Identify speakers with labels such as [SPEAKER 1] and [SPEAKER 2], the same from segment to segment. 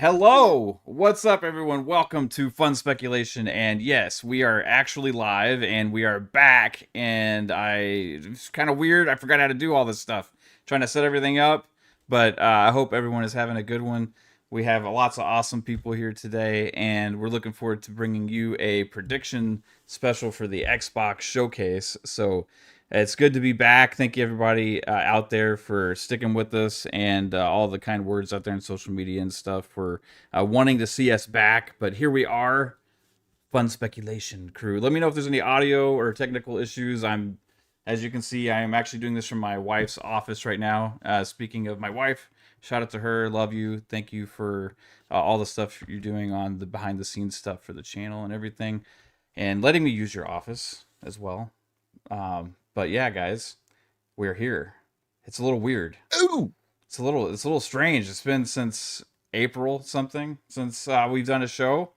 [SPEAKER 1] Hello, what's up, everyone? Welcome to Fun Speculation, and yes, we are actually live, and we are back. And it's kind of weird. I forgot how to do all this stuff, trying to set everything up. But I hope everyone is having a good one. We have lots of awesome people here today, and we're looking forward to bringing you a prediction special for the Xbox showcase. So it's good to be back. Thank you, everybody out there, for sticking with us and all the kind words out there on social media and stuff for wanting to see us back. But here we are, Fun Speculation crew. Let me know if there's any audio or technical issues. As you can see, I am actually doing this from my wife's office right now. Speaking of my wife, shout out to her. Love you. Thank you for all the stuff you're doing on the behind the scenes stuff for the channel and everything, and letting me use your office as well. But yeah, guys, we're here. It's a little weird.
[SPEAKER 2] Ooh,
[SPEAKER 1] it's a little strange. It's been since April something since we've done a show.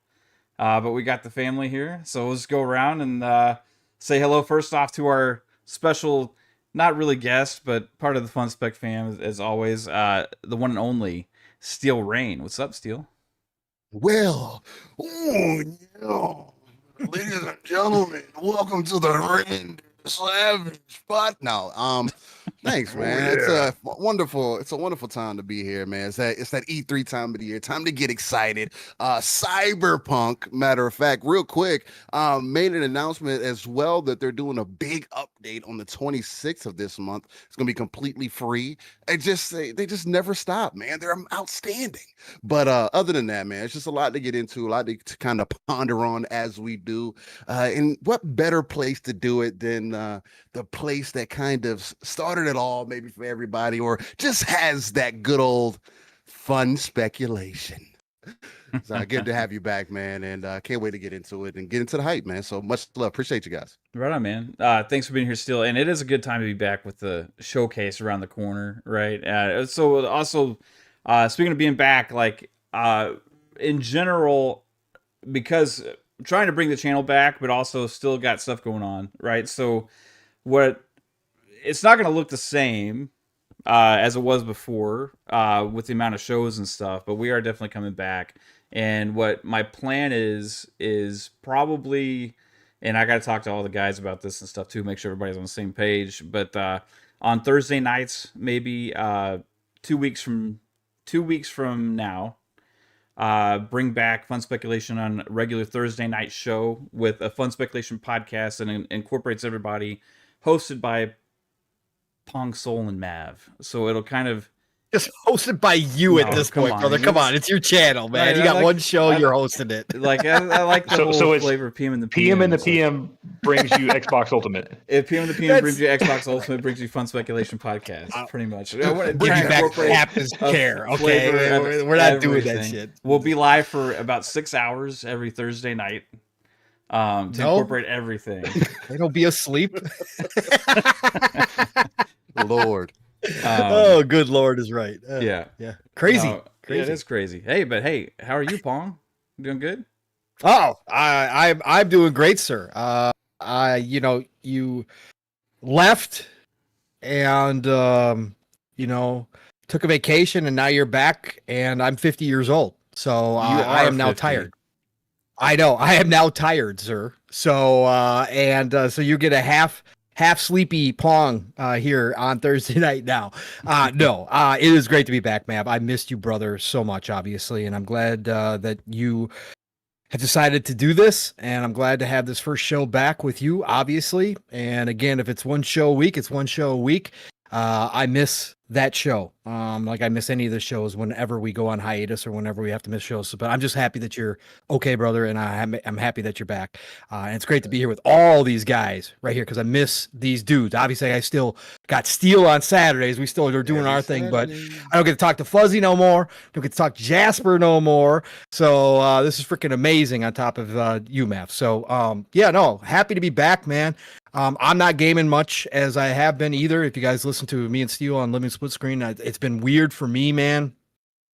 [SPEAKER 1] But we got the family here, so let's go around and say hello first off to our special, not really guest, but part of the Fun Spec fam, as always, the one and only Steel Rain. What's up, Steel?
[SPEAKER 2] well, oh, yeah. Ladies and gentlemen, welcome to the Rain Savage spot. No, thanks, man. It's a wonderful time to be here, man. It's that E3 time of the year, time to get excited. Cyberpunk, matter of fact, real quick, made an announcement as well that they're doing a big update on the 26th of this month. It's gonna be completely free. They just never stop, man. They're outstanding. But other than that, man, it's just a lot to get into, a lot to kind of ponder on as we do. And what better place to do it than the place that kind of started it all, maybe for everybody, or just has that good old fun speculation. So good to have you back, man, and can't wait to get into it and get into the hype, man. So much love. Appreciate you guys.
[SPEAKER 1] Right on, man. Thanks for being here still. And it is a good time to be back with the showcase around the corner, right? So also, speaking of being back, like in general, because I'm trying to bring the channel back, but also still got stuff going on, right? So it's not going to look the same as it was before with the amount of shows and stuff, but we are definitely coming back. And what my plan is probably, and I got to talk to all the guys about this and stuff too, make sure everybody's on the same page. But on Thursday nights, maybe 2 weeks from now, bring back Fun Speculation on a regular Thursday night show with a Fun Speculation podcast, and incorporates everybody, hosted by Pong Soul and Mav. So it'll kind of
[SPEAKER 3] just hosted by you at this point, brother. Come on, it's your channel, man. You got one show, you're hosting it.
[SPEAKER 1] Like I like the whole flavor of PM and the PM.
[SPEAKER 4] PM and the PM brings you Xbox Ultimate.
[SPEAKER 1] If PM and the PM brings you Xbox Ultimate, brings you Fun Speculation podcast, pretty much.
[SPEAKER 3] Give you back Captain's chair, okay? We're not doing that shit.
[SPEAKER 1] We'll be live for about 6 hours every Thursday night to incorporate everything.
[SPEAKER 3] They don't be asleep.
[SPEAKER 2] Lord.
[SPEAKER 3] Oh, good Lord is right.
[SPEAKER 1] Yeah.
[SPEAKER 3] Crazy.
[SPEAKER 1] Yeah, it is crazy. Hey, how are you, Pong? Doing good?
[SPEAKER 3] Oh, I'm doing great, sir. You left and took a vacation, and now you're back, and I'm 50 years old. So I am now tired. I know. I am now tired, sir. So so you get a half sleepy Pong here on Thursday night now. It is great to be back, Mav. I missed you, brother, so much, obviously, and I'm glad that you have decided to do this, and I'm glad to have this first show back with you, obviously. And again, if it's one show a week, it's one show a week. I miss that show. Like I miss any of the shows whenever we go on hiatus or whenever we have to miss shows. But I'm just happy that you're okay, brother, and I'm happy that you're back. And it's great to be here with all these guys right here because I miss these dudes. Obviously, I still got Steel on Saturdays. We still are doing our thing, but I don't get to talk to Fuzzy no more. Don't get to talk to Jasper no more. So this is freaking amazing on top of UMAF. So happy to be back, man. I'm not gaming much as I have been either. If you guys listen to me and Steel on Living Split Screen, it's been weird for me, man.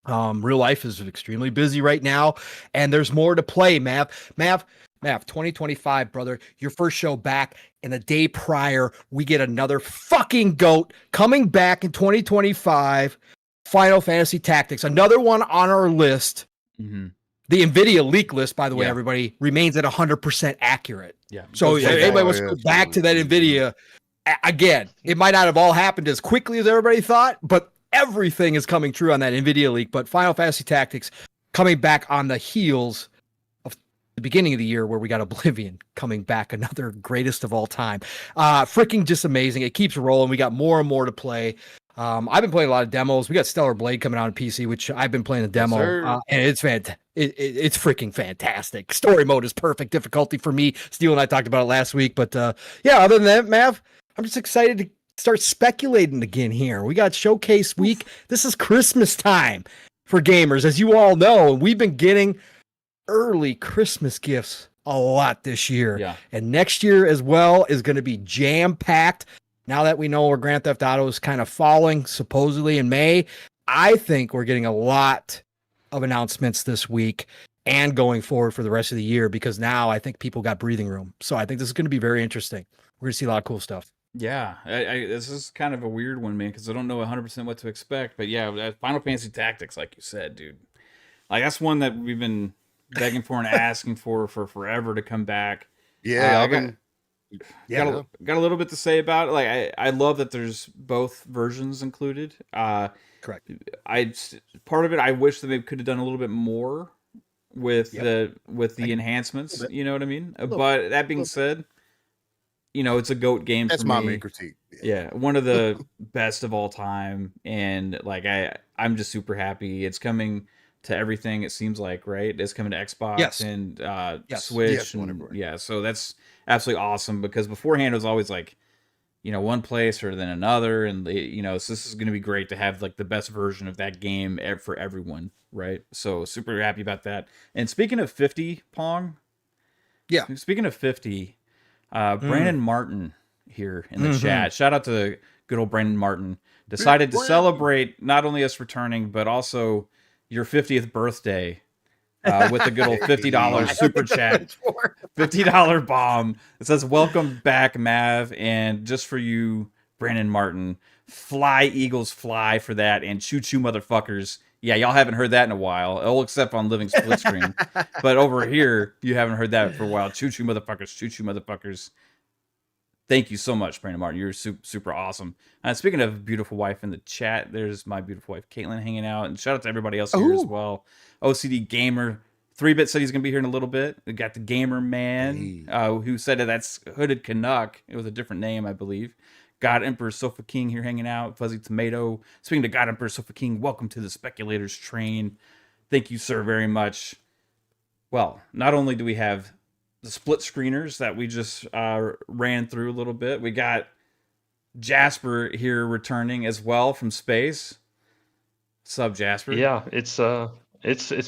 [SPEAKER 3] Real life is extremely busy right now, and there's more to play, Mav, 2025, brother. Your first show back, and the day prior, we get another fucking GOAT coming back in 2025. Final Fantasy Tactics, another one on our list
[SPEAKER 1] Mm-hmm.
[SPEAKER 3] The NVIDIA leak list, by the way,
[SPEAKER 1] Yeah.
[SPEAKER 3] everybody, remains at 100% accurate.
[SPEAKER 1] Yeah.
[SPEAKER 3] So
[SPEAKER 1] Those
[SPEAKER 3] if
[SPEAKER 1] are
[SPEAKER 3] anybody
[SPEAKER 1] bad.
[SPEAKER 3] wants to go back to that NVIDIA, again, it might not have all happened as quickly as everybody thought, but everything is coming true on that NVIDIA leak. But Final Fantasy Tactics coming back on the heels of the beginning of the year where we got Oblivion coming back, another greatest of all time. Freaking just amazing. It keeps rolling. We got more and more to play. I've been playing a lot of demos. We got Stellar Blade coming out on PC, which I've been playing the demo, and it's it's freaking fantastic. Story mode is perfect difficulty for me. Steel and I talked about it last week, but yeah, other than that, Mav, I'm just excited to start speculating again here. We got showcase week. This is Christmas time for gamers, as you all know. We've been getting early Christmas gifts a lot this year.
[SPEAKER 1] Yeah.
[SPEAKER 3] And next year as well is going to be jam-packed. Now that we know where Grand Theft Auto is kind of falling, supposedly in May, I think we're getting a lot of announcements this week and going forward for the rest of the year, because now I think people got breathing room. So I think this is going to be very interesting. We're going to see a lot of cool stuff.
[SPEAKER 1] Yeah, this is kind of a weird one, man, because I don't know 100% what to expect. But yeah, Final Fantasy Tactics, like you said, dude, like that's one that we've been begging for and asking for forever to come back.
[SPEAKER 2] Yeah,
[SPEAKER 1] got a little bit to say about it. Like I love that there's both versions included.
[SPEAKER 3] Correct.
[SPEAKER 1] Part of it, I wish that they could have done a little bit more with the enhancements. You know what I mean? But that being said, you know, it's a GOAT game.
[SPEAKER 2] That's
[SPEAKER 1] for
[SPEAKER 2] my
[SPEAKER 1] me.
[SPEAKER 2] main critique.
[SPEAKER 1] Yeah, one of the best of all time, and like I'm just super happy. It's coming to everything. It seems like, right? It's coming to Xbox and Switch, and so that's absolutely awesome, because beforehand it was always like, you know, one place or then another, and you know, so this is going to be great to have like the best version of that game for everyone, right? So super happy about that. And speaking of 50, Pong, speaking of 50, Brandon Martin here in the chat, shout out to good old Brandon Martin, decided to celebrate not only us returning but also your 50th birthday with the good old $50 super chat, $50 bomb. It says, "Welcome back, Mav," and just for you, Brandon Martin, fly Eagles fly for that, and choo choo motherfuckers. Yeah, y'all haven't heard that in a while, all except on Living Split Screen. But over here, you haven't heard that for a while. Choo choo motherfuckers, choo choo motherfuckers. Thank you so much, Brandon Martin. You're super awesome. Speaking of beautiful wife in the chat, there's my beautiful wife, Kaitlin, hanging out. And shout out to everybody else here as well. OCD Gamer. 3-Bit said he's going to be here in a little bit. We got the Gamer Man, who said that's Hooded Canuck. It was a different name, I believe. God Emperor Sofa King here hanging out. Fuzzy Tomato. Speaking to God Emperor Sofa King, welcome to the Speculators Train. Thank you, sir, very much. Well, not only do we have the split screeners that we just ran through a little bit, we got Jasper here returning as well from space. What's up, Jasper?
[SPEAKER 4] Yeah, it's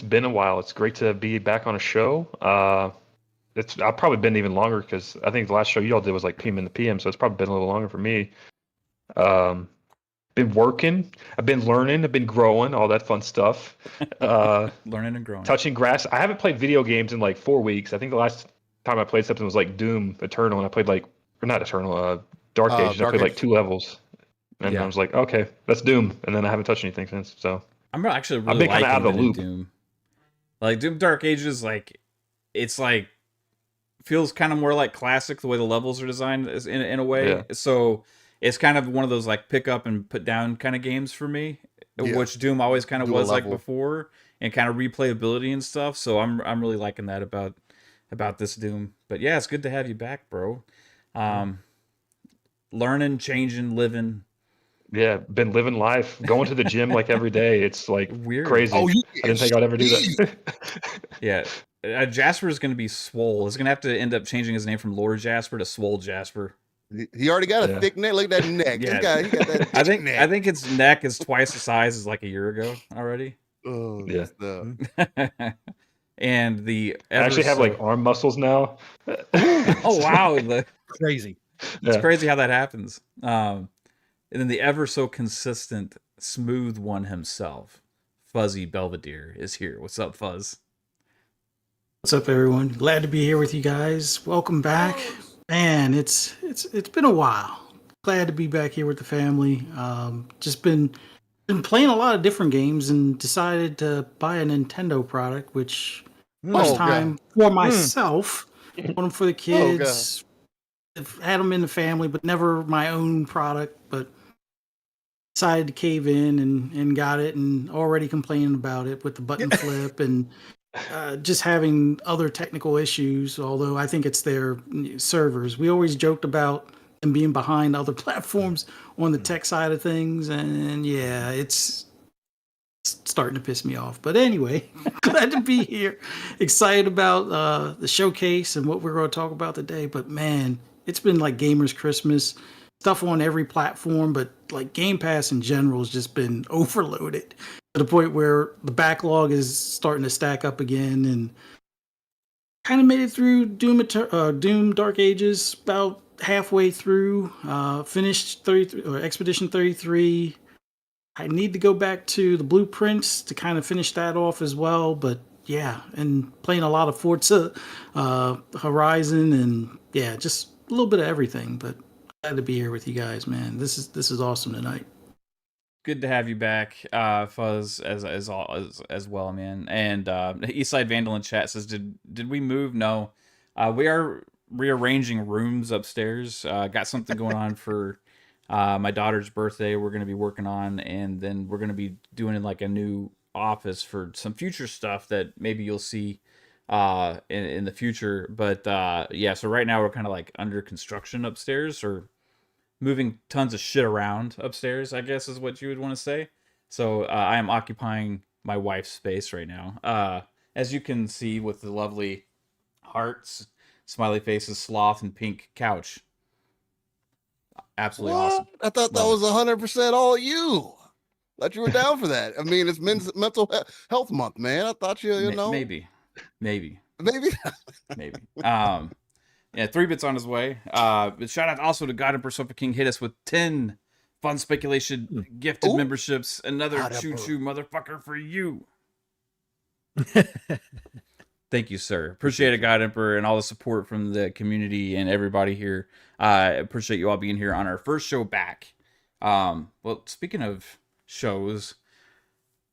[SPEAKER 4] been a while. It's great to be back on a show. I've probably been even longer, because I think the last show you all did was like PM in the PM, so it's probably been a little longer for me. Been working, I've been learning, I've been growing, all that fun stuff.
[SPEAKER 1] Learning and growing.
[SPEAKER 4] Touching grass. I haven't played video games in like 4 weeks. I think the last time I played something was like Doom Eternal, and I played like, or not Eternal, Dark Age. I played like 2 levels, and I was like, okay, that's Doom, and then I haven't touched anything since. So
[SPEAKER 1] I'm actually really
[SPEAKER 4] I've been kind of out of the loop.
[SPEAKER 1] Doom. Like Doom Dark Ages, like it's like feels kind of more like classic the way the levels are designed in a way.
[SPEAKER 4] Yeah.
[SPEAKER 1] So it's kind of one of those like pick up and put down kind of games for me, which Doom always kind of was like before, and kind of replayability and stuff. So I'm really liking that about this Doom. But yeah, it's good to have you back, bro. Learning, changing, living.
[SPEAKER 4] Yeah, been living life, going to the gym like every day. It's like
[SPEAKER 1] weird,
[SPEAKER 4] crazy. I didn't think I'd ever do that.
[SPEAKER 1] Yeah. Jasper is going to be Swole. He's going to have to end up changing his name from Lord Jasper to Swole Jasper.
[SPEAKER 2] He already got a thick neck. Look at that neck.
[SPEAKER 1] Yeah.
[SPEAKER 2] He got that thick neck.
[SPEAKER 1] I think his neck is twice the size as like a year ago already.
[SPEAKER 2] Oh,
[SPEAKER 4] yeah.
[SPEAKER 1] And the
[SPEAKER 4] I actually have like arm muscles now.
[SPEAKER 1] Oh wow,
[SPEAKER 3] Crazy.
[SPEAKER 1] It's crazy how that happens. And then the ever so consistent smooth one himself, Fuzzy Belvedere, is here. What's up, Fuzz?
[SPEAKER 5] What's up, everyone? Glad to be here with you guys. Welcome back. Man, it's been a while. Glad to be back here with the family. Just been been playing a lot of different games and decided to buy a Nintendo product, which first
[SPEAKER 2] Oh god.
[SPEAKER 5] time for myself, bought them for the
[SPEAKER 2] Oh god.
[SPEAKER 5] kids. I've had them in the family, but never my own product. But decided to cave in and got it, and already complaining about it with the button flip and just having other technical issues. Although I think it's their servers. We always joked about them being behind other platforms on the tech side of things, and yeah, it's starting to piss me off. But anyway, glad to be here. Excited about the showcase and what we're going to talk about today. But man, it's been like gamers Christmas. Stuff on every platform, but like Game Pass in general has just been overloaded to the point where the backlog is starting to stack up again. And kind of made it through Doom Dark Ages about halfway through. Finished 33 or Expedition 33. I need to go back to the blueprints to kind of finish that off as well. But yeah, and playing a lot of Forza Horizon, and yeah, just a little bit of everything. But glad to be here with you guys, man. This is awesome tonight.
[SPEAKER 1] Good to have you back, Fuzz, as well, man. And Eastside Vandal in chat says, did we move? No, we are rearranging rooms upstairs. Got something going on for my daughter's birthday. We're gonna be working on, and then we're gonna be doing like a new office for some future stuff that maybe you'll see in the future. But yeah, so right now we're kind of like under construction upstairs, or moving tons of shit around upstairs, I guess is what you would want to say. So I am occupying my wife's space right now. As you can see with the lovely hearts, smiley faces, sloth, and pink couch. Absolutely awesome.
[SPEAKER 2] I thought that was 100% all you. Thought you were down for that. I mean, it's mental health month, man. I thought you know.
[SPEAKER 1] Maybe.
[SPEAKER 2] Maybe.
[SPEAKER 1] Yeah, 3-bits on his way. But shout out also to God Emperor Sofa King. Hit us with 10 Fun Speculation gifted memberships. Another
[SPEAKER 2] God
[SPEAKER 1] choo-choo motherfucker for you. Thank you, sir. Appreciate it, God Emperor, and all the support from the community and everybody here. Appreciate you all being here on our first show back. Well, speaking of shows,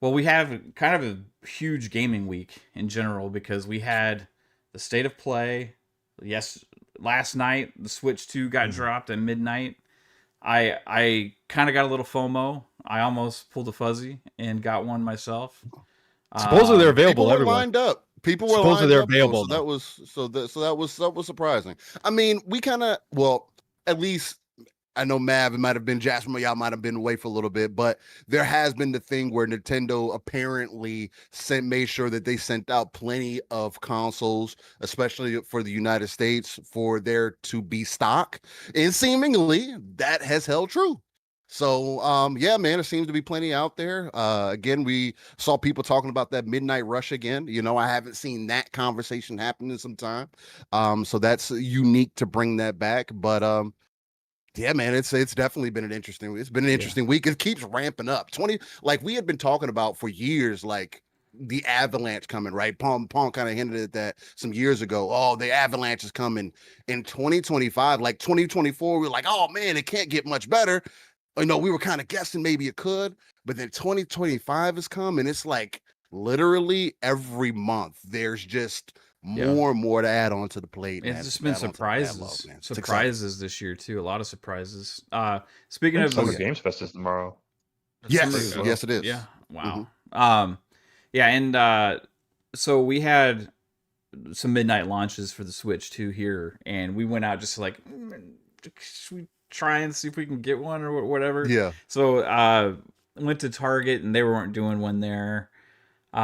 [SPEAKER 1] well, we have kind of a huge gaming week in general because we had the State of Play. Yes, last night the Switch 2 got dropped at midnight. I kind of got a little FOMO. I almost pulled a fuzzy and got one myself.
[SPEAKER 3] Supposedly they're available.
[SPEAKER 2] People were
[SPEAKER 3] everywhere.
[SPEAKER 2] lined up. People were
[SPEAKER 3] supposedly
[SPEAKER 2] lined
[SPEAKER 3] they're
[SPEAKER 2] up.
[SPEAKER 3] Available.
[SPEAKER 2] So that was surprising. I mean, we kind of at least I know Mav, it might have been Jasper, y'all might have been away for a little bit, but there has been the thing where Nintendo apparently made sure that they sent out plenty of consoles, especially for the United States, for there to be stock. And seemingly that has held true. So yeah, man, it seems to be plenty out there. Again, we saw people talking about that midnight rush again. You know, I haven't seen that conversation happen in some time. So that's unique to bring that back. But yeah, man, it's definitely been an interesting week. It keeps ramping up. 20, like we had been talking about for years, like the avalanche coming, right? Pong kind of hinted at that some years ago. Oh, the avalanche is coming in 2025. Like 2024, we were like, oh man, it can't get much better. You know, we were kind of guessing maybe it could, but then 2025 has come, and it's like literally every month there's just more and more to add on to the plate.
[SPEAKER 1] It's just been surprises this year too. A lot of surprises. Speaking of
[SPEAKER 4] Summer Games Fest is tomorrow.
[SPEAKER 2] Yes, yes, it is.
[SPEAKER 1] Yeah. Wow. Yeah, and so we had some midnight launches for the Switch 2 here, and we went out just like, should we try and see if we can get one or whatever?
[SPEAKER 2] Yeah.
[SPEAKER 1] So went to Target and they weren't doing one there. The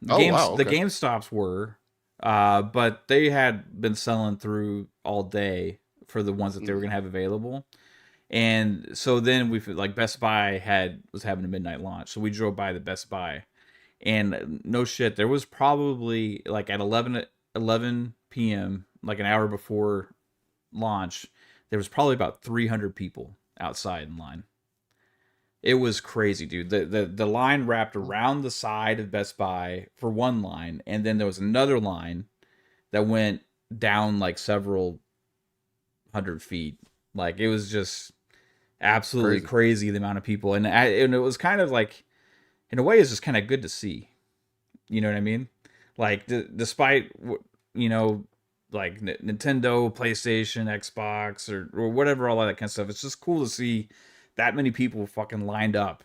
[SPEAKER 1] GameStops were. But they had been selling through all day for the ones that they were going to have available. And so then we like Best Buy was having a midnight launch. So we drove by the Best Buy, and no shit, there was probably like at 11 p.m., like an hour before launch, there was probably about 300 people outside in line. It was crazy, dude. The line wrapped around the side of Best Buy for one line, and then there was another line that went down like several hundred feet. Like it was just absolutely crazy the amount of people, and it was kind of like, in a way, it's just kind of good to see. You know what I mean? Like, despite you know, like Nintendo, PlayStation, Xbox, or whatever, all that kind of stuff, it's just cool to see that many people fucking lined up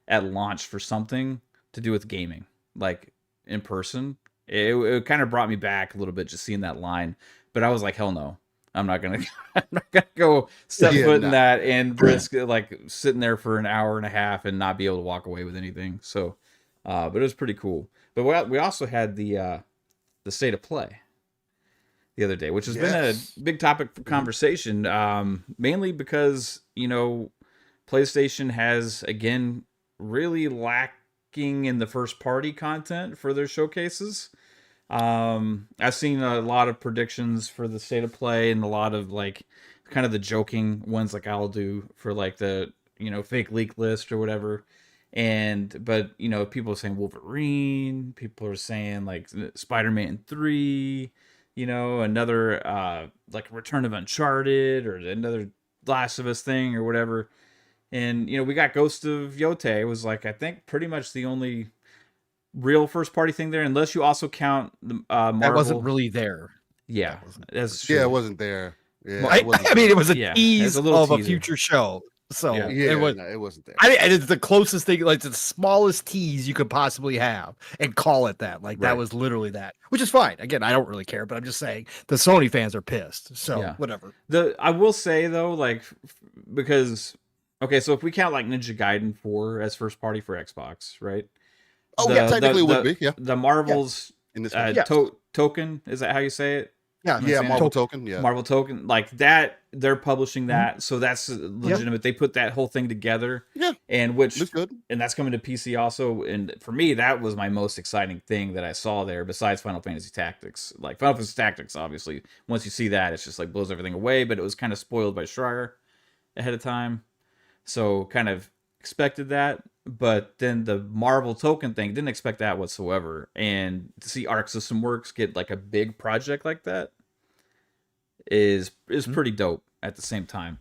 [SPEAKER 1] at launch for something to do with gaming, like in person. It kind of brought me back a little bit just seeing that line, but I was like, hell no. I'm not gonna. I'm not gonna go step foot in that and risk like sitting there for an hour and a half and not be able to walk away with anything. So, but it was pretty cool. But we also had the state of play the other day, which has been a big topic for conversation. Mainly because PlayStation has again really lacking in the first party content for their showcases. I've seen a lot of predictions for the state of play and a lot of like kind of the joking ones like I'll do for like the fake leak list or whatever. But people are saying Wolverine, people are saying like Spider-Man 3, another like Return of Uncharted or another Last of Us thing or whatever. And we got Ghost of Yotei was like I think pretty much the only real first party thing there, unless you also count the Marvel.
[SPEAKER 3] That wasn't really there.
[SPEAKER 1] Yeah, that's true.
[SPEAKER 2] Yeah, it wasn't there. Yeah,
[SPEAKER 3] I mean, it was a tease
[SPEAKER 1] of
[SPEAKER 3] a future show. So
[SPEAKER 2] it wasn't there.
[SPEAKER 3] And it's the closest thing, like the smallest tease you could possibly have, and call it that. Like that was literally that, which is fine. Again, I don't really care, but I'm just saying the Sony fans are pissed. So whatever.
[SPEAKER 1] I will say though, like because so if we count like Ninja Gaiden 4 as first party for Xbox, right?
[SPEAKER 2] Oh, technically it would be. Yeah,
[SPEAKER 1] the Marvel's
[SPEAKER 2] in this
[SPEAKER 1] token, is that how you say it?
[SPEAKER 2] Yeah, Marvel token. Yeah,
[SPEAKER 1] Marvel token, like that. They're publishing that, so that's legitimate. They put that whole thing together.
[SPEAKER 2] Yeah,
[SPEAKER 1] and which
[SPEAKER 2] looks good,
[SPEAKER 1] and that's coming to PC also. And for me, that was my most exciting thing that I saw there, besides Final Fantasy Tactics. Like Final Fantasy Tactics, obviously, once you see that, it's just like blows everything away. But it was kind of spoiled by Schreier ahead of time, so kind of expected that. But then the Marvel token thing, didn't expect that whatsoever. And to see Arc System Works get like a big project like that is pretty dope at the same time.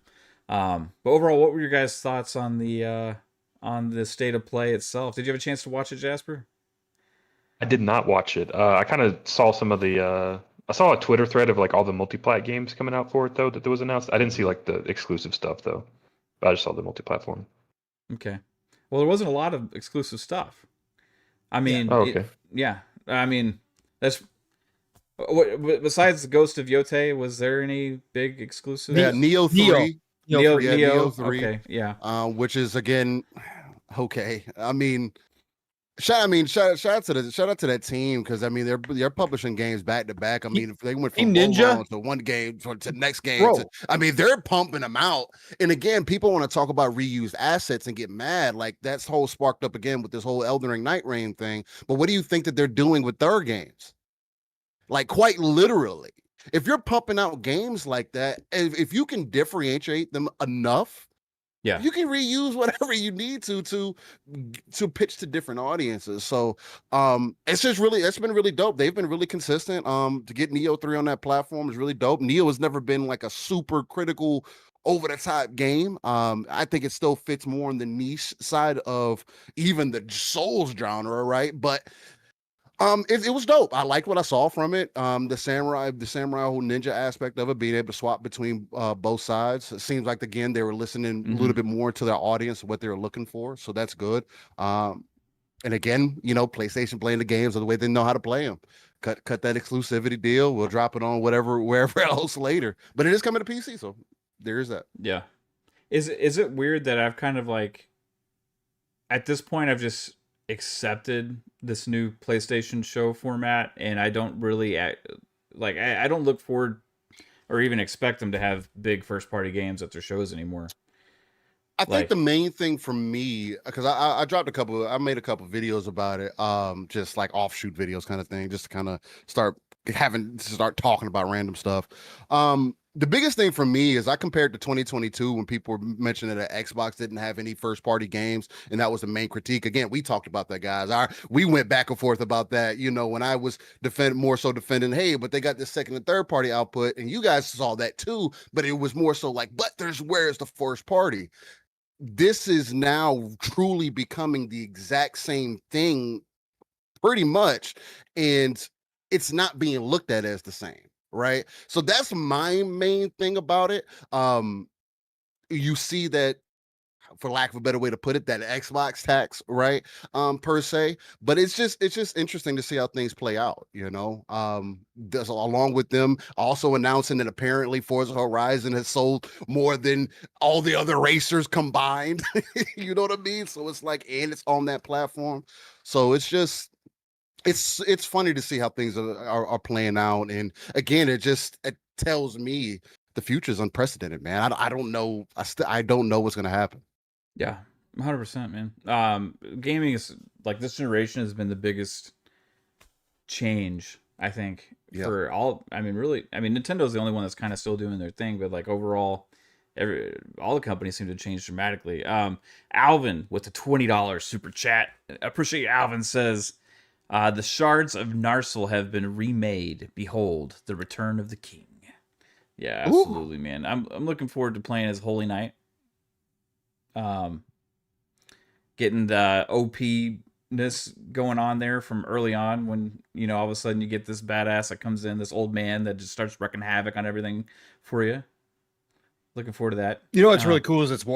[SPEAKER 1] But overall, what were your guys' thoughts on the state of play itself? Did you have a chance to watch it, Jasper?
[SPEAKER 4] I did not watch it. I kind of saw some of the I saw a Twitter thread of like all the multi-plat games coming out for it though that was announced. I didn't see like the exclusive stuff though. But I just saw the multi-platform.
[SPEAKER 1] Okay. Well, there wasn't a lot of exclusive stuff. I mean, I mean, that's besides the Ghost of Yotei. Was there any big exclusive?
[SPEAKER 2] Yeah, Neo 3.
[SPEAKER 1] Neo
[SPEAKER 2] 3.
[SPEAKER 1] Okay, yeah.
[SPEAKER 2] Which is again, okay. I mean, shout out to that team, because I mean they're publishing games back to back. I mean, if they went from Ninja to one game to next game, I mean they're pumping them out. And again, people want to talk about reused assets and get mad. Like that's whole sparked up again with this whole Elden Ring Night Rain thing. But what do you think that they're doing with their games? Like quite literally, if you're pumping out games like that, if you can differentiate them enough, you can reuse whatever you need to pitch to different audiences. So it's been really dope. They've been really consistent. To get Neo 3 on that platform is really dope. Neo has never been like a super critical over the top game. I think it still fits more on the niche side of even the Souls genre, right? But it was dope. I liked what I saw from it. The samurai whole ninja aspect of it, being able to swap between both sides. It seems like again they were listening a little bit more to their audience, what they were looking for. So that's good. And again, PlayStation playing the games the way they know how to play them. Cut that exclusivity deal. We'll drop it on wherever else later. But it is coming to PC, so there is that.
[SPEAKER 1] Yeah. Is it weird that I've kind of like at this point I've just accepted this new PlayStation show format, and I don't really I don't look forward or even expect them to have big first party games at their shows anymore.
[SPEAKER 2] I think the main thing for me, because I made a couple videos about it, just like offshoot videos kind of thing, just to kind of start talking about random stuff. the biggest thing for me is I compared to 2022 when people were mentioning that Xbox didn't have any first party games, and that was the main critique. Again, we talked about that, guys. We went back and forth about that. You know, when I was defending, hey, but they got this second and third party output, and you guys saw that too. But it was more so like, but where's the first party? This is now truly becoming the exact same thing, pretty much, and it's not being looked at as the same. Right. So that's my main thing about it. You see that, for lack of a better way to put it, that Xbox tax, right? Per se. But it's just interesting to see how things play out, you know. Along with them also announcing that apparently Forza Horizon has sold more than all the other racers combined. You know what I mean? So it's like, and it's on that platform. So it's just it's funny to see how things are playing out, and again, it tells me the future is unprecedented, man. I don't know. I don't know what's gonna happen.
[SPEAKER 1] Yeah, 100%, man. Gaming is like, this generation has been the biggest change, I think, for all. I mean, really, I mean, Nintendo's the only one that's kind of still doing their thing, but like overall, all the companies seem to change dramatically. Alvin with the $20 super chat. Appreciate Alvin says, the shards of Narsil have been remade. Behold, the return of the king. Yeah, absolutely, man. I'm looking forward to playing as Holy Knight. Getting the OP-ness going on there from early on, when, you know, all of a sudden you get this badass that comes in, this old man that just starts wreaking havoc on everything for you. Looking forward to that.
[SPEAKER 3] You know what's really cool is it's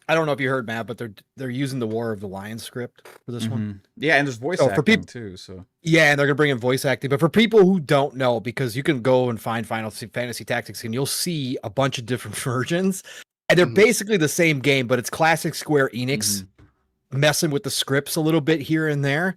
[SPEAKER 3] I don't know if you heard, Matt, but they're using the War of the Lions script for this one.
[SPEAKER 1] Yeah, and there's voice acting for people too. So
[SPEAKER 3] yeah, and they're gonna bring in voice acting. But for people who don't know, because you can go and find Final Fantasy Tactics, and you'll see a bunch of different versions, and they're basically the same game, but it's classic Square Enix messing with the scripts a little bit here and there.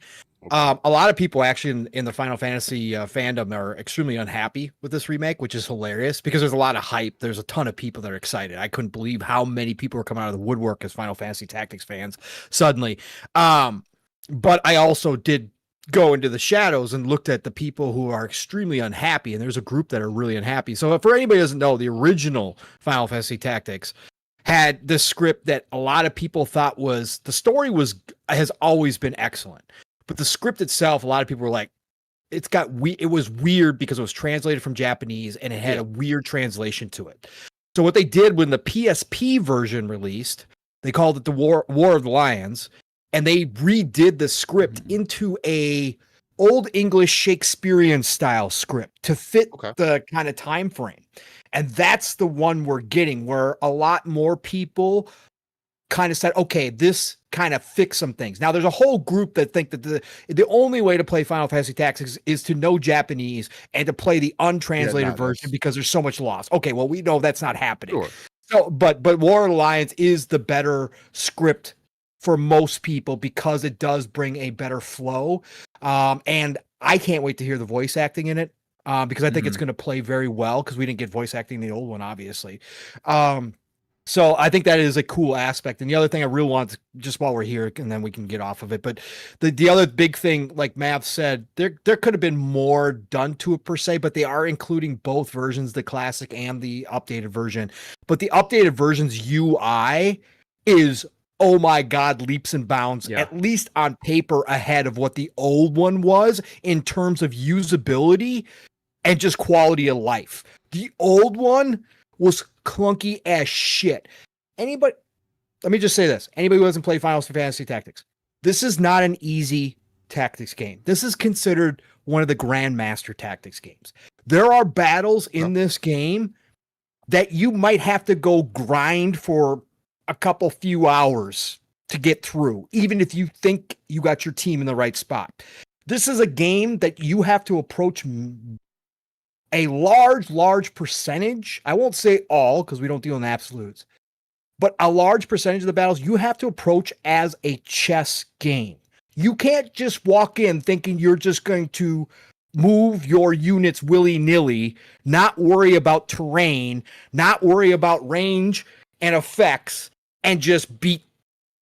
[SPEAKER 3] A lot of people actually in the Final Fantasy fandom are extremely unhappy with this remake, which is hilarious because there's a lot of hype. There's a ton of people that are excited. I couldn't believe how many people were coming out of the woodwork as Final Fantasy Tactics fans suddenly. But I also did go into the shadows and looked at the people who are extremely unhappy, and there's a group that are really unhappy. So for anybody who doesn't know, the original Final Fantasy Tactics had this script that a lot of people thought the story has always been excellent. But the script itself, a lot of people were like, it was weird because it was translated from Japanese and it had a weird translation to it. So what they did when the PSP version released, they called it the War of the Lions, and they redid the script into a Old English Shakespearean style script to fit the kind of time frame. And that's the one we're getting, where a lot more people kind of said, okay, this kind of fix some things. Now, there's a whole group that think that the only way to play Final Fantasy Tactics is to know Japanese and to play the untranslated version because there's so much loss. Okay, well, we know that's not happening. Sure. So, but War of the Lions is the better script for most people because it does bring a better flow. And I can't wait to hear the voice acting in it because I think it's going to play very well because we didn't get voice acting in the old one, obviously. So I think that is a cool aspect. And the other thing I really want, just while we're here, and then we can get off of it, but the other big thing, like Mav said, there could have been more done to it per se, but they are including both versions, the classic and the updated version. But the updated version's UI is, oh my God, leaps and bounds, at least on paper, ahead of what the old one was in terms of usability and just quality of life. The old one was clunky as shit. Let me just say this. Anybody who hasn't played Final Fantasy Tactics, this is not an easy tactics game. This is considered one of the Grandmaster Tactics games. There are battles in this game that you might have to go grind for a few hours to get through, even if you think you got your team in the right spot. This is a game that you have to approach a large percentage. I won't say all because we don't deal in absolutes, but a large percentage of the battles you have to approach as a chess game. You can't just walk in thinking you're just going to move your units willy-nilly, not worry about terrain, not worry about range and effects, and just beat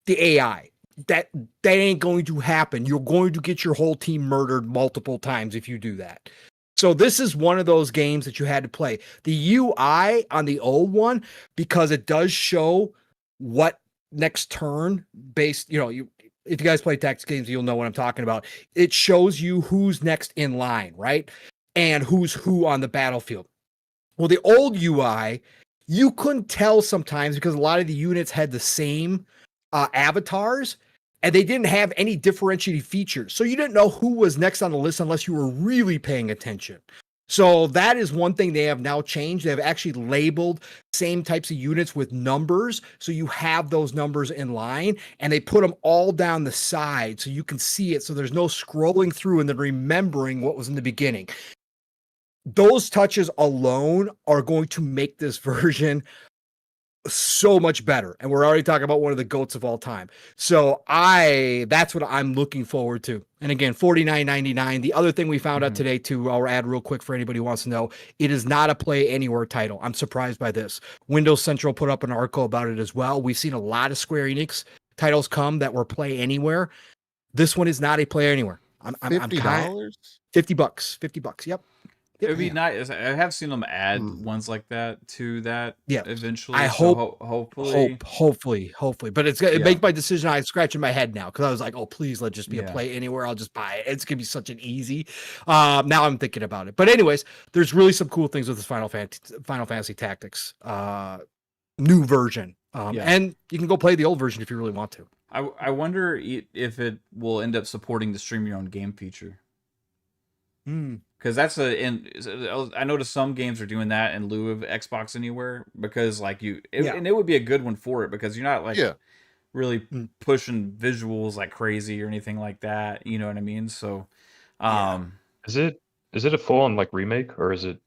[SPEAKER 3] the AI. That ain't going to happen. You're going to get your whole team murdered multiple times if you do that. So this is one of those games that you had to play. The UI on the old one, because it does show what next turn based, if you guys play tactics games, you'll know what I'm talking about. It shows you who's next in line, right? And who's who on the battlefield. Well, the old UI, you couldn't tell sometimes because a lot of the units had the same avatars and they didn't have any differentiating features. So you didn't know who was next on the list unless you were really paying attention. So that is one thing they have now changed. They have actually labeled same types of units with numbers. So you have those numbers in line and they put them all down the side so you can see it. So there's no scrolling through and then remembering what was in the beginning. Those touches alone are going to make this version so much better. And we're already talking about one of the GOATs of all time. So that's what I'm looking forward to. And again, $49.99. The other thing we found out today too, I'll add real quick for anybody who wants to know, it is not a play anywhere title. I'm surprised by this. Windows Central put up an article about it as well. We've seen a lot of Square Enix titles come that were play anywhere. This one is not a play anywhere.
[SPEAKER 2] $50?
[SPEAKER 3] $50. Yep.
[SPEAKER 1] It would be nice. I have seen them add ones like that to that.
[SPEAKER 3] Yeah,
[SPEAKER 1] eventually.
[SPEAKER 3] I
[SPEAKER 1] hope,
[SPEAKER 3] hopefully. But it makes my decision. I'm scratching my head now because I was like, oh, please let just be a play anywhere. I'll just buy it. It's gonna be such an easy. Now I'm thinking about it. But anyways, there's really some cool things with this Final Fantasy Tactics new version. And you can go play the old version if you really want to.
[SPEAKER 1] I wonder if it will end up supporting the stream your own game feature. Because I noticed some games are doing that in lieu of Xbox Anywhere because and it would be a good one for it because you're not really pushing visuals like crazy or anything like that. You know what I mean? So,
[SPEAKER 4] is it a full on remake or is it?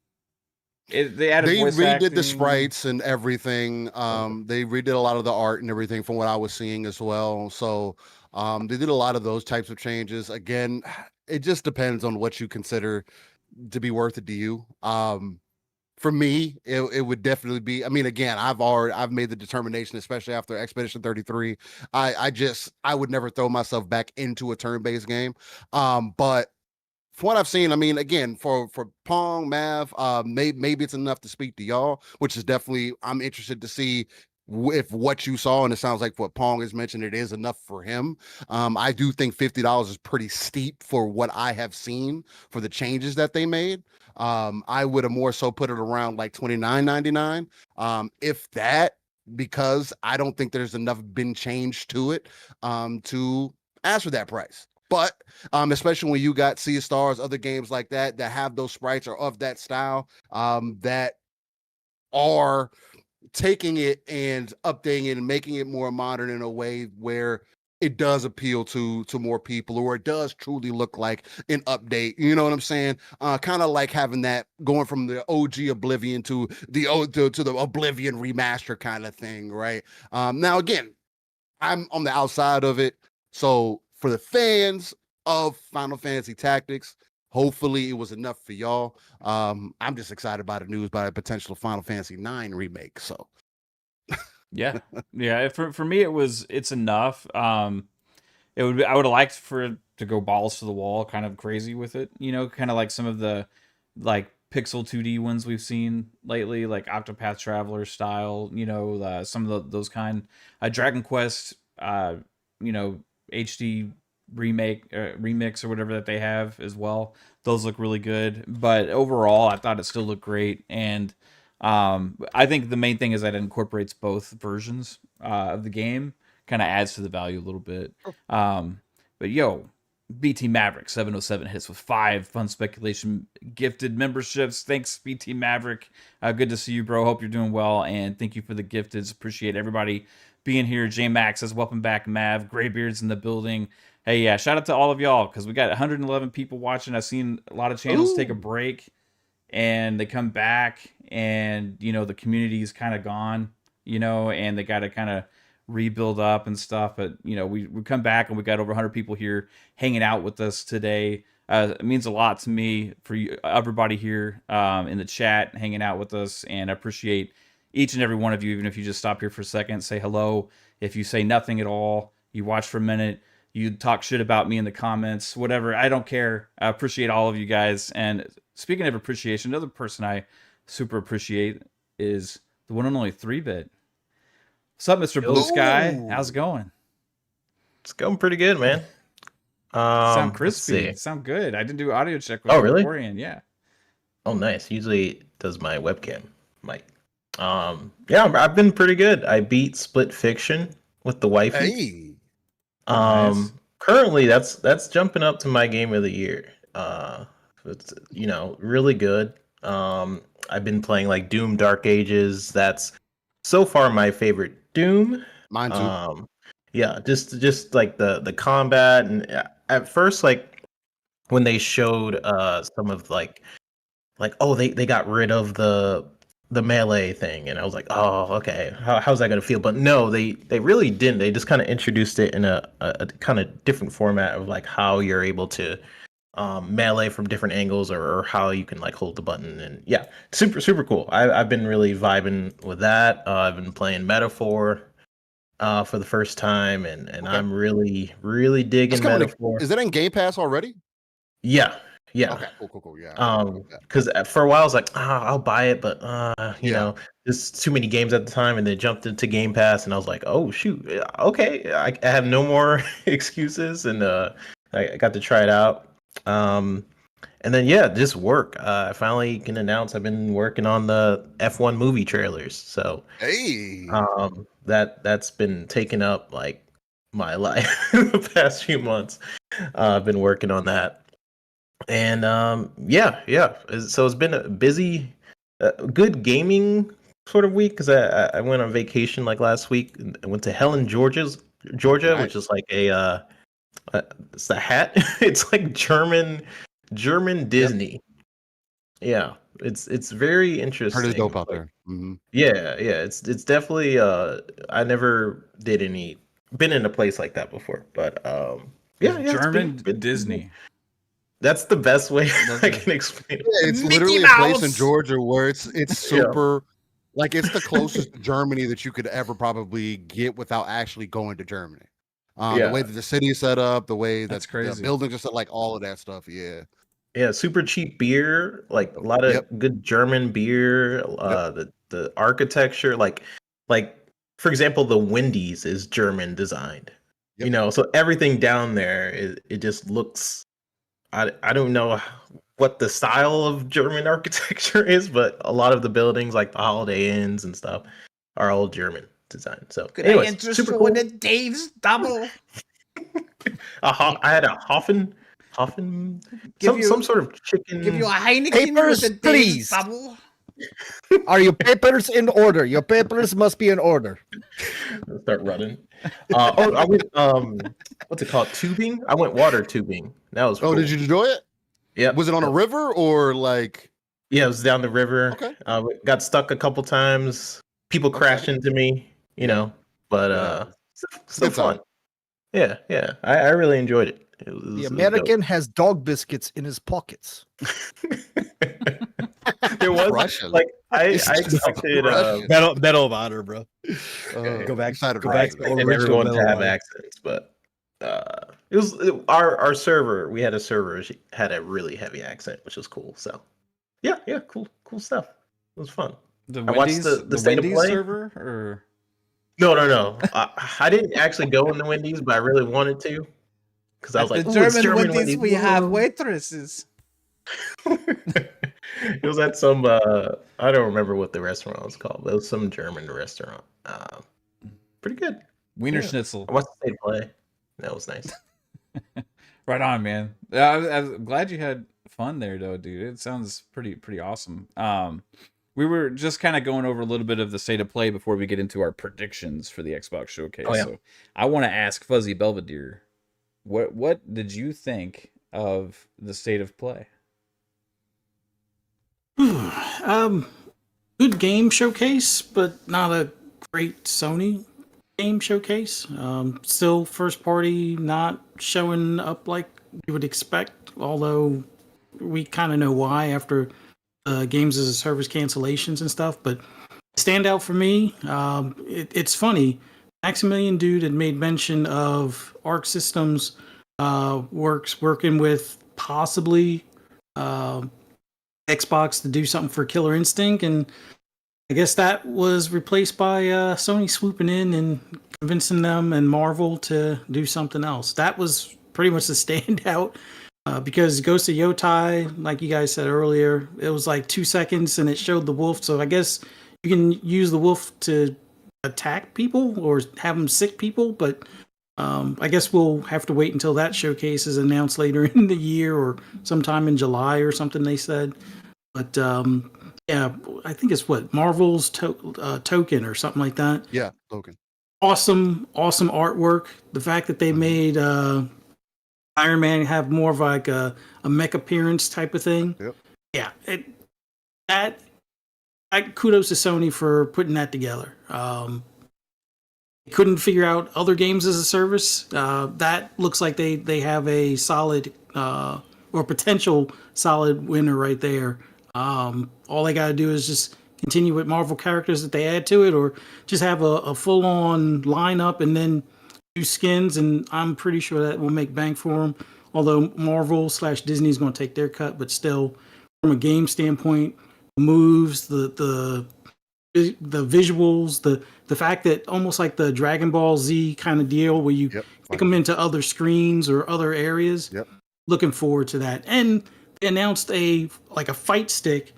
[SPEAKER 1] They
[SPEAKER 2] redid the sprites and everything. They redid a lot of the art and everything from what I was seeing as well. So they did a lot of those types of changes. Again, it just depends on what you consider to be worth it to you. For me, it would definitely be. I mean, again, I've made the determination, especially after Expedition 33. I would never throw myself back into a turn-based game. But from what I've seen, I mean, again, for Pong, Mav, maybe it's enough to speak to y'all, which is definitely, I'm interested to see if what you saw, and it sounds like what Pong has mentioned, it is enough for him. I do think $50 is pretty steep for what I have seen for the changes that they made. I would have more so put it around like $29.99, if that, because I don't think there's enough been changed to it to ask for that price. But especially when you got Sea of Stars, other games like that have those sprites or of that style that are taking it and updating it and making it more modern in a way where it does appeal to more people, or it does truly look like an update. You know what I'm saying? Kind of like having that going from the OG Oblivion to the Oblivion remaster kind of thing, right? Now again, I'm on the outside of it, so for the fans of Final Fantasy Tactics, hopefully it was enough for y'all. I'm just excited about the news about a potential Final Fantasy IX remake. So
[SPEAKER 1] yeah. For me, it's enough. I would have liked for it to go balls to the wall, kind of crazy with it. Kind of like some of the pixel 2D ones we've seen lately, like Octopath Traveler style. Some of those kind. Dragon Quest. HD remix or whatever that they have as well. Those look really good, but overall I thought it still looked great. And I think the main thing is that it incorporates both versions of the game, kind of adds to the value a little bit. But BT Maverick 707 hits with 5 Fun Speculation gifted memberships. Thanks, BT Maverick. Good to see you, bro. Hope you're doing well, and thank you for the gifteds. Appreciate everybody being here. J Max says, welcome back, Mav. Graybeard's in the building. Hey, yeah, shout out to all of y'all, because we got 111 people watching. I've seen a lot of channels take a break, and they come back, and, the community's kind of gone, and they got to kind of rebuild up and stuff. But, we come back, and we got over 100 people here hanging out with us today. It means a lot to me for you, everybody here in the chat hanging out with us, and I appreciate each and every one of you, even if you just stop here for a second, say hello. If you say nothing at all, you watch for a minute, you talk shit about me in the comments, whatever. I don't care. I appreciate all of you guys. And speaking of appreciation, another person I super appreciate is the one and only 3-Bit. What's up, Mr. Blue Sky? How's it going?
[SPEAKER 6] It's going pretty good, man.
[SPEAKER 1] Sound crispy. Sound good. I didn't do audio check with
[SPEAKER 6] you
[SPEAKER 1] really? Beforehand. Yeah.
[SPEAKER 6] Oh, nice. Usually it does my webcam mic. Yeah, I've been pretty good. I beat Split Fiction with the wifey.
[SPEAKER 2] Hey.
[SPEAKER 1] Nice.
[SPEAKER 6] Currently that's jumping up to my game of the year. It's really good. I've been playing like Doom Dark Ages. That's so far my favorite Doom.
[SPEAKER 2] Mine too.
[SPEAKER 6] Yeah, just like the combat, and at first, like when they showed some of like oh, they got rid of the melee thing, and I was like, oh, okay, how's that gonna feel? But no, they really didn't. They just kind of introduced it in a kind of different format of like how you're able to melee from different angles, or how you can like hold the button. And yeah, super cool. I've been really vibing with that. I've been playing Metaphor for the first time, and okay. I'm really digging Metaphor.
[SPEAKER 2] Is that in Game Pass already?
[SPEAKER 6] Yeah.
[SPEAKER 2] Okay, cool. Yeah.
[SPEAKER 6] Because for a while I was like, I'll buy it, but you know, there's too many games at the time, and they jumped into Game Pass, and I was like, oh shoot, okay, I have no more excuses, and I got to try it out. And then just work. I finally can announce I've been working on the F1 movie trailers. So
[SPEAKER 2] hey,
[SPEAKER 6] that's been taking up like my life the past few months. I've been working on that. And so it's been a busy, good gaming sort of week, because I went on vacation like last week. I went to Helen, Georgia, nice. Which is like it's the hat. It's like German Disney. Yep. Yeah, it's very interesting.
[SPEAKER 2] Heard it's dope out there. Mm-hmm.
[SPEAKER 6] Yeah, it's definitely. I never been in a place like that before, but
[SPEAKER 1] German Disney.
[SPEAKER 6] That's the best way I can explain it.
[SPEAKER 2] Yeah, it's
[SPEAKER 1] Mickey
[SPEAKER 2] literally
[SPEAKER 1] Mouse.
[SPEAKER 2] a place in Georgia where it's super, like it's the closest to Germany that you could ever probably get without actually going to Germany. The way that the city is set up, the way that the buildings are set, like all of that stuff. Yeah.
[SPEAKER 6] Yeah, super cheap beer, like a lot of good German beer. The architecture, like for example, the Wendy's is German designed. Yep. So everything down there it just looks. I don't know what the style of German architecture is, but a lot of the buildings, like the Holiday Inns and stuff, are all German design. So, anyways, super cool.
[SPEAKER 1] The Dave's double.
[SPEAKER 6] I had a Hoffen, some sort of chicken.
[SPEAKER 1] Give you a Heineken
[SPEAKER 3] papers,
[SPEAKER 1] with a
[SPEAKER 3] please.
[SPEAKER 1] Double.
[SPEAKER 3] Are your papers in order? Your papers must be in order.
[SPEAKER 6] I'll start running. I went. What's it called? Tubing. I went water tubing. That was.
[SPEAKER 2] Oh, cool. Did you enjoy it?
[SPEAKER 6] Yeah.
[SPEAKER 2] Was it on a river or like?
[SPEAKER 6] Yeah, it was down the river.
[SPEAKER 2] Okay.
[SPEAKER 6] Got stuck a couple times. People crashed into me. But still fun. Yeah. I really enjoyed it.
[SPEAKER 3] The American has dog biscuits in his pockets.
[SPEAKER 6] There was
[SPEAKER 2] Russian.
[SPEAKER 6] like I expected
[SPEAKER 3] Medal of Honor, bro. Go back to
[SPEAKER 6] everyone to have accents, but it was our server. We had a server. She had a really heavy accent, which was cool. So yeah, cool stuff. It was fun.
[SPEAKER 1] I
[SPEAKER 6] watched the State of Play
[SPEAKER 1] server, or
[SPEAKER 6] no. I didn't actually go in the Wendy's, but I really wanted to, because I was like,
[SPEAKER 1] the German Wendy's, we have waitresses.
[SPEAKER 6] It was at some I don't remember what the restaurant was called, but it was some German restaurant. Pretty good.
[SPEAKER 1] Wiener Schnitzel.
[SPEAKER 6] I watched the State Play. That was nice.
[SPEAKER 1] Right on, man. I'm glad you had fun there, though, dude. It sounds pretty awesome. We were just kind of going over a little bit of the State of Play before we get into our predictions for the Xbox Showcase.
[SPEAKER 6] Oh, yeah.
[SPEAKER 1] So I want to ask Fuzzy Belvedere, what did you think of the State of Play?
[SPEAKER 5] Good game showcase, but not a great Sony game showcase. Still first party, not showing up like you would expect, although we kind of know why after games as a service cancellations and stuff. But standout for me, it's funny. Maximilian Dude had made mention of Arc Systems working with possibly Xbox to do something for Killer Instinct, and I guess that was replaced by Sony swooping in and convincing them and Marvel to do something else. That was pretty much the standout because Ghost of Yotai, like you guys said earlier, it was like 2 seconds and it showed the wolf. So I guess you can use the wolf to attack people or have them sick people, but I guess we'll have to wait until that showcase is announced later in the year or sometime in July or something, they said. But yeah, I think it's what Marvel's Token or something like that.
[SPEAKER 2] Yeah, Token.
[SPEAKER 5] Awesome artwork. The fact that they made Iron Man have more of like a mech appearance type of thing.
[SPEAKER 2] Yep.
[SPEAKER 5] Yeah, kudos to Sony for putting that together. Couldn't figure out other games as a service. That looks like they have a solid or potential solid winner right there. All they got to do is just continue with Marvel characters that they add to it, or just have a full-on lineup and then do skins, and I'm pretty sure that will make bang for them. Although Marvel/Disney is going to take their cut, but still, from a game standpoint, moves, the visuals, the fact that almost like the Dragon Ball Z kind of deal where you pick them into other screens or other areas.
[SPEAKER 2] Yep.
[SPEAKER 5] Looking forward to that. And they announced a fight stick.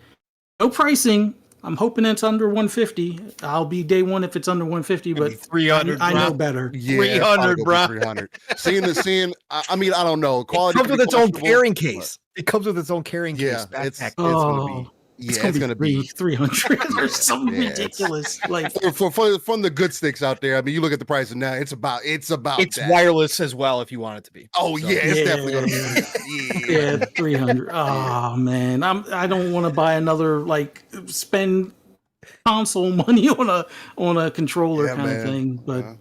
[SPEAKER 5] No pricing. I'm hoping it's under 150. I'll be day one if it's under 150, but
[SPEAKER 3] 300.
[SPEAKER 5] I know better.
[SPEAKER 2] Yeah,
[SPEAKER 3] 300, bro.
[SPEAKER 2] 300. Seeing. I mean, I don't know.
[SPEAKER 3] It
[SPEAKER 2] Quality
[SPEAKER 3] comes with its own
[SPEAKER 2] questionable,
[SPEAKER 3] carrying case. It comes with its own carrying
[SPEAKER 2] Yeah,
[SPEAKER 3] case.
[SPEAKER 2] it's
[SPEAKER 3] Backpack.
[SPEAKER 2] gonna be. Yeah,
[SPEAKER 5] It's gonna be 300 or something ridiculous. Like
[SPEAKER 2] from the good sticks out there. I mean, you look at the price and now it's about
[SPEAKER 3] It's
[SPEAKER 2] that.
[SPEAKER 3] wireless as well if you want it to be.
[SPEAKER 2] Oh
[SPEAKER 3] So-
[SPEAKER 2] yeah, it's definitely gonna be.
[SPEAKER 5] yeah, 300. Oh man, I don't want to buy another spend console money on a controller
[SPEAKER 2] Yeah,
[SPEAKER 5] kind
[SPEAKER 2] man.
[SPEAKER 5] of thing, but
[SPEAKER 2] Yeah.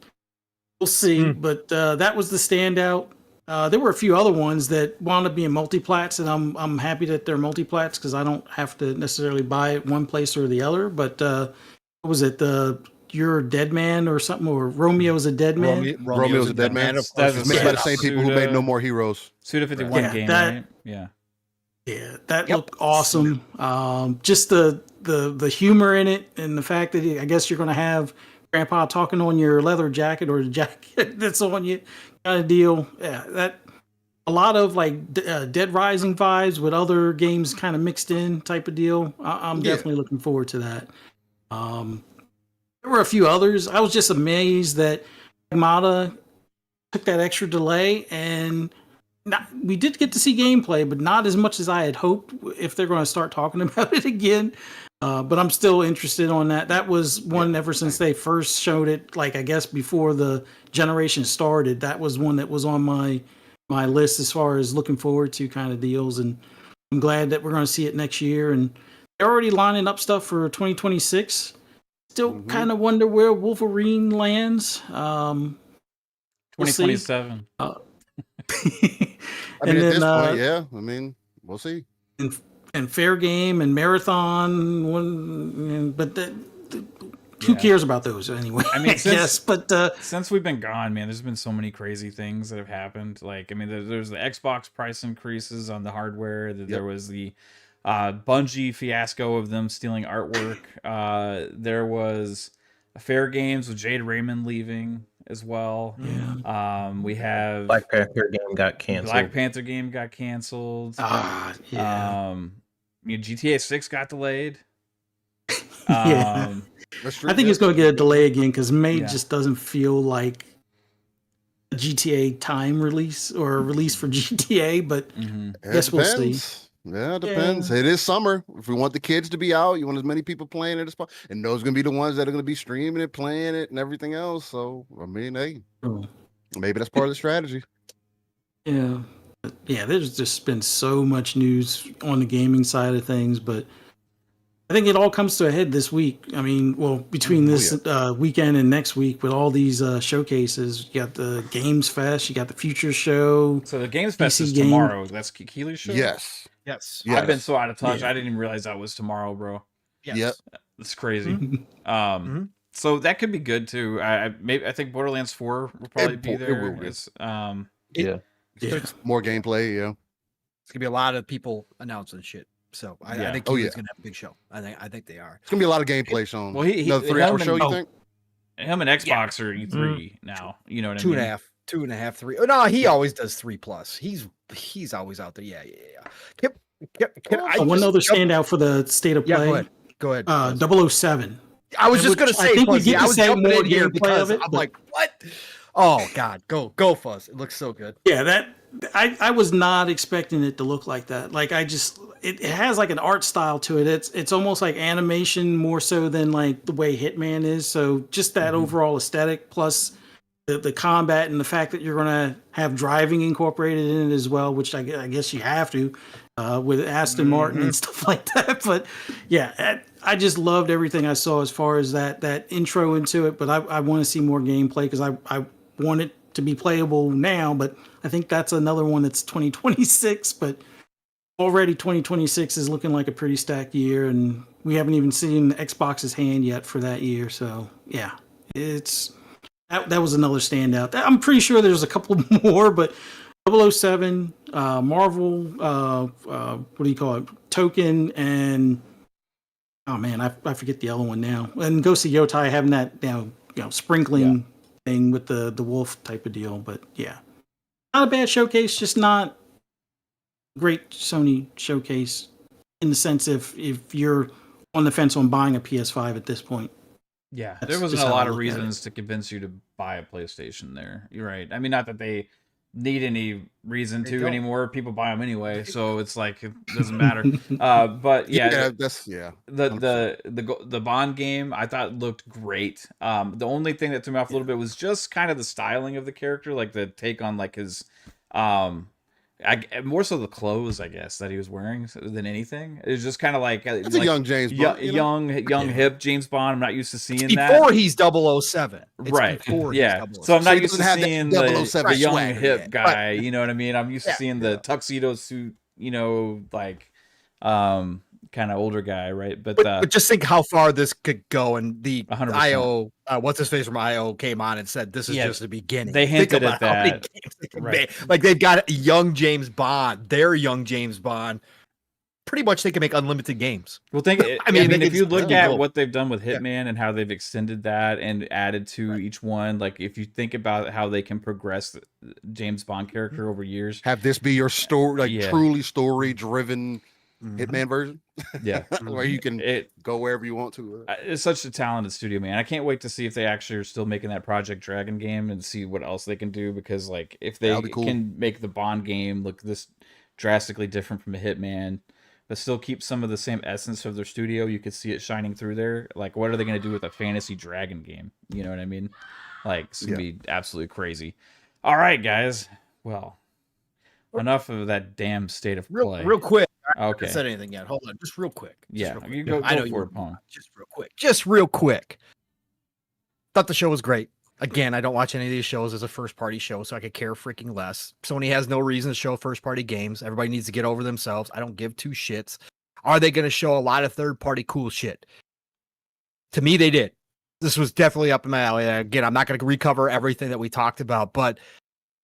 [SPEAKER 5] we'll see. But that was the standout. There were a few other ones that wound up being multiplats, and I'm happy that they're multiplats because I don't have to necessarily buy it one place or the other. But what was it? You're a Dead Man or something, or Romeo's a Dead Man?
[SPEAKER 2] Romeo's a Dead Man.
[SPEAKER 3] Of course.
[SPEAKER 2] It's made by the same people who made No More Heroes.
[SPEAKER 1] Suda 51
[SPEAKER 5] Yeah,
[SPEAKER 1] game,
[SPEAKER 5] that-
[SPEAKER 1] right? Yeah.
[SPEAKER 5] Yeah, that looked awesome. Just the humor in it, and the fact that I guess you're going to have Grandpa talking on your leather jacket or the jacket that's on you, kind of deal. Yeah, that a lot of Dead Rising vibes with other games kind of mixed in type of deal. I'm definitely looking forward to that. There were a few others. I was just amazed that Mata took that extra delay and. We did get to see gameplay, but not as much as I had hoped if they're going to start talking about it again. But I'm still interested on that. That was one ever since they first showed it, I guess before the generation started. That was one that was on my list as far as looking forward to kind of deals. And I'm glad that we're going to see it next year. And they're already lining up stuff for 2026. Still kind of wonder where Wolverine lands.
[SPEAKER 1] 2027.
[SPEAKER 2] I mean, at this point, yeah. I mean, we'll see.
[SPEAKER 5] And Fair Game and Marathon, but who cares about those anyway?
[SPEAKER 1] I mean,
[SPEAKER 5] but
[SPEAKER 1] since we've been gone, man, there's been so many crazy things that have happened. There's the Xbox price increases on the hardware. There was the Bungie fiasco of them stealing artwork. There was Fair Games with Jade Raymond leaving as well.
[SPEAKER 5] Yeah.
[SPEAKER 1] We have
[SPEAKER 6] Black Panther game got canceled.
[SPEAKER 1] GTA 6 got delayed.
[SPEAKER 5] Yeah. I think it's going to get a delay again because May just doesn't feel like a GTA time release or a release for GTA, but I guess we'll see.
[SPEAKER 2] Yeah, it depends. It is summer. If we want the kids to be out, you want as many people playing it as possible. And those are going to be the ones that are going to be streaming it, playing it, and everything else. So, I mean, hey, maybe that's part of the strategy.
[SPEAKER 5] Yeah. Yeah, there's just been so much news on the gaming side of things, but I think it all comes to a head this week. I mean, well, between this weekend and next week with all these showcases, you got the Games Fest, you got the Future Show.
[SPEAKER 1] So the Games Fest is
[SPEAKER 5] game.
[SPEAKER 1] tomorrow. That's Keely's show?
[SPEAKER 2] Yes.
[SPEAKER 1] I've been so out of touch. I didn't even realize that was tomorrow, bro.
[SPEAKER 3] Yes.
[SPEAKER 2] Yep.
[SPEAKER 1] That's crazy. So that could be good too. I think Borderlands 4 will probably be there.
[SPEAKER 2] It's more gameplay. Yeah,
[SPEAKER 3] it's gonna be a lot of people announcing shit. So I think he's gonna have a big show. I think they are.
[SPEAKER 2] It's gonna be a lot of gameplay shown.
[SPEAKER 1] Well,
[SPEAKER 2] another 3-hour show. You think?
[SPEAKER 1] Him and Xbox are E3 now. You know what I mean?
[SPEAKER 3] 2.5, 3. Oh, no, he always does 3+. He's always out there. Yeah.
[SPEAKER 5] One other standout for the state of play.
[SPEAKER 3] Go ahead.
[SPEAKER 5] 007.
[SPEAKER 3] I was just gonna say,
[SPEAKER 5] I think we get
[SPEAKER 3] I
[SPEAKER 5] to
[SPEAKER 3] was
[SPEAKER 5] say
[SPEAKER 3] jumping
[SPEAKER 5] more
[SPEAKER 3] in here
[SPEAKER 5] gameplay
[SPEAKER 3] because
[SPEAKER 5] of it.
[SPEAKER 3] I'm like, what? Oh God, go Fuzz! It looks so good.
[SPEAKER 5] Yeah, that I was not expecting it to look like that. Like it has like an art style to it. It's almost like animation more so than like the way Hitman is. So just that overall aesthetic plus the combat and the fact that you're gonna have driving incorporated in it as well, which I guess you have to with Aston Martin and stuff like that. But yeah, I just loved everything I saw as far as that intro into it. But I want to see more gameplay because I want it to be playable now. But I think that's another one that's 2026. But already 2026 is looking like a pretty stacked year, and we haven't even seen Xbox's hand yet for that year. So yeah, that was another standout. I'm pretty sure there's a couple more, but 007, Marvel, what do you call it? Token, and oh man, I forget the other one now. And Ghost of Yotai having that sprinkling thing with the wolf type of deal. But yeah, not a bad showcase, just not great Sony showcase in the sense if you're on the fence on buying a PS5 at this point.
[SPEAKER 1] Yeah, there wasn't a lot of reasons to convince you to buy a PlayStation there. You're right. I mean, not that they need any reason to anymore. People buy them anyway, so it's like it doesn't matter. But yeah, the Bond game I thought looked great. The only thing that threw me off a little bit was just kind of the styling of the character, like the take on like his more so the clothes, I guess, that he was wearing than anything. It was just kind of like
[SPEAKER 2] it's a young James Bond,
[SPEAKER 1] young hip James Bond. I'm not used to seeing that
[SPEAKER 3] before he's 007,
[SPEAKER 1] right?
[SPEAKER 3] Yeah,
[SPEAKER 1] so I'm not used to seeing the young
[SPEAKER 2] swagger,
[SPEAKER 1] hip guy. You know what I mean? I'm used to seeing the tuxedo suit. You know, like kind of older guy, right? But
[SPEAKER 3] just think how far this could go. And the
[SPEAKER 1] 100%.
[SPEAKER 3] IO, what's his face from IO came on and said this is just the beginning.
[SPEAKER 1] They hinted at that.
[SPEAKER 3] Like they've got a young James Bond, their young James Bond. Pretty much they can make unlimited games.
[SPEAKER 1] Well, I mean, if you look at what they've done with Hitman and how they've extended that and added to each one, like if you think about how they can progress the James Bond character over years,
[SPEAKER 2] have this be your story, like truly story-driven Hitman version, where you can go wherever you want to.
[SPEAKER 1] It's such a talented studio, man. I can't wait to see if they actually are still making that Project Dragon game and see what else they can do. Because like if they can make the Bond game look this drastically different from a Hitman, but still keep some of the same essence of their studio, you could see it shining through there. Like, what are they going to do with a fantasy dragon game? You know what I mean? Like, it's going to be absolutely crazy. All right, guys. Well, enough of that damn state of play.
[SPEAKER 3] Real quick.
[SPEAKER 1] Okay.
[SPEAKER 3] I haven't said anything yet. Hold on. Just real quick.
[SPEAKER 1] You go for it, Pong.
[SPEAKER 3] Just real quick. Thought the show was great. Again, I don't watch any of these shows as a first-party show, so I could care freaking less. Sony has no reason to show first-party games. Everybody needs to get over themselves. I don't give two shits. Are they going to show a lot of third-party cool shit? To me, they did. This was definitely up in my alley. Again, I'm not going to recover everything that we talked about, but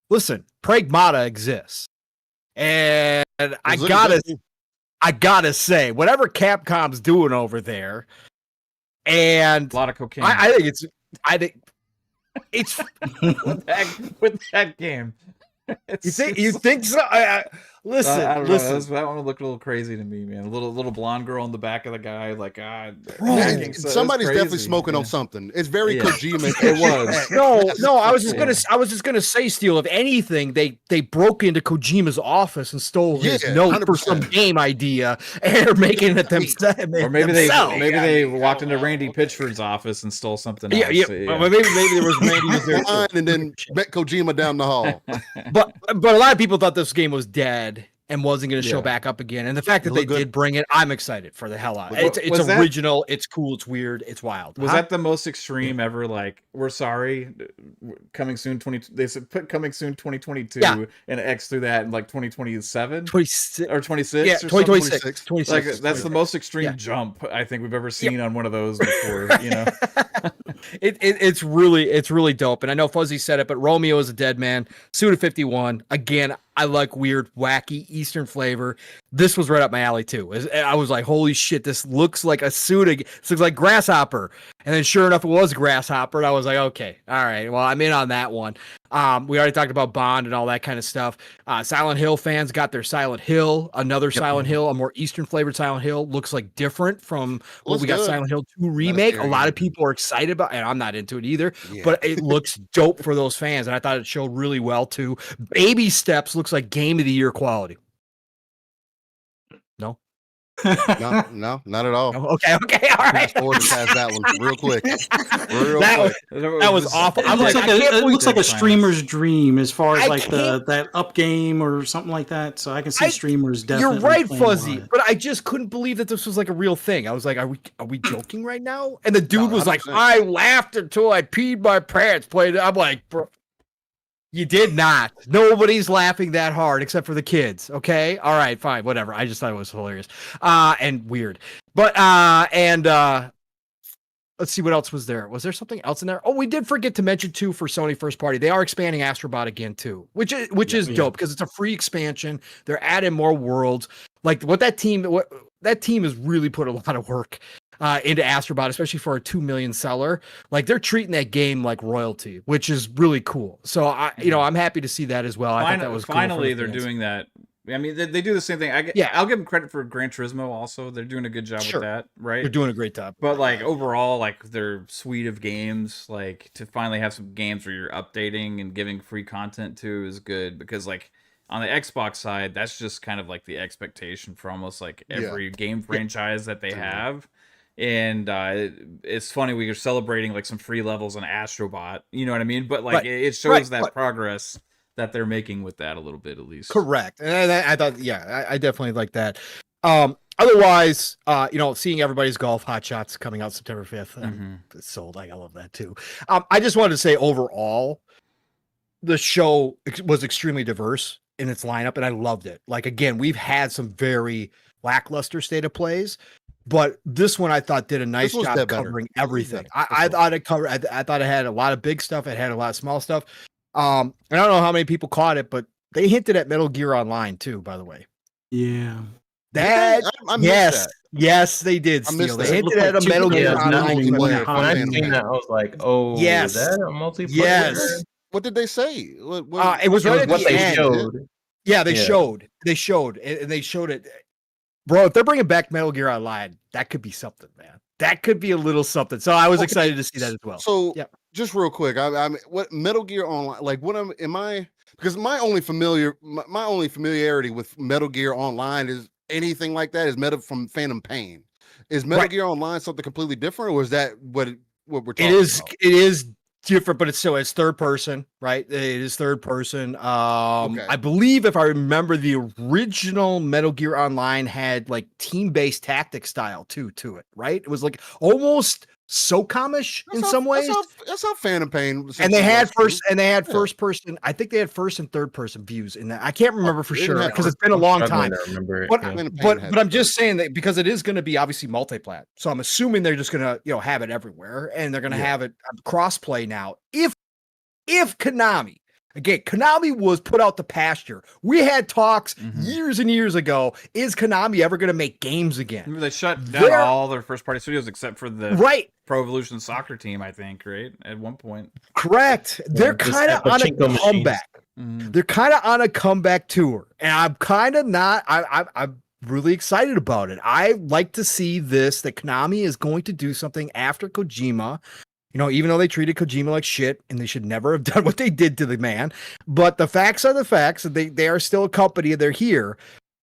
[SPEAKER 3] listen, Pragmata exists. And I gotta say, whatever Capcom's doing over there, and
[SPEAKER 1] a lot of cocaine.
[SPEAKER 3] I think it's
[SPEAKER 1] with that game.
[SPEAKER 3] You think so? Listen,
[SPEAKER 1] I don't
[SPEAKER 3] listen.
[SPEAKER 1] know. That one looked a little crazy to me, man. A little blonde girl on the back of the guy, like
[SPEAKER 2] somebody's definitely smoking on something. It's very Kojima.
[SPEAKER 1] It was.
[SPEAKER 3] No. I was just gonna say, Steel. If anything, they broke into Kojima's office and stole his note 100%. For some game idea, and are making it themselves.
[SPEAKER 1] Or maybe they walked into Randy Pitchford's office and stole something else.
[SPEAKER 3] Well, maybe there was Randy there
[SPEAKER 2] and then met Kojima down the hall.
[SPEAKER 3] But a lot of people thought this game was dead and wasn't going to show back up again. And the fact that they did bring it, I'm excited for the hell out. It's original. It's cool. It's weird. It's wild.
[SPEAKER 1] Was that the most extreme ever? Like, we're sorry, coming soon. They said put coming soon 2022 and X through that in like 2027,
[SPEAKER 3] 26
[SPEAKER 1] or 26.
[SPEAKER 3] Yeah, 2026.
[SPEAKER 1] Like that's the most extreme jump I think we've ever seen on one of those before. You know.
[SPEAKER 3] It's really dope. And I know Fuzzy said it, but Romeo is a dead man. Suda 51. Again, I like weird, wacky Eastern flavor. This was right up my alley too. I was like, holy shit, this looks like a Suda. This looks like Grasshopper. And then sure enough, it was Grasshopper. And I was like, okay, all right, well, I'm in on that one. We already talked about Bond and all that kind of stuff. Silent Hill fans got their Silent Hill, another Silent Hill, a more Eastern flavored Silent Hill. Looks like different from what we got Silent Hill 2 remake. A lot of people are excited about, and I'm not into it either, but it looks dope for those fans. And I thought it showed really well too. Baby Steps looks like Game of the Year quality. No?
[SPEAKER 2] No, not at all.
[SPEAKER 3] Okay, all right.
[SPEAKER 2] Fast forward past that one real quick.
[SPEAKER 3] That was awful.
[SPEAKER 5] It looks like a streamer's dream as far as like that up game or something like that. So I can see streamers definitely.
[SPEAKER 3] You're right, Fuzzy, but I just couldn't believe that this was like a real thing. I was like, are we joking right now? And the dude was like, I laughed until I peed my pants. Played. I'm like, bro. You did not. Nobody's laughing that hard except for the kids. Okay. All right. Fine. Whatever. I just thought it was hilarious and weird. But let's see what else was there. Was there something else in there? Oh, we did forget to mention too for Sony first party. They are expanding Astrobot again too, which is dope because it's a free expansion. They're adding more worlds. Like that team has really put a lot of work into Astrobot, especially for a 2 million seller. Like they're treating that game like royalty, which is really cool. So I'm happy to see that as well. I thought that was
[SPEAKER 1] finally
[SPEAKER 3] cool
[SPEAKER 1] they're doing that. I mean, they do the same thing. I'll give them credit for Gran Turismo also. They're doing a good job with that, right?
[SPEAKER 3] They're doing a great job.
[SPEAKER 1] But like overall, like their suite of games, like to finally have some games where you're updating and giving free content to is good because like on the Xbox side, that's just kind of like the expectation for almost like every game franchise that they have. And it's funny we are celebrating like some free levels on Astrobot, you know what I mean? But like it shows that progress that they're making with that a little bit at least.
[SPEAKER 3] Correct. And I thought, I definitely like that. Otherwise, seeing everybody's golf hot shots coming out September 5th, it's sold. I love that too. I just wanted to say overall, the show was extremely diverse in its lineup, and I loved it. Like again, we've had some very lackluster state of plays. But this one I thought did a nice job covering everything. I thought it covered. I thought it had a lot of big stuff. It had a lot of small stuff. And I don't know how many people caught it, but they hinted at Metal Gear Online too. By the way,
[SPEAKER 5] yeah,
[SPEAKER 3] yes, they did. They hinted at a Metal Gear Online.
[SPEAKER 6] When I seen that, I was like, oh, is that a multiplayer?
[SPEAKER 2] Yes. What did they say?
[SPEAKER 3] It was right at
[SPEAKER 6] what
[SPEAKER 3] the
[SPEAKER 6] they
[SPEAKER 3] end.
[SPEAKER 6] showed.
[SPEAKER 3] Yeah, they showed, and they showed it. Bro, if they're bringing back Metal Gear Online, that could be something, man. That could be a little something. So I was excited to see that as well.
[SPEAKER 2] So just real quick, I mean, what Metal Gear Online? Like, because my only familiarity with Metal Gear Online is anything like that is from Phantom Pain. Is Metal Gear Online something completely different, or is that what we're talking about?
[SPEAKER 3] It is different, but it's third person, right? It is third person. I believe if I remember, the original Metal Gear Online had like team-based tactic style too to it, right? It was like almost SOCOM-ish in some ways.
[SPEAKER 2] That's how Phantom Pain was.
[SPEAKER 3] And they had first person. I think they had first and third person views in that. I can't remember for sure because it's been a long time. But I'm just saying that because it is going to be obviously multi-plat. So I'm assuming they're just going to have it everywhere, and they're going to have it cross-play now. If Konami. Again, Konami was put out to pasture. We had talks years and years ago. Is Konami ever going to make games again?
[SPEAKER 1] Remember they shut down all their first-party studios except for the Pro Evolution Soccer team, I think, right? At one point.
[SPEAKER 3] Correct. They're kind of on a comeback. They're kind of on a comeback tour. And I'm kind of not... I'm really excited about it. I like to see this, that Konami is going to do something after Kojima. Even though they treated Kojima like shit, and they should never have done what they did to the man, but the facts are the facts, and they are still a company, and they're here.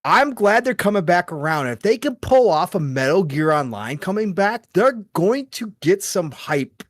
[SPEAKER 3] I'm glad they're coming back around. And if they can pull off a Metal Gear Online coming back, they're going to get some hype,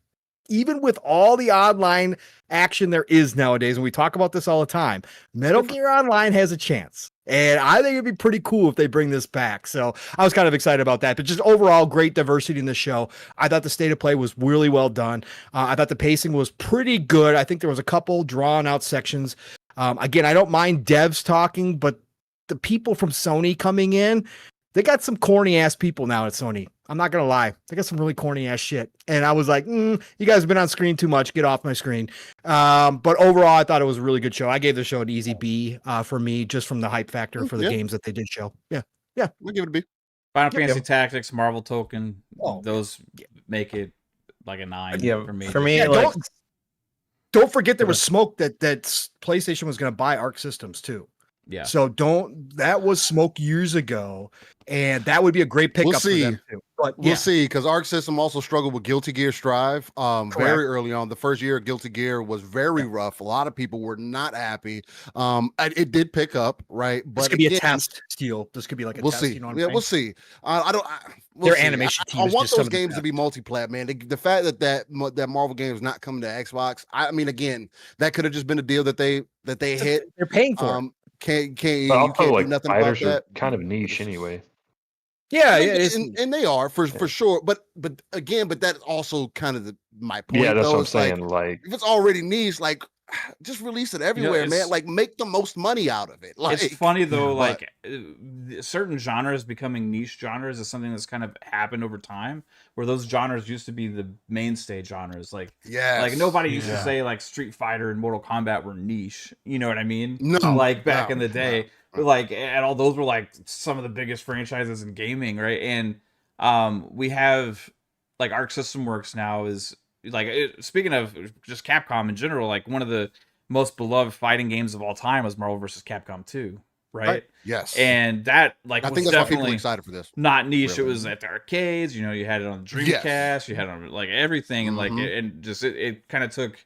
[SPEAKER 3] even with all the online action there is nowadays. And we talk about this all the time. Metal Gear Online has a chance. And I think it'd be pretty cool if they bring this back. So I was kind of excited about that. But just overall, great diversity in the show. I thought the state of play was really well done. I thought the pacing was pretty good. I think there was a couple drawn out sections. Again, I don't mind devs talking, but the people from Sony coming in, they got some corny ass people now at Sony I'm not gonna lie, they got some really corny ass shit, and I was like, you guys have been on screen too much. Get off my screen. But overall, I thought it was a really good show. I gave the show an easy B for me, just from the hype factor for the games that they did show. Yeah,
[SPEAKER 2] we'll give it a B.
[SPEAKER 1] Final Fantasy Tactics, Marvel Token,
[SPEAKER 3] Oh,
[SPEAKER 1] those make it like a 9 for me.
[SPEAKER 6] For me,
[SPEAKER 3] yeah,
[SPEAKER 6] like,
[SPEAKER 3] don't forget there was smoke that PlayStation was going to buy Arc Systems too.
[SPEAKER 1] Yeah.
[SPEAKER 3] So that was smoke years ago, and that would be a great pickup for them too. But
[SPEAKER 2] we'll see, because Arc System also struggled with Guilty Gear Strive very early on. The first year of Guilty Gear was very rough. A lot of people were not happy. It did pick up, right? But
[SPEAKER 3] this could be a test, Steel. This could be like a test.
[SPEAKER 2] See.
[SPEAKER 3] You know what I'm
[SPEAKER 2] we'll see.
[SPEAKER 3] Their animation team.
[SPEAKER 2] I want those games to be multi-plat, man. The fact that Marvel game is not coming to Xbox. I mean, again, that could have just been a deal that they hit.
[SPEAKER 3] They're paying for it.
[SPEAKER 2] You can't
[SPEAKER 4] like,
[SPEAKER 2] do nothing
[SPEAKER 4] about that.
[SPEAKER 2] Are
[SPEAKER 4] kind of niche anyway.
[SPEAKER 3] Yeah,
[SPEAKER 2] and they are for sure. But that's also kind of my point.
[SPEAKER 4] Yeah, that's
[SPEAKER 2] though.
[SPEAKER 4] what I'm
[SPEAKER 2] It's
[SPEAKER 4] saying. Like,
[SPEAKER 2] if it's already niche, like just release it everywhere, man. Like make the most money out of it. Like,
[SPEAKER 1] it's funny though, like certain genres becoming niche genres is something that's kind of happened over time, where those genres used to be the mainstay genres. Like, like nobody used to say like Street Fighter and Mortal Kombat were niche. You know what I mean?
[SPEAKER 2] No,
[SPEAKER 1] like back in the day. Like, and all those were like some of the biggest franchises in gaming, right? And we have like Arc System Works now is like, speaking of just Capcom in general, like one of the most beloved fighting games of all time was Marvel vs. Capcom 2, right?
[SPEAKER 2] Yes.
[SPEAKER 1] And that, like,
[SPEAKER 2] I think that's why people are excited for this.
[SPEAKER 1] Not niche. Really. It was at the arcades. You know, you had it on the Dreamcast. You had it on like everything, and like it kind of took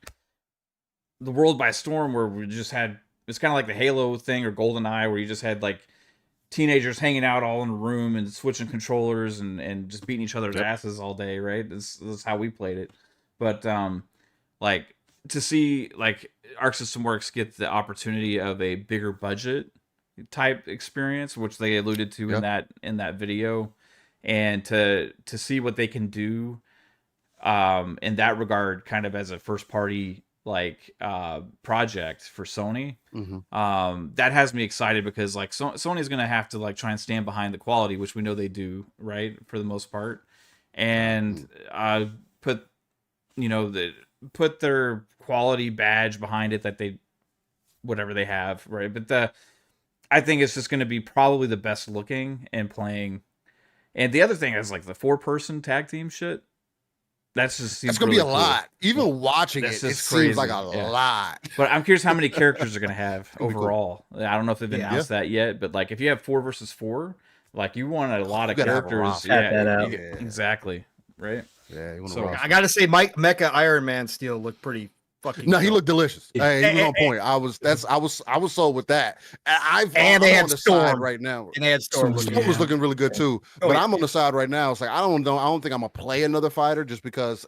[SPEAKER 1] the world by storm. Where we just had, it's kind of like the Halo thing or GoldenEye, where you just had like teenagers hanging out all in a room and switching controllers and just beating each other's asses all day, right? That's how we played it. But like, to see like Arc System Works get the opportunity of a bigger budget type experience, which they alluded to in that video, and to see what they can do in that regard, kind of as a first party like project for Sony, that has me excited, because like Sony's gonna have to like try and stand behind the quality, which we know they do, right, for the most part, and put their quality badge behind it, that they whatever they have, right? But I think it's just going to be probably the best looking and playing. And the other thing is like the 4-person tag team shit. That's going
[SPEAKER 2] to be a lot. Even watching it seems like a lot.
[SPEAKER 1] But I'm curious how many characters they're going to have overall. Cool. I don't know if they've announced that yet, but like if you have 4 versus 4, like you want a lot of characters. Exactly. Right.
[SPEAKER 2] Yeah.
[SPEAKER 3] So I got to say, Mecha Iron Man still looked pretty fucking.
[SPEAKER 2] No, he looked delicious. Hey, he was on point. I was sold with that.
[SPEAKER 3] And they had Storm
[SPEAKER 2] right now.
[SPEAKER 3] And they had Storm.
[SPEAKER 2] Storm was looking really good too. But I'm on the side right now. It's like I don't think I'm gonna play another fighter, just because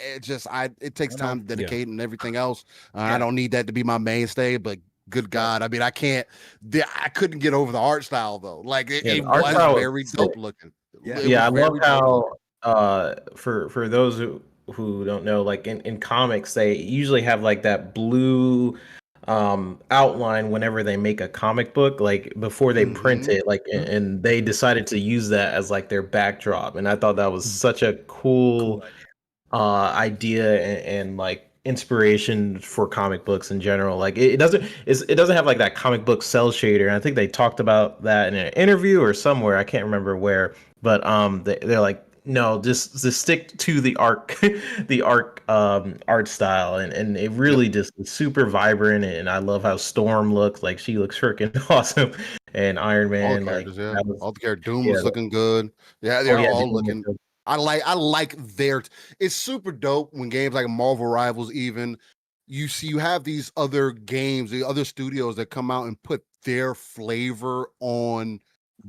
[SPEAKER 2] it takes time to dedicate and everything else. I don't need that to be my mainstay, but. Good God. I mean, I couldn't get over the art style though. Like it was very dope looking.
[SPEAKER 6] Yeah, I love how for those who don't know, like in comics, they usually have like that blue outline whenever they make a comic book, like before they print it, like and they decided to use that as like their backdrop. And I thought that was such a cool idea and like inspiration for comic books in general. Like it doesn't have like that comic book cell shader. And I think they talked about that in an interview or somewhere, I can't remember where, but they're like, no, just stick to the art art style, and it really just is super vibrant. And I love how Storm looks. Like she looks freaking awesome, and Iron Man,
[SPEAKER 2] all the characters. Doom was looking good. Yeah, they're all looking. I like it's super dope when games like Marvel Rivals, even you have these other games, the other studios that come out and put their flavor on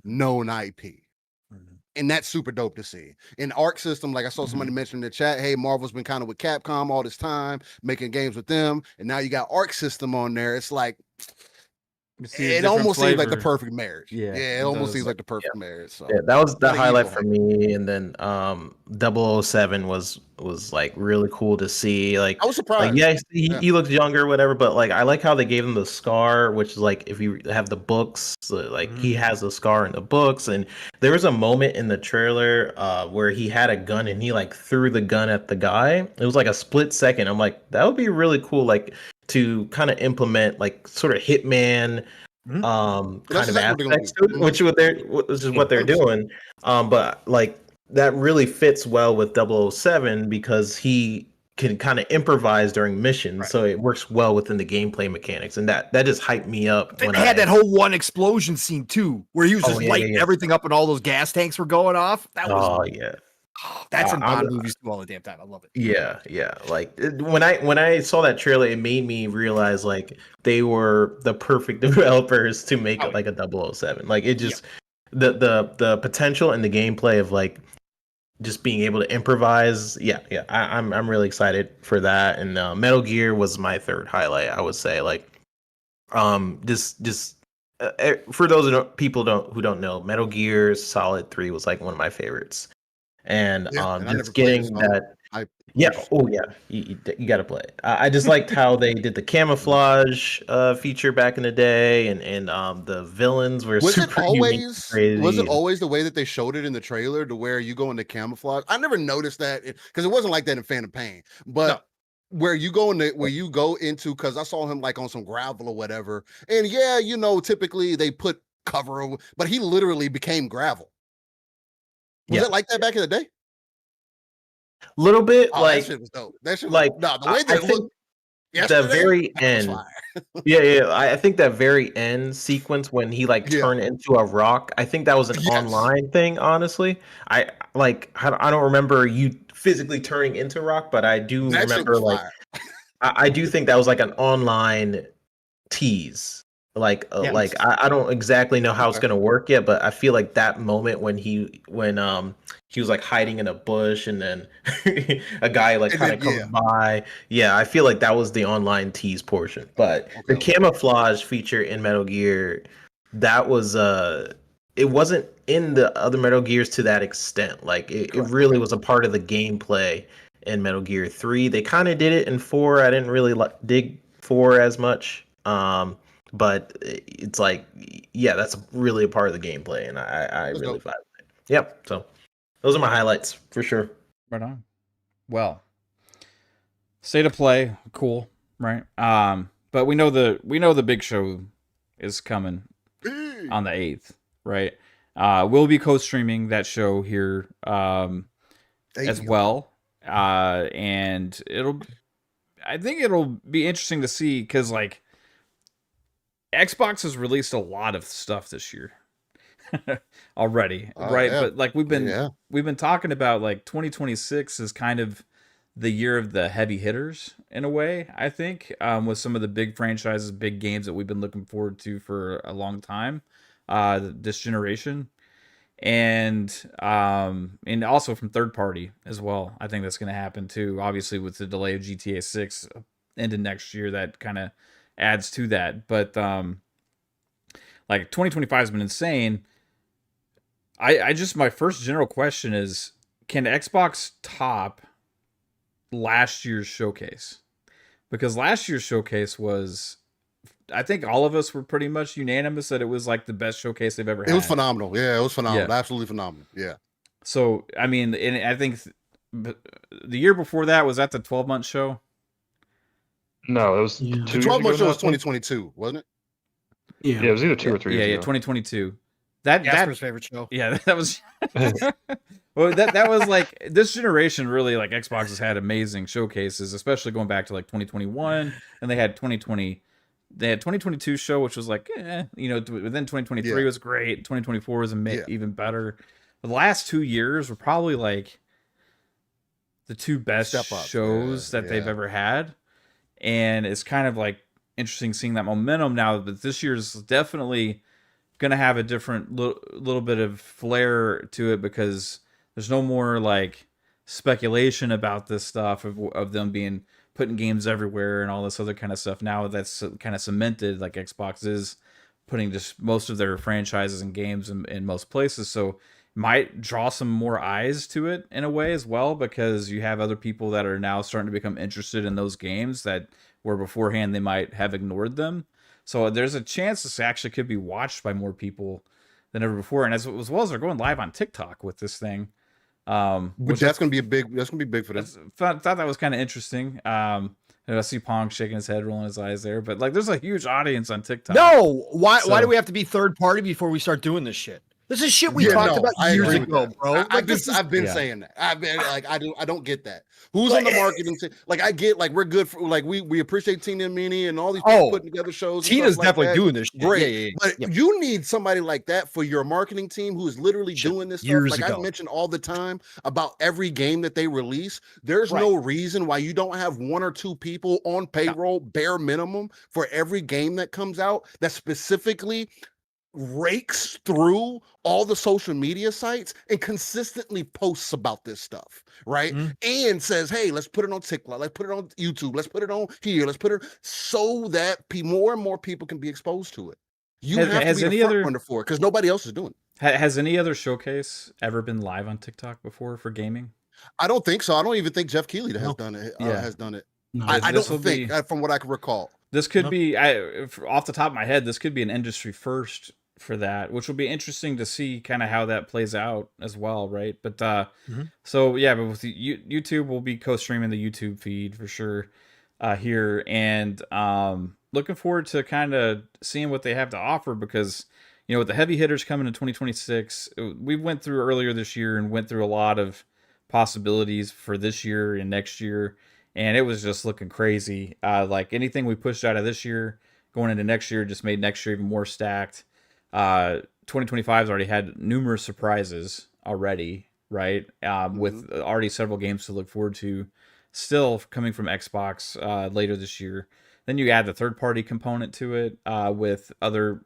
[SPEAKER 2] known IP. And that's super dope to see. In Arc System, like I saw somebody mention in the chat, hey, Marvel's been kind of with Capcom all this time, making games with them, and now you got Arc System on there. It's like, It almost seems like the perfect marriage.
[SPEAKER 1] Yeah,
[SPEAKER 2] it almost seems like the perfect marriage. So
[SPEAKER 6] yeah, that was the
[SPEAKER 2] What an
[SPEAKER 6] highlight
[SPEAKER 2] evil
[SPEAKER 6] for me. And then 007 was like really cool to see.
[SPEAKER 2] I was surprised.
[SPEAKER 6] Yeah, he looks younger, whatever, but like I like how they gave him the scar, which is like if you have the books, like he has a scar in the books. And there was a moment in the trailer where he had a gun and he like threw the gun at the guy. It was like a split second. I'm like, that would be really cool, like to kind of implement like sort of Hitman kind of aspects to it, which is what they're doing. But like that really fits well with 007 because he can kind of improvise during missions, so it works well within the gameplay mechanics, and that just hyped me up.
[SPEAKER 3] They had that whole one explosion scene too, where he was just lighting everything up and all those gas tanks were going off. That was that's in Bond movies too all the damn time. I love it.
[SPEAKER 6] Yeah. Like when I saw that trailer, it made me realize like they were the perfect developers to make like a 007. Like it just the potential and the gameplay of like just being able to improvise. I'm really excited for that. And Metal Gear was my third highlight. I would say like just for those people who don't know, Metal Gear Solid 3 was like one of my favorites. And just getting that, you got to play it. I just liked how they did the camouflage feature back in the day, and the villains were super crazy.
[SPEAKER 2] Was it always the way that they showed it in the trailer, to where you go into camouflage? I never noticed that because it wasn't like that in Phantom Pain, but. Where you go into, because I saw him like on some gravel or whatever, and typically they put cover over, but he literally became gravel. Was it like that back in the day?
[SPEAKER 6] Little bit,
[SPEAKER 2] that shit was dope. That shit was,
[SPEAKER 6] like
[SPEAKER 2] the way they looked.
[SPEAKER 6] The very end. I think that very end sequence when he like turned into a rock, I think that was an online thing, honestly. I don't remember you physically turning into rock, but I do remember like I do think that was like an online tease. I don't exactly know how it's gonna work yet, but I feel like that moment when he was like hiding in a bush and then a guy like kind of comes by. Yeah, I feel like that was the online tease portion. But the camouflage feature in Metal Gear, that was it wasn't in the other Metal Gears to that extent. Like it really was a part of the gameplay in Metal Gear 3. They kind of did it in 4. I didn't really dig 4 as much. But it's like, that's really a part of the gameplay, and I really vibe with it. Yep. So those are my highlights for sure.
[SPEAKER 1] Right on. Well, state of play, cool, right? But we know the big show is coming on the 8th, right? We'll be co-streaming that show here as well, and I think it'll be interesting to see, because like Xbox has released a lot of stuff this year already, right?
[SPEAKER 2] Yeah.
[SPEAKER 1] But like we've been talking about, like 2026 is kind of the year of the heavy hitters in a way, I think, with some of the big franchises, big games that we've been looking forward to for a long time, this generation, and also from third party as well. I think that's going to happen too. Obviously, with the delay of GTA 6 into next year, that kind of adds to that. But like 2025 has been insane. I just, my first general question is, can Xbox top last year's showcase? Because last year's showcase was, I think all of us were pretty much unanimous that it was like the best showcase they've ever had.
[SPEAKER 2] It was phenomenal. Yeah, it was phenomenal. Absolutely phenomenal. Yeah.
[SPEAKER 1] So, I mean, and I think the year before that, was that the 12-month show?
[SPEAKER 4] No, it was
[SPEAKER 2] 2 the 12-month show was 2022, wasn't it?
[SPEAKER 4] Yeah, it was either 2 or 3 years ago.
[SPEAKER 1] 2022.
[SPEAKER 3] Jasper's favorite show.
[SPEAKER 1] Yeah, that was well, that was like, this generation really, like, Xbox has had amazing showcases, especially going back to like 2021, and they had 2022 show, which was like, then 2023 was great. 2024 was even better. The last 2 years were probably like the 2 best shows that they've ever had. And it's kind of like interesting seeing that momentum now, that this year's definitely going to have a different little bit of flair to it, because there's no more like speculation about this stuff of them being putting games everywhere and all this other kind of stuff. Now that's kind of cemented, like Xbox is putting just most of their franchises and games in most places. So might draw some more eyes to it in a way as well, because you have other people that are now starting to become interested in those games that where beforehand they might have ignored them. So there's a chance this actually could be watched by more people than ever before, and as well as they're going live on TikTok with this thing.
[SPEAKER 2] Which that's gonna be big for them.
[SPEAKER 1] Thought that was kind of interesting. I see Pong shaking his head, rolling his eyes there, but like, there's a huge audience on TikTok.
[SPEAKER 3] No, why do we have to be third party before we start doing this shit? This is shit we talked about years ago, bro.
[SPEAKER 2] I've been saying that. I've been like, I don't get that. Who's on the marketing team? Like, I get, like, we're good for, like, we appreciate Tina and Meanie and all these people putting together shows.
[SPEAKER 3] Tina's definitely doing this shit.
[SPEAKER 2] Great. But you need somebody like that for your marketing team who is literally doing this stuff. Like I mentioned all the time about every game that they release. There's no reason why you don't have one or two people on payroll, bare minimum, for every game that comes out that specifically rakes through all the social media sites and consistently posts about this stuff, right? And says, hey, let's put it on TikTok, let's put it on YouTube, let's put it on here, let's put it so that more and more people can be exposed to it. You have to be the front runner for it because nobody else is doing it.
[SPEAKER 1] Has any other showcase ever been live on TikTok before for gaming?
[SPEAKER 2] I don't think so. I don't even think Jeff Keighley has done it. Has done it. No, I don't think, from what I can recall.
[SPEAKER 1] This could be, off the top of my head, this could be an industry first for that, which will be interesting to see kind of how that plays out as well, right? But so yeah, but with YouTube, we'll be co-streaming the YouTube feed for sure here, and looking forward to kind of seeing what they have to offer, because you know, with the heavy hitters coming in 2026, we went through earlier this year and went through a lot of possibilities for this year and next year, and it was just looking crazy. Like anything we pushed out of this year going into next year just made next year even more stacked. 2025 has already had numerous surprises already, right? With already several games to look forward to still coming from Xbox later this year. Then you add the third-party component to it, with other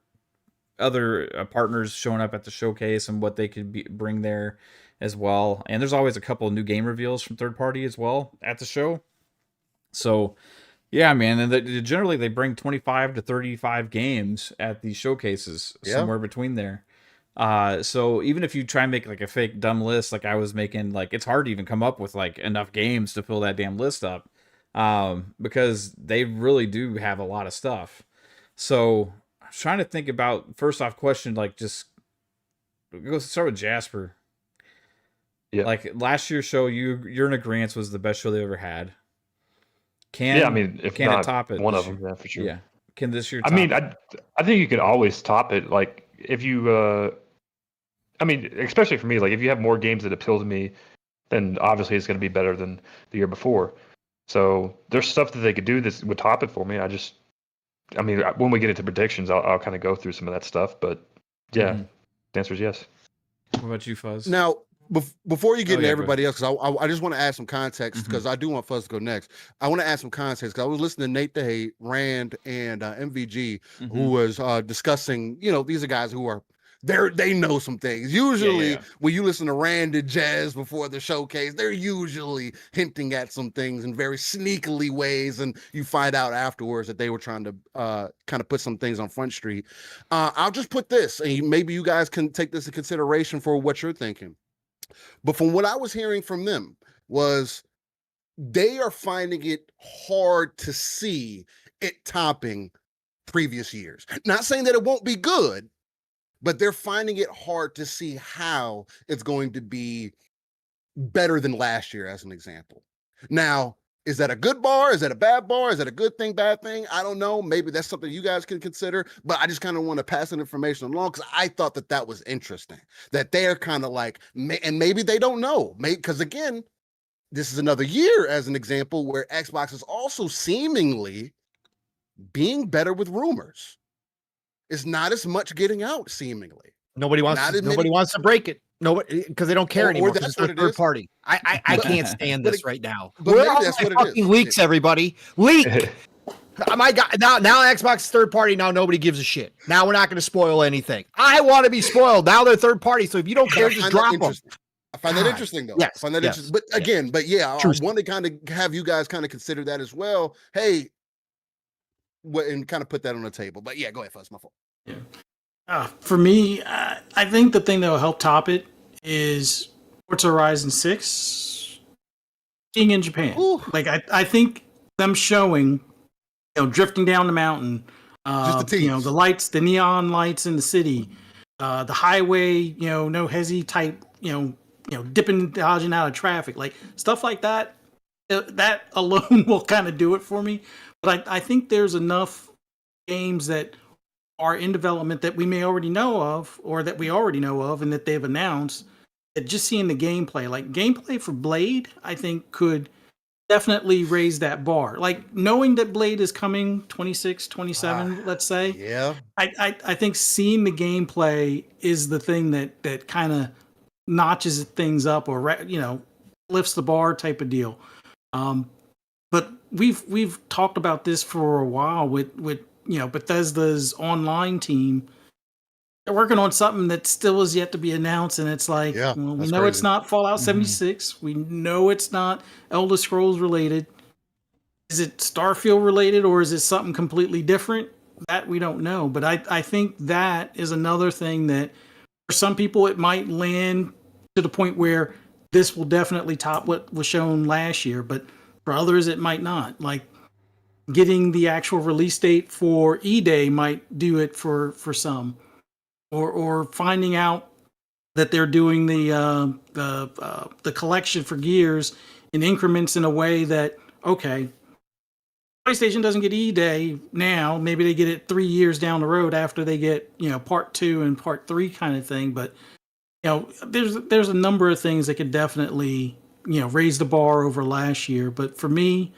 [SPEAKER 1] partners showing up at the showcase and what they could bring there as well. And there's always a couple of new game reveals from third-party as well at the show. So yeah, man, and generally they bring 25 to 35 games at these showcases, somewhere between there. So even if you try and make like a fake dumb list, like I was making, like it's hard to even come up with like enough games to fill that damn list up, because they really do have a lot of stuff. So I'm trying to think about, first off question, like just go start with Jasper. Yeah, like last year's show, you're in agreement was the best show they ever had.
[SPEAKER 4] I mean, if
[SPEAKER 1] can
[SPEAKER 4] not
[SPEAKER 1] it top it?
[SPEAKER 4] One of them, yeah, for sure.
[SPEAKER 1] Yeah. Can this year
[SPEAKER 4] top I think you could always top it. Like, if you, I mean, especially for me, like, if you have more games that appeal to me, then obviously it's going to be better than the year before. So there's stuff that they could do that would top it for me. I mean, when we get into predictions, I'll kind of go through some of that stuff. But, yeah, the answer is yes.
[SPEAKER 1] What about you, Fuzz?
[SPEAKER 2] Now, before you get into everybody else, because I just want to add some context, because I do want Fuzz to go next. I want to add some context, because I was listening to Nate the Hate, Rand, and MVG, who was discussing, you know, these are guys who are, they know some things. Usually, when you listen to Rand and Jazz before the showcase, they're usually hinting at some things in very sneakily ways, and you find out afterwards that they were trying to kind of put some things on Front Street. I'll just put this, and maybe you guys can take this into consideration for what you're thinking. But from what I was hearing from them was they are finding it hard to see it topping previous years. Not saying that it won't be good, but they're finding it hard to see how it's going to be better than last year, as an example. Now, is that a good bar? Is that a bad bar? Is that a good thing, bad thing? I don't know. Maybe that's something you guys can consider, but I just kind of want to pass that information along, because I thought that was interesting, that they're kind of like, and maybe they don't know, because again, this is another year, as an example, where Xbox is also seemingly being better with rumors. It's not as much getting out, seemingly.
[SPEAKER 3] Nobody wants to break it. Nobody, because they don't care anymore. That's what it third party. I can't stand this right now. We're all fucking leaks, everybody. Leak. My God, now Xbox is third party. Now nobody gives a shit. Now we're not going to spoil anything. I want to be spoiled. Now they're third party. So if you don't care, just drop them.
[SPEAKER 2] I find that interesting, though. Yes, I find that interesting. But again, I want to kind of have you guys kind of consider that as well. Hey, and kind of put that on the table. But yeah, go ahead, Fuzz. My fault.
[SPEAKER 5] For me, I think the thing that will help top it is Forza Horizon 6 being in Japan.
[SPEAKER 2] Ooh.
[SPEAKER 5] Like, I think them showing, drifting down the mountain,
[SPEAKER 2] Just the tease.
[SPEAKER 5] the lights, the neon lights in the city, the highway, no hezzy type, dipping, dodging out of traffic, like stuff like that. That alone will kind of do it for me. But I think there's enough games that are in development that we may already know of, or that we already know of, and that they've announced. That just seeing the gameplay, like gameplay for Blade, I think could definitely raise that bar. Like knowing that Blade is coming 26, 27, let's say.
[SPEAKER 2] Yeah.
[SPEAKER 5] I think seeing the gameplay is the thing that kind of notches things up, or lifts the bar type of deal. But we've talked about this for a while with Bethesda's online team. They're working on something that still is yet to be announced, and it's like,
[SPEAKER 2] Yeah,
[SPEAKER 5] we
[SPEAKER 2] that's
[SPEAKER 5] know
[SPEAKER 2] crazy.
[SPEAKER 5] it's not Fallout 76. We know it's not Elder Scrolls related. Is it Starfield related, or is it something completely different? That we don't know. But I think that is another thing that for some people it might land to the point where this will definitely top what was shown last year, but for others it might not. Like getting the actual release date for E-Day might do it for some, or finding out that they're doing the collection for Gears in increments in a way that, okay, PlayStation doesn't get E-Day now. Maybe they get it 3 years down the road after they get part 2 and part 3 kind of thing. But there's a number of things that could definitely raise the bar over last year. But for me,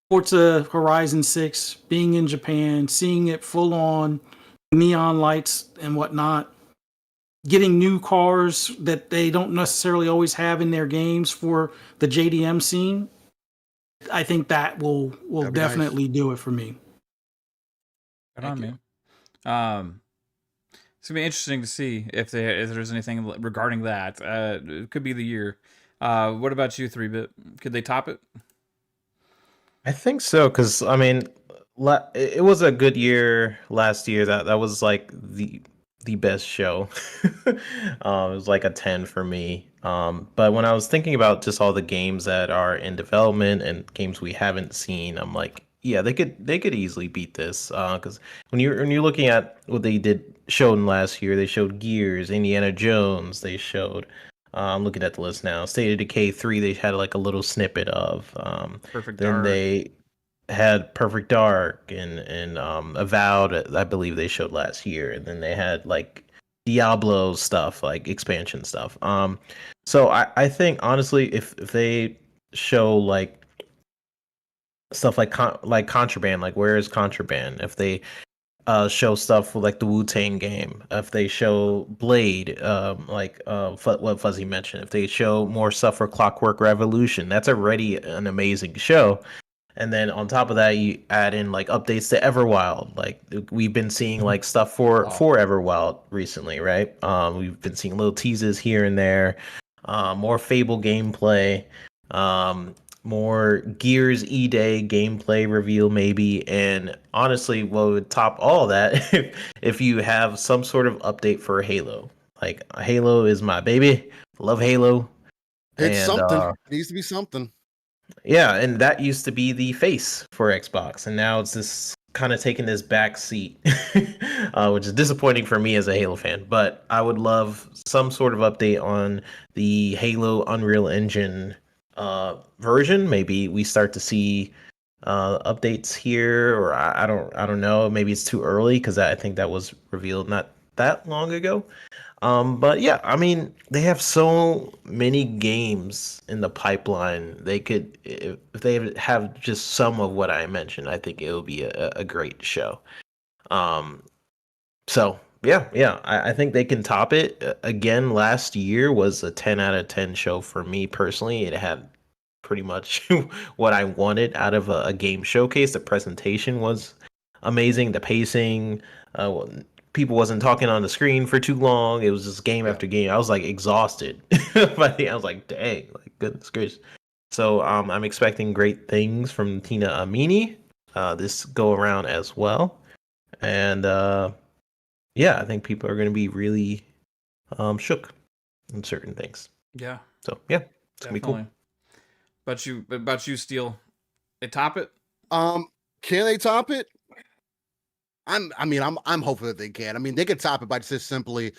[SPEAKER 5] Forza Horizon 6 being in Japan, seeing it full on, neon lights and whatnot, getting new cars that they don't necessarily always have in their games for the JDM scene, I think that will definitely do it for me.
[SPEAKER 1] Good on me. It's gonna be interesting to see if there's anything regarding that. It could be the year. What about you, 3-Bit? Could they top it?
[SPEAKER 6] I think so, because I mean, it was a good year last year. That was like the best show. It was like a 10 for me. But when I was thinking about just all the games that are in development and games we haven't seen, I'm like, yeah, they could easily beat this. Because when you're looking at what they showed last year, they showed Gears, Indiana Jones, they showed. I'm looking at the list now. State of Decay 3, they had like a little snippet of.
[SPEAKER 1] Perfect
[SPEAKER 6] Then
[SPEAKER 1] Dark.
[SPEAKER 6] they had Perfect Dark and Avowed, I believe they showed last year. And then they had like Diablo stuff, like expansion stuff. So I think honestly, if they show like stuff like Contraband, like where is Contraband? If they show stuff for like the Wu-Tang game, if they show Blade, what Fuzzy mentioned, if they show more stuff for Clockwork Revolution, that's already an amazing show. And then on top of that, you add in like updates to Everwild. Like we've been seeing like stuff for Everwild recently, right? We've been seeing little teases here and there, more Fable gameplay, more Gears E-Day gameplay reveal maybe, and honestly, what would top all that if you have some sort of update for Halo. Like Halo is my baby. Love Halo.
[SPEAKER 2] It's
[SPEAKER 6] and,
[SPEAKER 2] something. It needs to be something.
[SPEAKER 6] Yeah, and that used to be the face for Xbox, and now it's this kind of taking this back seat, which is disappointing for me as a Halo fan. But I would love some sort of update on the Halo Unreal Engine version. Maybe we start to see updates here, or I don't know. Maybe it's too early because I think that was revealed not that long ago. But yeah, I mean, they have so many games in the pipeline. They could, if they have just some of what I mentioned, I think it'll be a great show. So yeah, I think they can top it. Again, last year was a 10 out of 10 show for me personally. It had pretty much what I wanted out of a game showcase. The presentation was amazing. The pacing, people wasn't talking on the screen for too long. It was just game after game. I was like exhausted. But I was like, dang, like goodness gracious. So I'm expecting great things from Tina Amini this go around as well. And yeah, I think people are going to be really shook on certain things.
[SPEAKER 1] Yeah.
[SPEAKER 6] So yeah, it's gonna be cool.
[SPEAKER 1] But you, Steel, they top it.
[SPEAKER 2] Can they top it? I'm hopeful that they can. I mean, they could top it by just simply.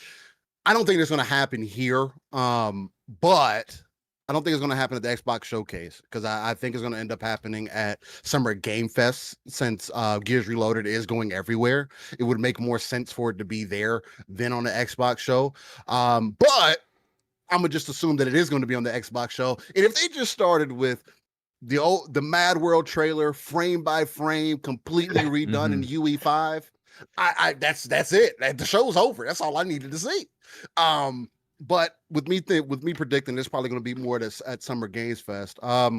[SPEAKER 2] I don't think it's going to happen here. But I don't think it's going to happen at the Xbox Showcase because I think it's going to end up happening at Summer Game Fest since Gears Reloaded is going everywhere. It would make more sense for it to be there than on the Xbox show. But I'm gonna just assume that it is going to be on the Xbox show. And if they just started with the Mad World trailer, frame by frame, completely redone in UE5, that's it. The show's over. That's all I needed to see. But with me predicting there's probably going to be more at Summer Games Fest. I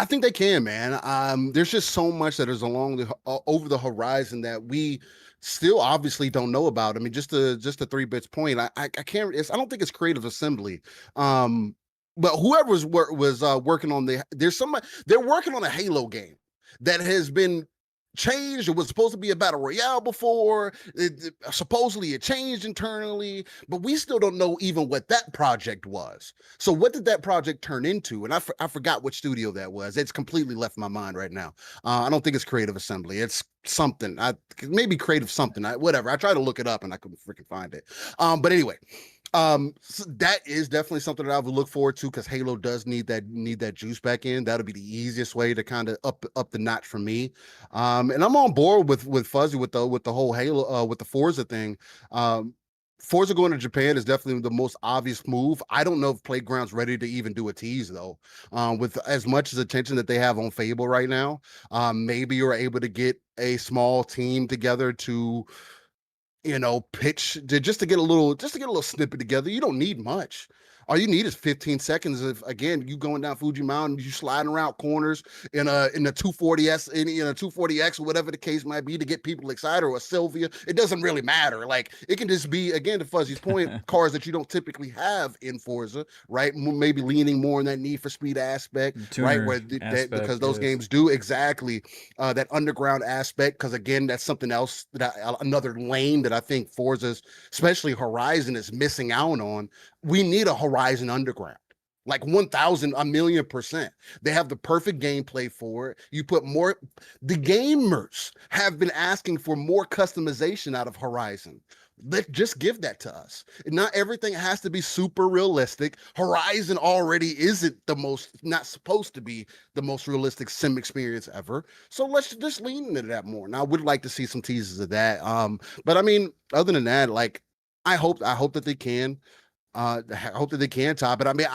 [SPEAKER 2] think they can, man. There's just so much that is over the horizon that we still obviously don't know about. I mean, just a 3-bits point. I can't. I don't think it's Creative Assembly. But whoever was working on they're working on a Halo game that has been changed. It was supposed to be a battle royale before. Supposedly it changed internally, but we still don't know even what that project was. So what did that project turn into? And I forgot which studio that was. It's completely left my mind right now. I don't think it's Creative Assembly. It's something. Maybe Creative something. Whatever. I tried to look it up and I couldn't freaking find it. But anyway. So that is definitely something that I would look forward to because Halo does need that juice back in. That'll be the easiest way to kind of up the notch for me. And I'm on board with Fuzzy with the whole Halo with the Forza thing. Forza going to Japan is definitely the most obvious move. I don't know if Playground's ready to even do a tease though. With as much as attention that they have on Fable right now, maybe you're able to get a small team together to pitch just to get a little snippet together. You don't need much. All you need is 15 seconds of, again, you going down Fuji Mountain, you sliding around corners in a 240S, in a 240X or whatever the case might be to get people excited, or a Sylvia. It doesn't really matter. Like, it can just be, again, to Fuzzy's point, cars that you don't typically have in Forza, right? Maybe leaning more on that need for speed aspect, right? Because those games do exactly that underground aspect. Because again, that's something else another lane that I think Forza's, especially Horizon, is missing out on. We need a Horizon Underground, like 1,000,000,000%. They have the perfect gameplay for it. You put more. The gamers have been asking for more customization out of Horizon. Just give that to us. Not everything has to be super realistic. Horizon already isn't not supposed to be the most realistic sim experience ever. So let's just lean into that more. Now, I would like to see some teasers of that. But I mean, other than that, like, I hope that they can. I hope that they can top it. I mean,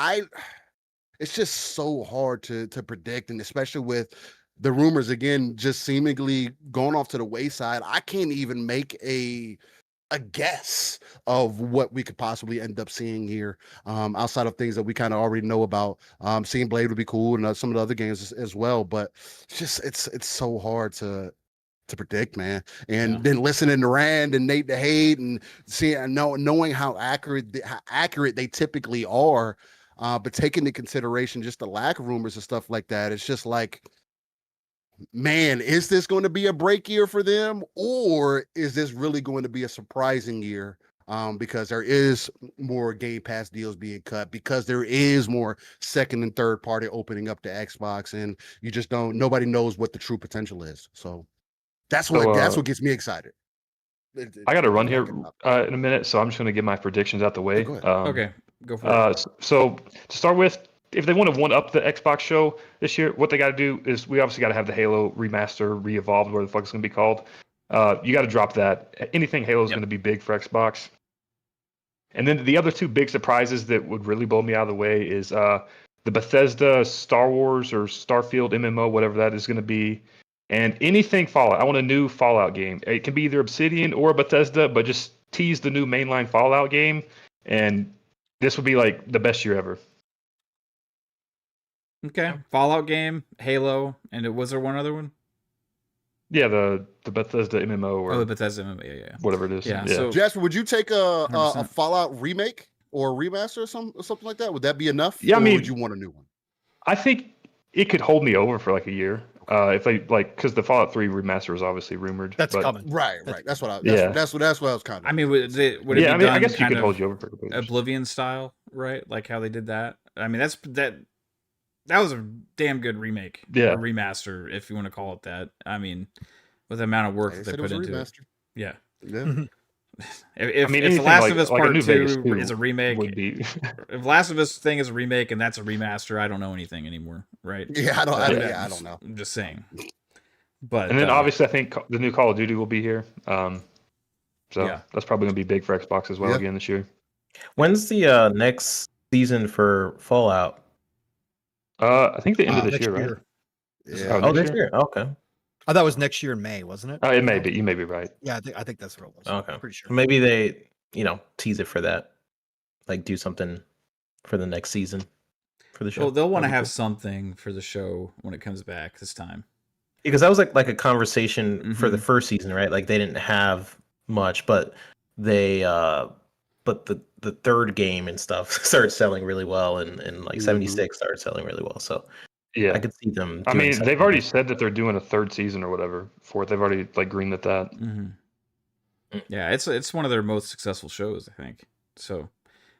[SPEAKER 2] it's just so hard to predict, and especially with the rumors again just seemingly going off to the wayside. I can't even make a guess of what we could possibly end up seeing here, outside of things that we kind of already know about. Seeing Blade would be cool, and some of the other games as well. But it's so hard to predict, man. And then listening to Rand and Nate DeHate and knowing how accurate they typically are, but taking into consideration just the lack of rumors and stuff like that, it's just like, man, is this going to be a break year for them, or is this really going to be a surprising year? Because there is more Game Pass deals being cut, because there is more second and third party opening up to Xbox, and nobody knows what the true potential is. So that's what gets me excited.
[SPEAKER 4] I got to run here in a minute, so I'm just going to get my predictions out the way.
[SPEAKER 1] Okay, go for it.
[SPEAKER 4] So to start with, if they want to one-up the Xbox show this year, what they got to do is we obviously got to have the Halo remaster, re-evolved, whatever the fuck it's going to be called. You got to drop that. Anything Halo is going to be big for Xbox. And then the other two big surprises that would really blow me out of the way is the Bethesda Star Wars or Starfield MMO, whatever that is going to be. And anything Fallout. I want a new Fallout game. It can be either Obsidian or Bethesda, but just tease the new mainline Fallout game, and this would be like the best year ever.
[SPEAKER 1] Okay, Fallout game, Halo, and was there one other one?
[SPEAKER 4] Yeah, the Bethesda MMO or
[SPEAKER 1] the Bethesda MMO, yeah,
[SPEAKER 4] whatever it is.
[SPEAKER 1] Yeah.
[SPEAKER 2] So Jasper, would you take a Fallout remake or a remaster or something like that? Would that be enough?
[SPEAKER 4] Yeah,
[SPEAKER 2] or would you want a new one?
[SPEAKER 4] I think it could hold me over for like a year. if they like, because the Fallout 3 remaster is obviously rumored.
[SPEAKER 3] That's
[SPEAKER 4] but,
[SPEAKER 3] coming.
[SPEAKER 2] Right. That's what I. That's what I was kind of.
[SPEAKER 1] I mean, would it be
[SPEAKER 4] I
[SPEAKER 1] done
[SPEAKER 4] guess you
[SPEAKER 1] kind
[SPEAKER 4] could hold
[SPEAKER 1] of
[SPEAKER 4] you over for a couple years.
[SPEAKER 1] Oblivion style, right? Like how they did that. I mean, that was a damn good remake, or remaster, if you want to call it that. I mean, with the amount of work that they put into it. Yeah. If The Last of Us Part 2 is a remake, if Last of Us thing is a remake and that's a remaster, I don't know anything anymore, right?
[SPEAKER 2] Yeah, I don't know.
[SPEAKER 1] I'm just saying. But
[SPEAKER 4] and then obviously I think the new Call of Duty will be here. So that's probably gonna be big for Xbox as well again this year.
[SPEAKER 6] When's the next season for Fallout?
[SPEAKER 4] I think the end of this year, right?
[SPEAKER 2] Yeah.
[SPEAKER 6] This year. Okay.
[SPEAKER 3] I thought it was next year in May, wasn't it?
[SPEAKER 4] Oh, it may be. You may be right.
[SPEAKER 3] Yeah, I think that's what it was.
[SPEAKER 6] Okay.
[SPEAKER 3] Pretty sure.
[SPEAKER 6] Maybe they, tease it for that. Like do something for the next season for the show.
[SPEAKER 1] Well, they'll want to have something for the show when it comes back this time.
[SPEAKER 6] Because that was like a conversation for the first season, right? Like they didn't have much, but they but the third game and stuff started selling really well, and like 76 started selling really well. So
[SPEAKER 4] yeah,
[SPEAKER 6] I could see them.
[SPEAKER 4] I mean, they've already said that they're doing a third season or whatever for it. They've already like greenlit that.
[SPEAKER 1] Yeah, it's one of their most successful shows, I think. So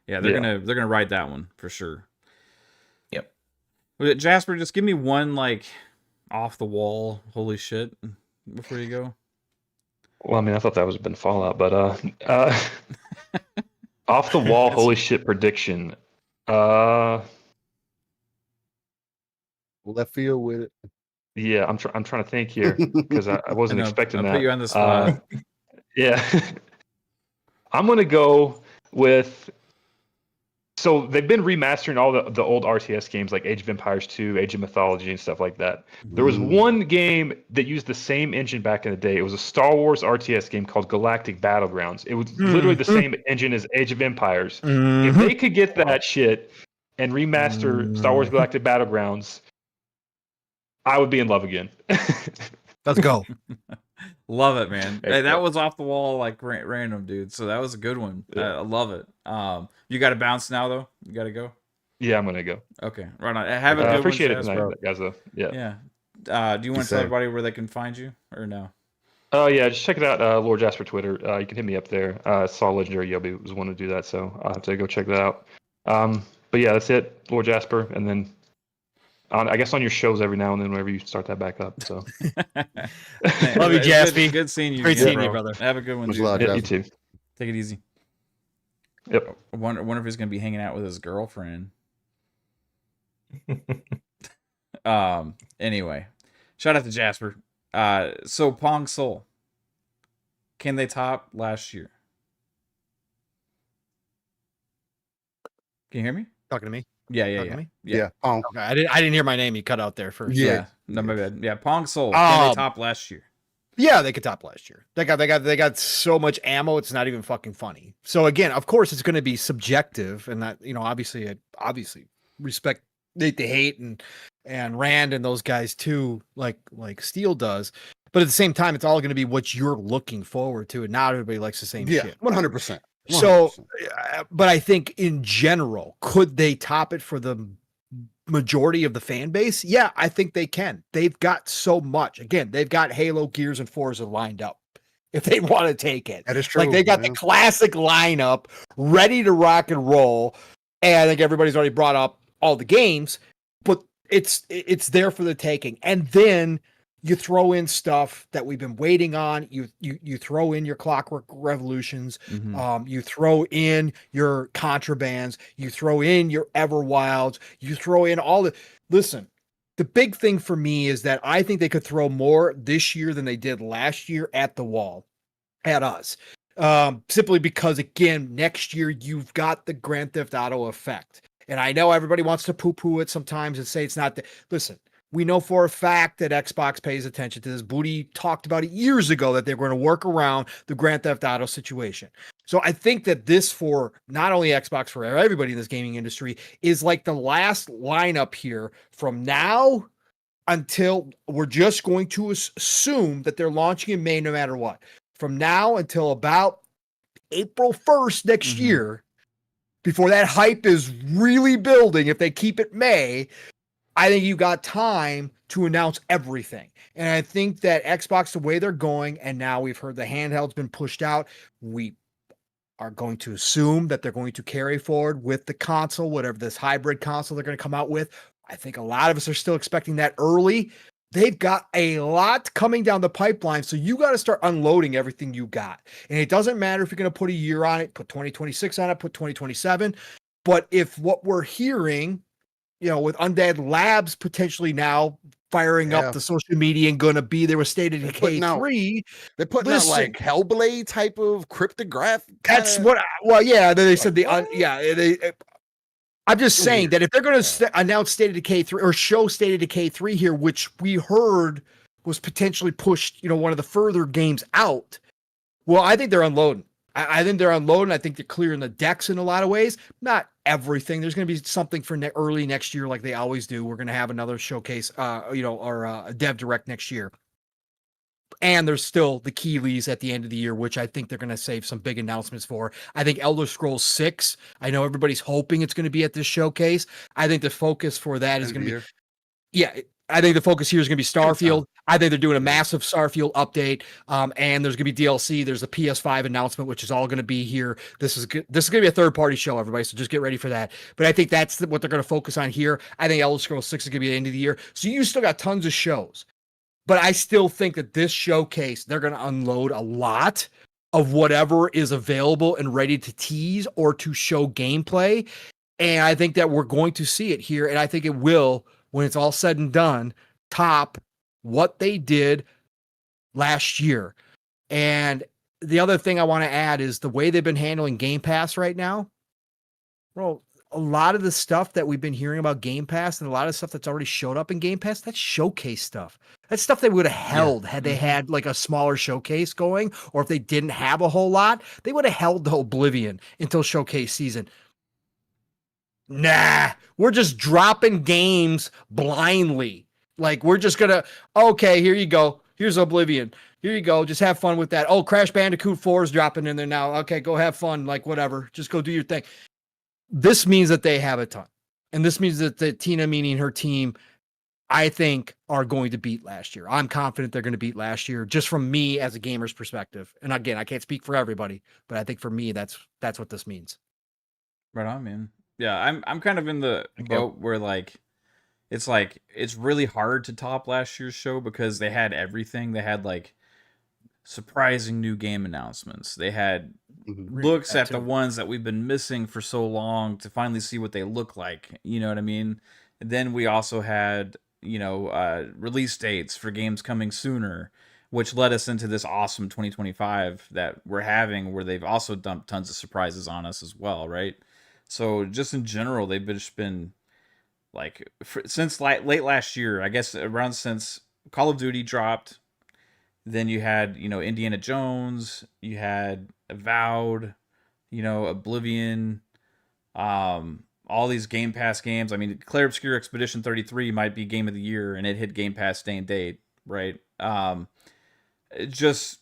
[SPEAKER 1] yeah, they're gonna ride that one for sure.
[SPEAKER 6] Yep.
[SPEAKER 1] Jasper, just give me one like off the wall holy shit before you go.
[SPEAKER 4] Well, I mean, I thought that was been Fallout, but off the wall holy shit prediction.
[SPEAKER 2] Left field with it.
[SPEAKER 4] Yeah, I'm trying to think here because I wasn't expecting that.
[SPEAKER 1] Put you on the spot.
[SPEAKER 4] Yeah, I'm gonna go with. So they've been remastering all the old RTS games like Age of Empires 2, Age of Mythology, and stuff like that. There was one game that used the same engine back in the day. It was a Star Wars RTS game called Galactic Battlegrounds. It was literally the same engine as Age of Empires. If they could get that shit and remaster Star Wars Galactic Battlegrounds, I would be in love again.
[SPEAKER 3] Let's go.
[SPEAKER 1] Love it, man. Hey, that was off the wall, like random, dude. So that was a good one. I love it. You got to bounce now, though. You got to go.
[SPEAKER 4] Yeah, I'm gonna go.
[SPEAKER 1] Okay, right on. Have a good
[SPEAKER 4] appreciate
[SPEAKER 1] one,
[SPEAKER 4] it tonight, guys. Though, yeah.
[SPEAKER 1] Do you want to tell everybody where they can find you, or no?
[SPEAKER 4] Oh yeah, just check it out. Lord Jasper Twitter. You can hit me up there. Saw Legendary Yobi was one to do that, so I'll have to go check that out. But yeah, that's it, Lord Jasper, and then. I guess on your shows every now and then whenever you start that back up. So,
[SPEAKER 3] love you, Jasper.
[SPEAKER 1] Good seeing you.
[SPEAKER 3] Great seeing you, brother.
[SPEAKER 1] Have a good one.
[SPEAKER 4] You too.
[SPEAKER 1] Take it easy.
[SPEAKER 4] Yep.
[SPEAKER 1] I wonder if he's gonna be hanging out with his girlfriend. Anyway, shout out to Jasper. So Pong Soul. Can they top last year? Can you hear me?
[SPEAKER 3] Talking to me?
[SPEAKER 1] Yeah.
[SPEAKER 2] Pong.
[SPEAKER 3] Okay, I didn't hear my name. You cut out there first.
[SPEAKER 1] Yeah. No, my bad. Yeah, Pong Soul. Can they top last year?
[SPEAKER 3] Yeah, they could top last year. They got so much ammo. It's not even fucking funny. So again, of course, it's going to be subjective, and that obviously respect Nate the Hate and Rand and those guys too, like Steel does. But at the same time, it's all going to be what you're looking forward to, and not everybody likes the same shit.
[SPEAKER 2] 100%.
[SPEAKER 3] So, but I think in general, could they top it for the majority of the fan base? Yeah, I think they can. They've got so much. Again, they've got Halo, Gears, and Forza lined up if they want to take it.
[SPEAKER 2] That is true.
[SPEAKER 3] Like they got the classic lineup ready to rock and roll. And I think everybody's already brought up all the games, but it's there for the taking. And then you throw in stuff that we've been waiting on. You throw in your Clockwork Revolutions. You throw in your Contrabands. You throw in your Everwilds. You throw in all the. Listen, the big thing for me is that I think they could throw more this year than they did last year at the wall, at us. Simply because, again, next year you've got the Grand Theft Auto effect. And I know everybody wants to poo-poo it sometimes and say it's not. Listen. We know for a fact that Xbox pays attention to this. Booty talked about it years ago that they're going to work around the Grand Theft Auto situation. So I think that this, for not only Xbox, for everybody in this gaming industry, is like the last lineup here from now until we're just going to assume that they're launching in May no matter what. From now until about April 1st next year, before that hype is really building, if they keep it May, I think you got time to announce everything. And I think that Xbox, the way they're going, and now we've heard the handheld's been pushed out, we are going to assume that they're going to carry forward with the console, whatever this hybrid console they're going to come out with. I think a lot of us are still expecting that early. They've got a lot coming down the pipeline, so you got to start unloading everything you got. And it doesn't matter if you're going to put a year on it, put 2026 on it, put 2027. But if what we're hearing, with Undead Labs potentially now firing up the social media and going to be there with State of Decay 3.
[SPEAKER 2] They're putting out like Hellblade type of cryptograph.
[SPEAKER 3] That's what. They said I'm just saying that if they're going to announce State of Decay 3 or show State of Decay 3 here, which we heard was potentially pushed, one of the further games out. Well, I think they're unloading. I think they're unloading. I think they're clearing the decks in a lot of ways. Not everything. There's going to be something for early next year, like they always do. We're going to have another showcase, or a dev direct next year. And there's still the Keeleys at the end of the year, which I think they're going to save some big announcements for. I think Elder Scrolls 6, I know everybody's hoping it's going to be at this showcase. I think the focus for that is going to be, I think the focus here is going to be Starfield. I think they're doing a massive Starfield update, and there's going to be DLC. There's a PS5 announcement, which is all going to be here. This is going to be a third-party show, everybody, so just get ready for that. But I think that's what they're going to focus on here. I think Elder Scrolls 6 is going to be at the end of the year. So you still got tons of shows. But I still think that this showcase, they're going to unload a lot of whatever is available and ready to tease or to show gameplay. And I think that we're going to see it here. And I think it will, when it's all said and done, top what they did last year. And the other thing I want to add is the way they've been handling Game Pass right now. Well, a lot of the stuff that we've been hearing about Game Pass and a lot of stuff that's already showed up in Game Pass, that's showcase stuff. That's stuff they would have held had they had like a smaller showcase going, or if they didn't have a whole lot, they would have held the Oblivion until showcase season. Nah, we're just dropping games blindly. Like we're just gonna, okay, here you go. Here's Oblivion. Here you go. Just have fun with that. Oh, Crash Bandicoot 4 is dropping in there now. Okay, go have fun. Like whatever. Just go do your thing. This means that they have a ton. And this means that Tina, meaning her team, I think are going to beat last year. I'm confident they're going to beat last year, just from me as a gamer's perspective. And again, I can't speak for everybody, but I think for me, that's what this means.
[SPEAKER 1] Right on, man. Yeah, I'm kind of in the boat where it's really hard to top last year's show because they had everything. They had like surprising new game announcements. They had looks at the ones that we've been missing for so long to finally see what they look like. You know what I mean? And then we also had, release dates for games coming sooner, which led us into this awesome 2025 that we're having, where they've also dumped tons of surprises on us as well, right? So just in general, they've just been like, since late last year, I guess around since Call of Duty dropped. Then you had, Indiana Jones, you had Avowed, Oblivion, all these Game Pass games. I mean, Clair Obscur Expedition 33 might be game of the year, and it hit Game Pass day and date, right? Just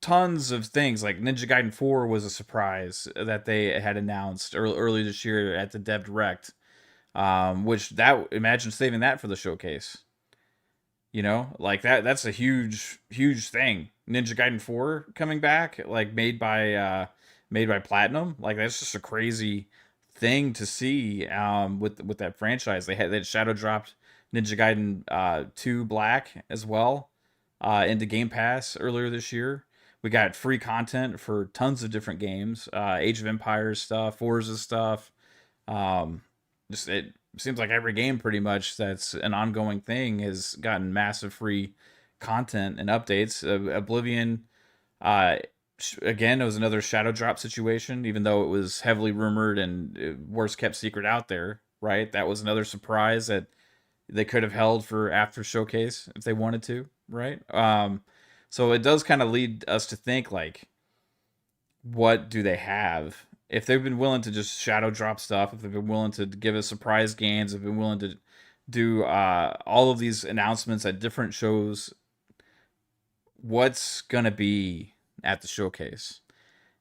[SPEAKER 1] tons of things. Like Ninja Gaiden 4 was a surprise that they had announced early this year at the Dev Direct, which imagine saving that for the showcase. Like that's a huge thing. Ninja Gaiden 4 coming back, like made by Platinum. Like that's just a crazy thing to see with that franchise. They had shadow dropped Ninja Gaiden 2 Black as well into Game Pass earlier this year. We got free content for tons of different games, Age of Empires stuff, Forza stuff. It seems like every game pretty much that's an ongoing thing has gotten massive free content and updates. Oblivion, again, it was another shadow drop situation, even though it was heavily rumored and worst kept secret out there, right? That was another surprise that they could have held for after showcase if they wanted to, right? So it does kind of lead us to think, like, what do they have? If they've been willing to just shadow drop stuff, if they've been willing to give us surprise games, if they've been willing to do all of these announcements at different shows, what's going to be at the showcase?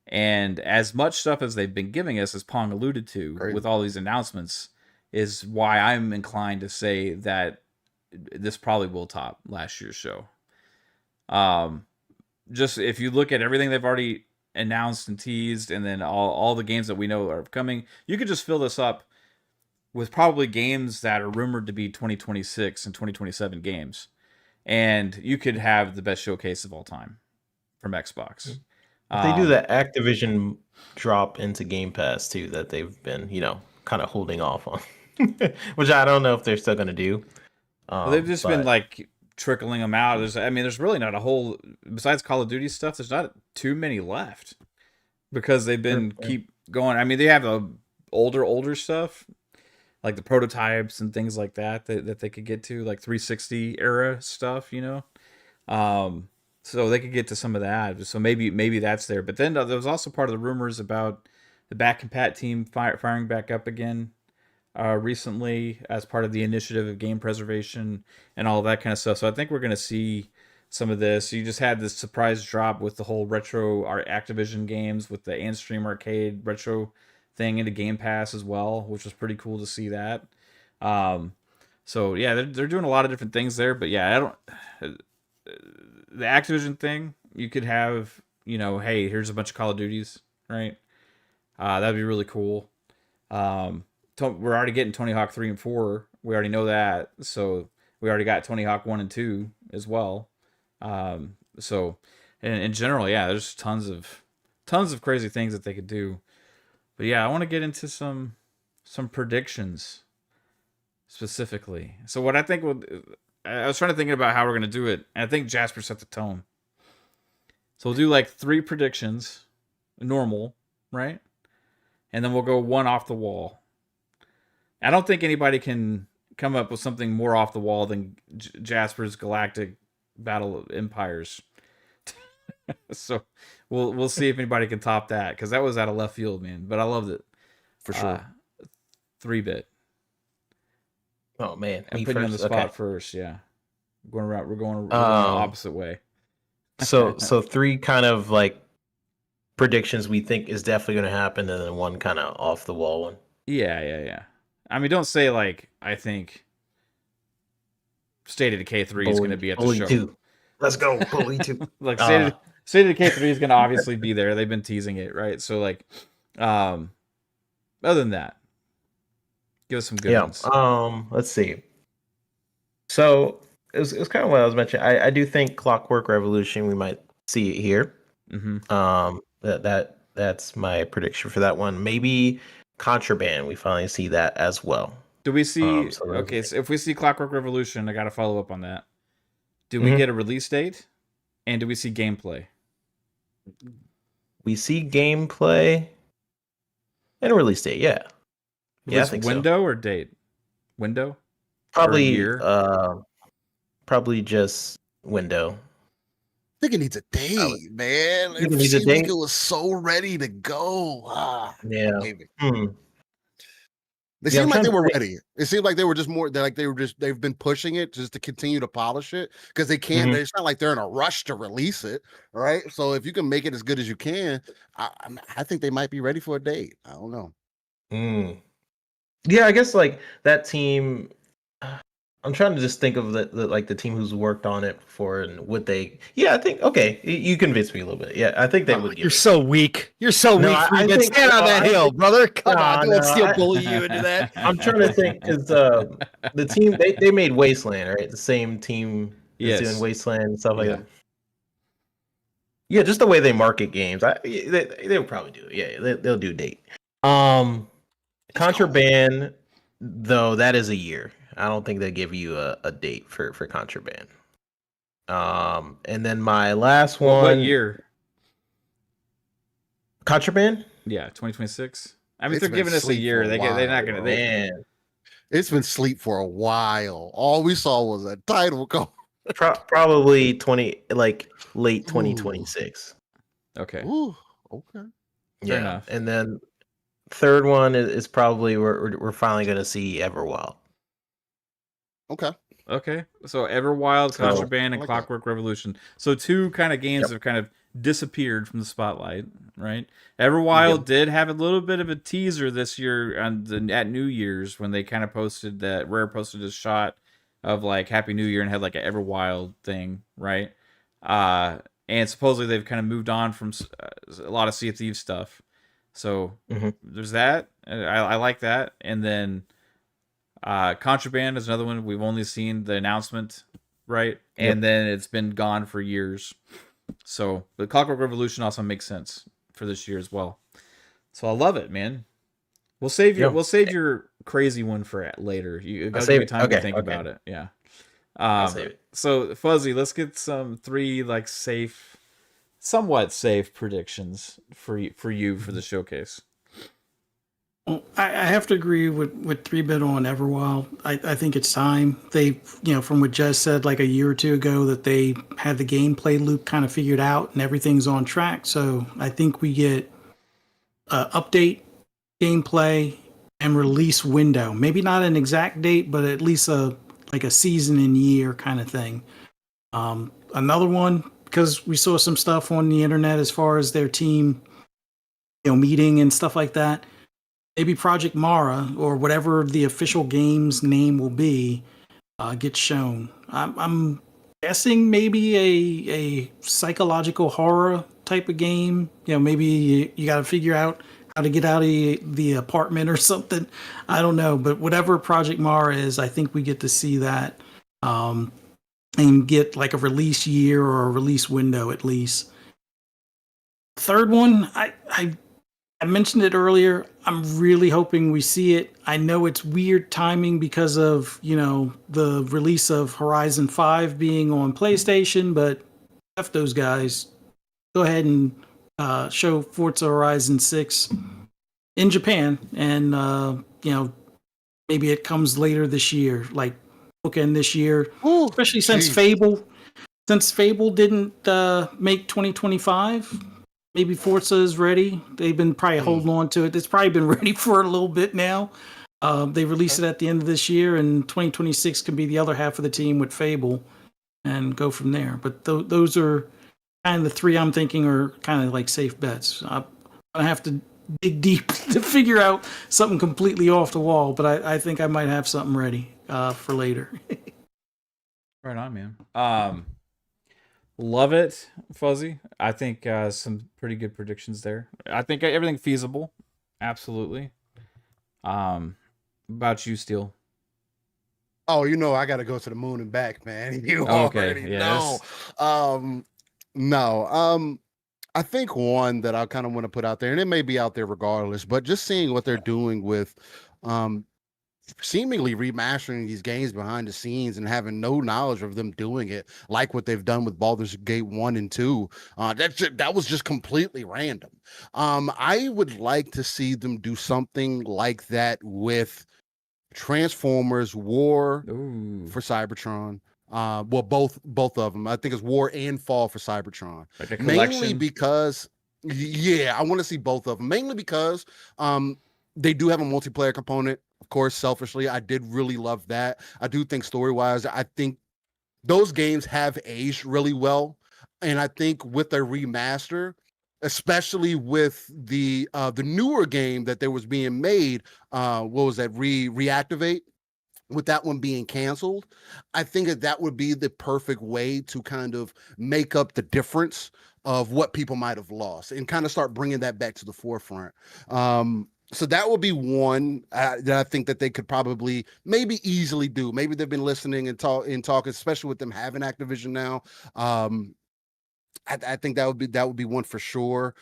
[SPEAKER 1] And as much stuff as they've been giving us, as Pong alluded to, with all these announcements, is why I'm inclined to say that this probably will top last year's show. Just if you look at everything they've already announced and teased, and then all the games that we know are coming, you could just fill this up with probably games that are rumored to be 2026 and 2027 games, and you could have the best showcase of all time from Xbox.
[SPEAKER 6] If they do that Activision drop into Game Pass too, that they've been, kind of holding off on, which I don't know if they're still going to do.
[SPEAKER 1] Well, they've just been like trickling them out. There's really not a whole, besides Call of Duty stuff, there's not too many left because they've been keep going. I mean, they have older stuff like the prototypes and things like that they could get to, like 360 era stuff, so they could get to some of that. So maybe that's there. But then there was also part of the rumors about the Back and Pat team firing back up again recently as part of the initiative of game preservation and all of that kind of stuff. So I think we're going to see some of this. You just had this surprise drop with the whole retro Activision games with the Andstream Arcade retro thing into Game Pass as well, which was pretty cool to see that. So yeah, they're doing a lot of different things there. But yeah, the Activision thing, you could have, hey, here's a bunch of Call of Duties, right? That'd be really cool. We're already getting Tony Hawk 3 and 4. We already know that. So we already got Tony Hawk 1 and 2 as well. So in general, yeah, there's tons of crazy things that they could do. But yeah, I want to get into some predictions specifically. So what I think I was trying to think about how we're going to do it, and I think Jasper set the tone. So we'll do like 3 predictions, normal, right? And then we'll go 1 off the wall. I don't think anybody can come up with something more off the wall than Jasper's Galactic Battle of Empires. So we'll see if anybody can top that, because that was out of left field, man. But I loved it
[SPEAKER 2] for sure.
[SPEAKER 1] 3-bit.
[SPEAKER 6] Oh man,
[SPEAKER 1] I'm putting you on the spot first. Yeah, we're going the opposite way.
[SPEAKER 6] so 3 kind of like predictions we think is definitely going to happen, and then 1 kind of off the wall one.
[SPEAKER 1] Yeah. I mean, don't say like I think State of Decay 3 is going to be at the show.
[SPEAKER 6] 2. Let's go, Bully 2.
[SPEAKER 1] Like State of Decay 3 is going to obviously be there. They've been teasing it, right? So like, other than that, give us some good ones.
[SPEAKER 6] Let's see. So it was kind of what I was mentioning. I do think Clockwork Revolution, we might see it here.
[SPEAKER 1] Mm-hmm.
[SPEAKER 6] That's my prediction for that one. Maybe Contraband, we finally see that as well.
[SPEAKER 1] Do we see? So if we see Clockwork Revolution, I got to follow up on that. Do we get a release date, and do we see gameplay?
[SPEAKER 6] We see gameplay and a release date. Yeah.
[SPEAKER 1] I think window or date? Window?
[SPEAKER 6] Probably year? Probably just window.
[SPEAKER 2] I think it needs a date, man. It seemed like it was so ready to go.
[SPEAKER 6] Yeah.
[SPEAKER 2] Maybe. They seemed like they were ready. It seemed like they were just more. They've been pushing it just to continue to polish it, because they can't. It's not like they're in a rush to release it, right? So if you can make it as good as you can, I think they might be ready for a date. I don't know.
[SPEAKER 6] Yeah, I guess like that team. I'm trying to just think of the team who's worked on it before, and would they? Yeah, I think okay. You convinced me a little bit. Yeah, I think they would.
[SPEAKER 3] You're so weak. You're so weak. Stand on that hill, brother. Come on, don't still bully you into that.
[SPEAKER 6] I'm trying to think because the team they made Wasteland, right? The same team is doing Wasteland and stuff like that. Yeah, just the way they market games, they'll probably do it. Yeah, they'll do date. Contraband, though, that is a year. I don't think they give you a date for Contraband. And then my last one.
[SPEAKER 1] What year?
[SPEAKER 6] Contraband?
[SPEAKER 1] Yeah, 2026. I mean, if they're giving us a year, they're not gonna.
[SPEAKER 2] Man, it's been sleep for a while. All we saw was a title go.
[SPEAKER 6] Probably late 2026.
[SPEAKER 1] Okay.
[SPEAKER 2] Ooh, okay.
[SPEAKER 1] Fair enough.
[SPEAKER 6] And then third one is probably we're finally gonna see Everwild.
[SPEAKER 2] Okay.
[SPEAKER 1] So Everwild, Contraband, and Clockwork Revolution. So 2 kind of games have kind of disappeared from the spotlight, right? Everwild did have a little bit of a teaser this year at New Year's when they kind of posted that Rare posted a shot of like Happy New Year and had like an Everwild thing, right? And supposedly they've kind of moved on from a lot of Sea of Thieves stuff. So there's that. I like that. And then Contraband is another one. We've only seen the announcement, right?
[SPEAKER 3] Yep.
[SPEAKER 1] And then it's been gone for years. So the Clockwork Revolution also makes sense for this year as well. So I love it, man. We'll save your crazy one for later. You gotta give me time to think about it. Yeah.
[SPEAKER 6] I'll save it.
[SPEAKER 1] So Fuzzy, let's get some 3 like somewhat safe predictions for you for the showcase.
[SPEAKER 5] Well, I have to agree with 3-bit on Everwild. I think it's time. They, from what Jez said like a year or two ago, that they had the gameplay loop kind of figured out and everything's on track. So I think we get update, gameplay, and release window. Maybe not an exact date, but at least a season and year kind of thing. Another one, because we saw some stuff on the internet as far as their team, meeting and stuff like that. Maybe Project Mara or whatever the official game's name will be gets shown. I'm guessing maybe a psychological horror type of game. Maybe you got to figure out how to get out of the apartment or something. I don't know, but whatever Project Mara is, I think we get to see that and get like a release year or a release window at least. Third one, I mentioned it earlier. I'm really hoping we see it. I know it's weird timing because of, the release of Horizon 5 being on PlayStation, but F those guys. Go ahead and show Forza Horizon 6 in Japan, and maybe it comes later this year, like bookend this year.
[SPEAKER 2] Ooh,
[SPEAKER 5] especially since Fable didn't make 2025. Maybe Forza is ready. They've been probably holding on to it. It's probably been ready for a little bit now. They release it at the end of this year, and 2026 can be the other half of the team with Fable, and go from there. But those are kind of the 3 I'm thinking are kind of like safe bets. I have to dig deep to figure out something completely off the wall, but I think I might have something ready for later.
[SPEAKER 1] Right on, man. Love it, Fuzzy. I think some pretty good predictions there. I think everything feasible. Absolutely. About you, Steel?
[SPEAKER 2] Oh, I got to go to the moon and back, man. You already know. No. I think one that I kind of want to put out there, and it may be out there regardless, but just seeing what they're doing with seemingly remastering these games behind the scenes and having no knowledge of them doing it, like what they've done with Baldur's Gate 1 and 2. That was just completely random. I would like to see them do something like that with Transformers War for Cybertron. Well, both of them. I think it's War and Fall for Cybertron.
[SPEAKER 1] Like a collection?
[SPEAKER 2] Mainly because, I want to see both of them. Mainly because they do have a multiplayer component. Of course, selfishly, I did really love that. I do think story-wise, I think those games have aged really well. And I think with a remaster, especially with the newer game that there was being made, what was that, Reactivate, with that one being canceled, I think that would be the perfect way to kind of make up the difference of what people might have lost and kind of start bringing that back to the forefront. So that would be one that I think that they could probably maybe easily do. Maybe they've been listening and talking, especially with them having Activision now. I think that would be one for sure.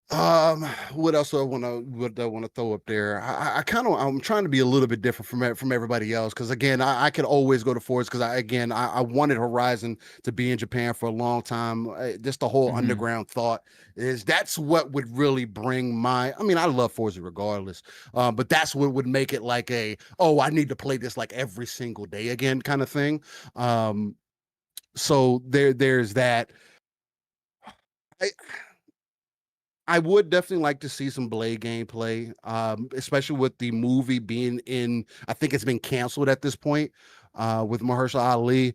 [SPEAKER 2] What else do I want to throw up there? I'm trying to be a little bit different from everybody else, because again, I could always go to Forza, because I wanted Horizon to be in Japan for a long time. Just the whole underground thought is that's what would really bring I love Forza regardless, but that's what would make it like I need to play this like every single day again kind of thing. So there's that. I would definitely like to see some Blade gameplay, especially with the movie being in, I think it's been canceled at this point. with Mahershala Ali.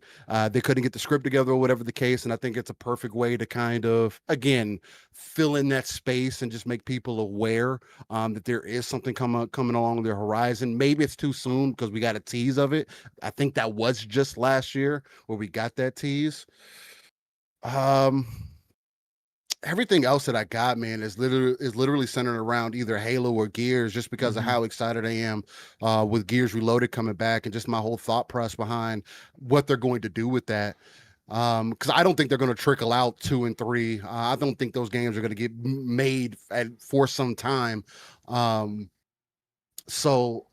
[SPEAKER 2] They couldn't get the script together or whatever the case, and I think it's a perfect way to kind of, again, fill in that space and just make people aware that there is something coming along their horizon. Maybe it's too soon because we got a tease of it. I think that was just last year where we got that tease. Everything else that I got, man, is literally centered around either Halo or Gears, just because of how excited I am with Gears Reloaded coming back, and just my whole thought process behind what they're going to do with that. Because I don't think they're going to trickle out 2 and 3. I don't think those games are going to get made for some time. So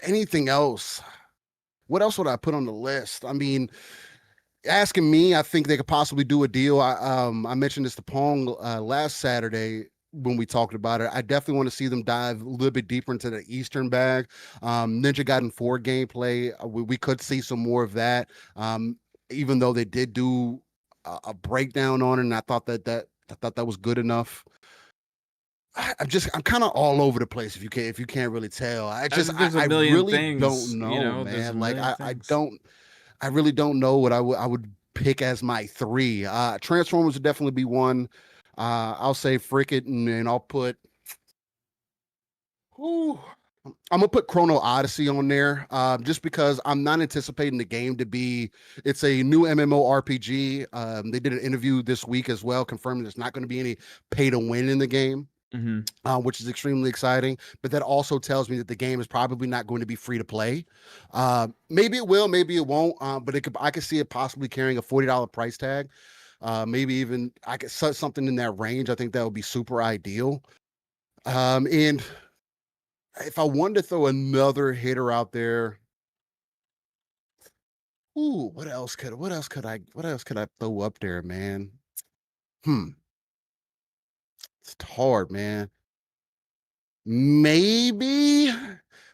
[SPEAKER 2] anything else? What else would I put on the list? I mean, asking me, I think they could possibly do a deal. I mentioned this to Pong last Saturday when we talked about it. I definitely want to see them dive a little bit deeper into the Eastern bag. Ninja Gaiden 4 gameplay, we could see some more of that. Even though they did do a breakdown on it, and I thought that was good enough. I'm kind of all over the place. If you can't really tell, I really
[SPEAKER 1] things,
[SPEAKER 2] don't know,
[SPEAKER 1] you know,
[SPEAKER 2] man. Like I really don't know what I would pick as my 3. Transformers would definitely be one. I'll say Frick it, and I'll put. I'm gonna put Chrono Odyssey on there, just because I'm not anticipating the game to be. It's a new MMORPG. They did an interview this week as well, confirming there's not going to be any pay to win in the game. Which is extremely exciting, but that also tells me that the game is probably not going to be free to play. Maybe it will, maybe it won't, but I could see it possibly carrying a $40 price tag. Maybe even I could set something in that range. I think that would be super ideal. And if I wanted to throw another hitter out there, what else could I throw up there, man? It's hard, man. Maybe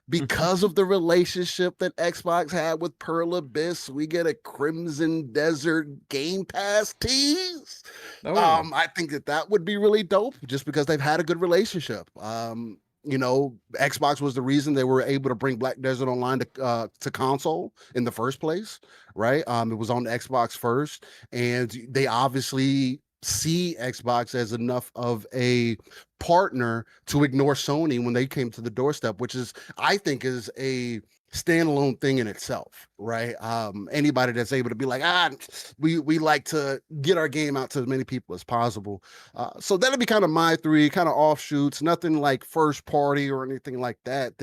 [SPEAKER 2] because of the relationship that Xbox had with Pearl Abyss, we get a Crimson Desert Game Pass tease. I think that would be really dope, just because they've had a good relationship. Xbox was the reason they were able to bring Black Desert Online to console in the first place, right? It was on the Xbox first, and they obviously see Xbox as enough of a partner to ignore Sony when they came to the doorstep, which I think is a standalone thing in itself, right? Anybody that's able to be like, we like to get our game out to as many people as possible. So that'll be kind of my 3 kind of offshoots, nothing like first party or anything like that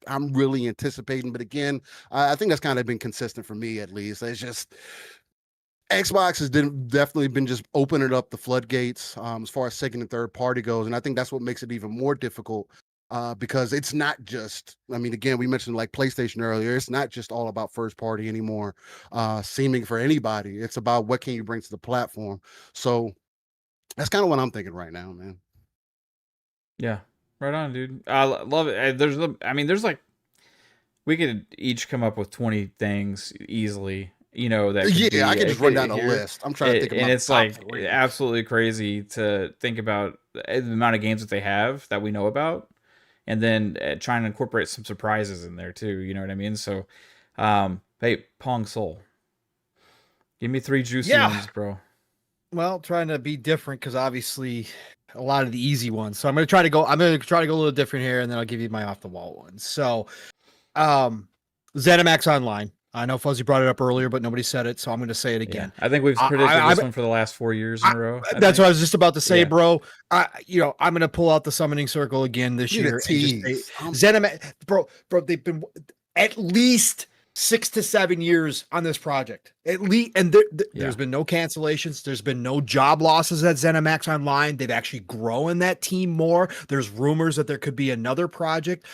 [SPEAKER 2] I'm really anticipating. But again, I think that's kind of been consistent for me, at least. It's just Xbox has definitely been just opening up the floodgates as far as second and third party goes. And I think that's what makes it even more difficult, because it's not just, I mean, again, we mentioned like PlayStation earlier. It's not just all about first party anymore, seeming for anybody. It's about what can you bring to the platform. So that's kind of what I'm thinking right now, man.
[SPEAKER 1] Yeah, right on, dude. I love it. There's like, we could each come up with 20 things easily. That
[SPEAKER 2] I could just run down a list. I'm trying to think about,
[SPEAKER 1] and it's like absolutely crazy to think about the amount of games that they have that we know about, and then trying to incorporate some surprises in there too. You know what I mean? So, hey, Pong Soul, give me 3 juicy ones, bro.
[SPEAKER 3] Well, trying to be different, because obviously a lot of the easy ones. So I'm gonna try to go a little different here, and then I'll give you my off the wall ones. So, ZeniMax Online. I know Fuzzy brought it up earlier, but nobody said it, so I'm going to say it again.
[SPEAKER 1] Yeah. I think we've predicted this one for the last 4 years in a row.
[SPEAKER 3] That's what I was just about to say, bro. I'm going to pull out the Summoning Circle again this year. ZeniMax, bro, they've been at least 6 to 7 years on this project. At least, and there's been no cancellations. There's been no job losses at ZeniMax Online. They've actually grown that team more. There's rumors that there could be another project.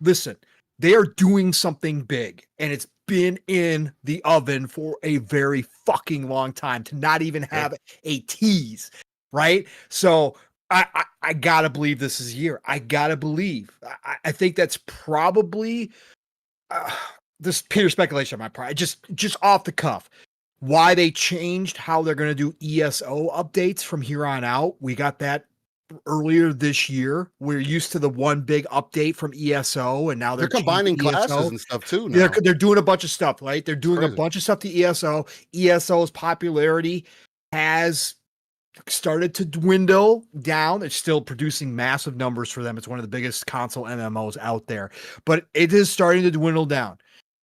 [SPEAKER 3] Listen, they are doing something big, and it's been in the oven for a very fucking long time to not even have a tease, right? So I gotta believe this is a year. I gotta believe. I think that's probably this pure speculation on my part. Just off the cuff, why they changed how they're going to do ESO updates from here on out. We got that earlier this year. We're used to the one big update from ESO, and now
[SPEAKER 2] they're combining classes
[SPEAKER 3] ESO.
[SPEAKER 2] and stuff too now.
[SPEAKER 3] They're doing a bunch of stuff, right? They're doing a bunch of stuff to ESO. ESO's popularity has started to dwindle down. It's still producing massive numbers for them. It's one of the biggest console MMOs out there, but it is starting to dwindle down.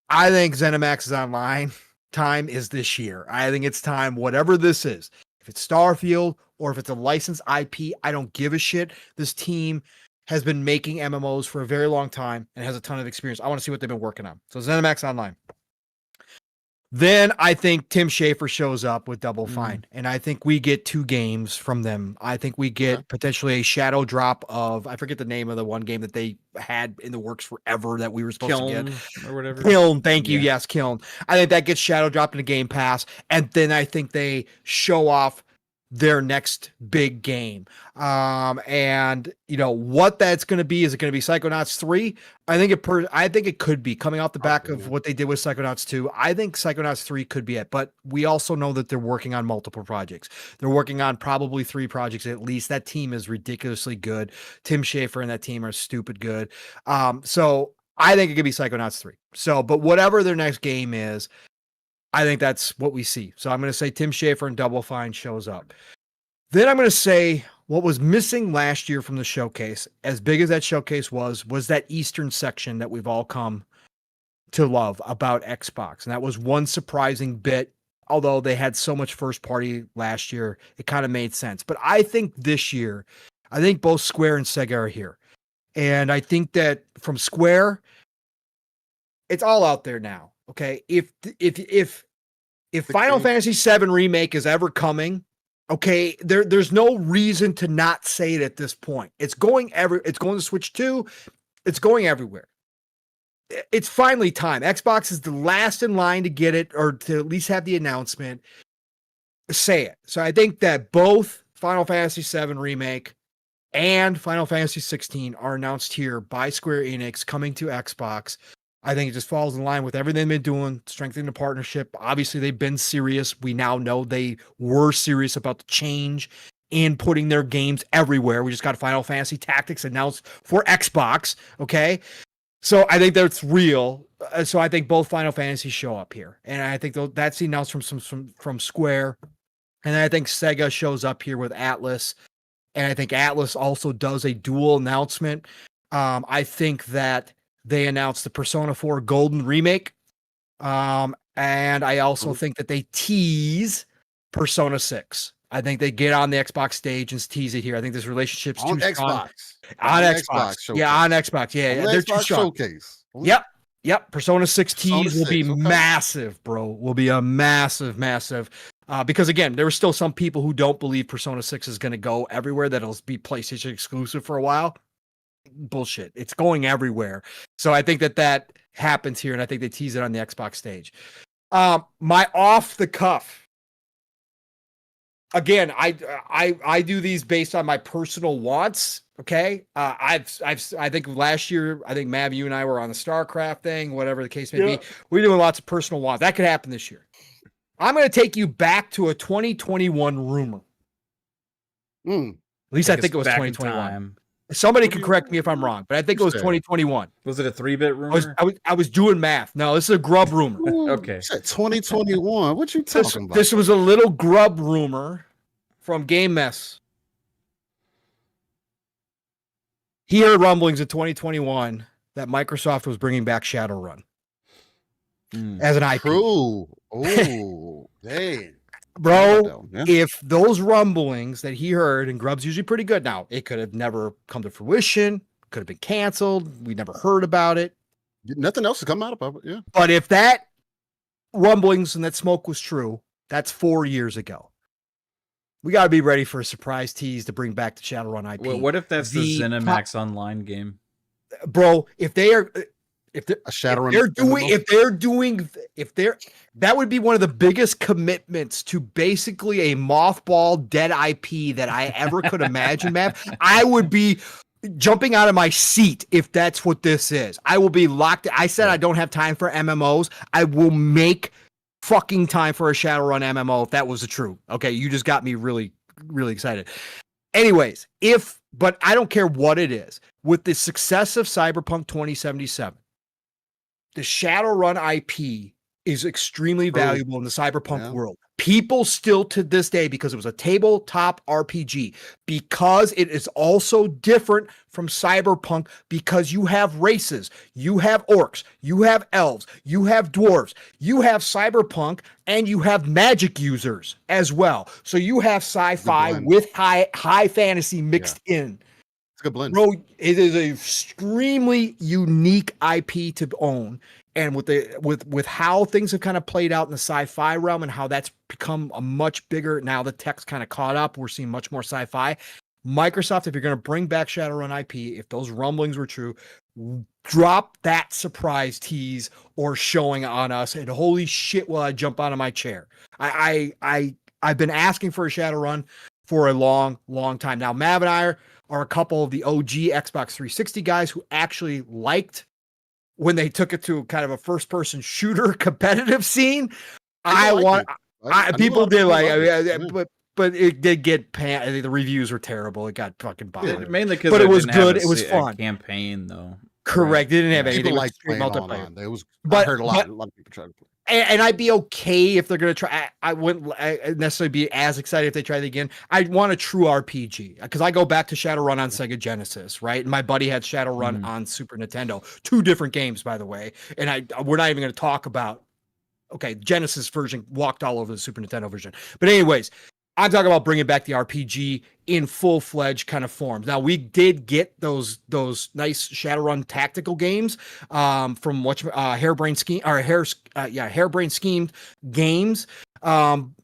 [SPEAKER 3] I think ZeniMax's online time is this year. I think it's time, whatever this is, if it's Starfield or if it's a licensed IP, I don't give a shit. This team has been making MMOs for a very long time and has a ton of experience. I want to see what they've been working on. So ZeniMax Online. Then I think Tim Schafer shows up with Double Fine, and I think we get 2 games from them. I think we get potentially a shadow drop of, I forget the name of the one game that they had in the works forever that we were supposed to get.
[SPEAKER 1] Or whatever.
[SPEAKER 3] Kiln, thank you. Yes, Kiln. I think that gets shadow dropped into Game Pass, and then I think they show off their next big game. And you know what that's going to be. Is it going to be Psychonauts 3? I think it could be, coming off the back of what they did with Psychonauts 2. I think Psychonauts 3 could be it, but we also know that they're working on multiple projects. They're working on probably 3 projects at least. That team is ridiculously good. Tim Schafer and that team are stupid good. So I think it could be Psychonauts 3. So, but whatever their next game is, I think that's what we see. So I'm going to say Tim Schafer and Double Fine shows up. Then I'm going to say what was missing last year from the showcase, as big as that showcase was that Eastern section that we've all come to love about Xbox. And that was one surprising bit. Although they had so much first party last year, it kind of made sense. But I think this year, I think both Square and Sega are here. And I think that from Square, it's all out there now. Okay, if Final Fantasy VII Remake is ever coming, okay, there's no reason to not say it at this point. It's going to Switch 2. It's going everywhere. It's finally time. Xbox is the last in line to get it, or to at least have the announcement. Say it. So I think that both Final Fantasy VII Remake and Final Fantasy 16 are announced here by Square Enix, coming to Xbox. I think it just falls in line with everything they've been doing, strengthening the partnership. Obviously, they've been serious. We now know they were serious about the change in putting their games everywhere. We just got Final Fantasy Tactics announced for Xbox, okay? So I think that's real. So I think both Final Fantasies show up here. And I think that's the announcement from Square. And then I think Sega shows up here with Atlas. And I think Atlas also does a dual announcement. I think that they announced the Persona 4 Golden remake. And I also think that they tease Persona 6. I think they get on the Xbox stage and tease it here. I think this relationship's too strong. On Xbox. Yeah, on Xbox. Yeah, they're too strong. Showcase. Yep. Persona 6 tease will be massive, bro. Will be a massive. Because again, there are still some people who don't believe Persona 6 is going to go everywhere, that it'll be PlayStation exclusive for a while. Bullshit. It's going everywhere. So I think that happens here, and I think they tease it on the Xbox stage. My off the cuff. Again, I do these based on my personal wants. Okay. I think last year, I think Mav, you and I were on the StarCraft thing, whatever the case may be. We're doing lots of personal wants. That could happen this year. I'm going to take you back to a 2021 rumor. At least I think it was 2021. Somebody can correct me if I'm wrong, but I think it was 2021.
[SPEAKER 1] Was it a 3-bit rumor?
[SPEAKER 3] I was doing math. No, this is a grub rumor.
[SPEAKER 1] Okay.
[SPEAKER 2] 2021. What you talking about?
[SPEAKER 3] This was a little grub rumor from Game Mess. He heard rumblings in 2021 that Microsoft was bringing back Shadowrun as an IP.
[SPEAKER 2] True. Oh, dang.
[SPEAKER 3] Bro, if those rumblings that he heard, and Grub's usually pretty good now, it could have never come to fruition, could have been canceled, we never heard about it.
[SPEAKER 2] Nothing else has come out of it, yeah.
[SPEAKER 3] But if that rumblings and that smoke was true, that's 4 years ago. We got to be ready for a surprise tease to bring back the Shadowrun IP.
[SPEAKER 1] Well, what if that's the ZeniMax Online game?
[SPEAKER 3] Bro, that would be one of the biggest commitments to basically a mothball dead IP that I ever could imagine, man. I would be jumping out of my seat if that's what this is. I will be locked. I said I don't have time for MMOs. I will make fucking time for a Shadowrun MMO if that was the truth. Okay, you just got me really, really excited. Anyways, but I don't care what it is. With the success of Cyberpunk 2077, the Shadowrun IP is extremely valuable in the Cyberpunk world. People still to this day, because it was a tabletop RPG, because it is also different from Cyberpunk, because you have races, you have orcs, you have elves, you have dwarves, you have Cyberpunk, and you have magic users as well. So you have sci-fi with high fantasy mixed in.
[SPEAKER 2] It's a good blend.
[SPEAKER 3] Bro, it is an extremely unique IP to own. And with how things have kind of played out in the sci-fi realm and how that's become a much bigger, now the tech's kind of caught up, we're seeing much more sci-fi. Microsoft, if you're going to bring back Shadowrun IP, if those rumblings were true, drop that surprise tease or showing on us, and holy shit, will I jump out of my chair. I've been asking for a Shadowrun for a long time. Now, Mav and I are a couple of the OG Xbox 360 guys who actually liked when they took it to kind of a first-person shooter competitive scene. People did like it, but it did get the reviews were terrible. It got fucking bothered.
[SPEAKER 1] Mainly because,
[SPEAKER 3] but it was good. It was fun.
[SPEAKER 1] Campaign though.
[SPEAKER 3] Correct. It didn't have anything.
[SPEAKER 2] People like
[SPEAKER 3] straight
[SPEAKER 2] multiplayer. Online.
[SPEAKER 3] I
[SPEAKER 2] heard a lot of people try to play.
[SPEAKER 3] And I'd be okay if they're going to try. I wouldn't necessarily be as excited if they tried it again. I'd want a true RPG, because I go back to Shadowrun on Sega Genesis, right? And my buddy had Shadowrun on Super Nintendo. 2 different games, by the way. And we're not even going to talk about, Genesis version walked all over the Super Nintendo version. But anyways, I'm talking about bringing back the RPG in full-fledged kind of forms. Now, we did get those nice Shadowrun tactical games from Harebrained Schemed games,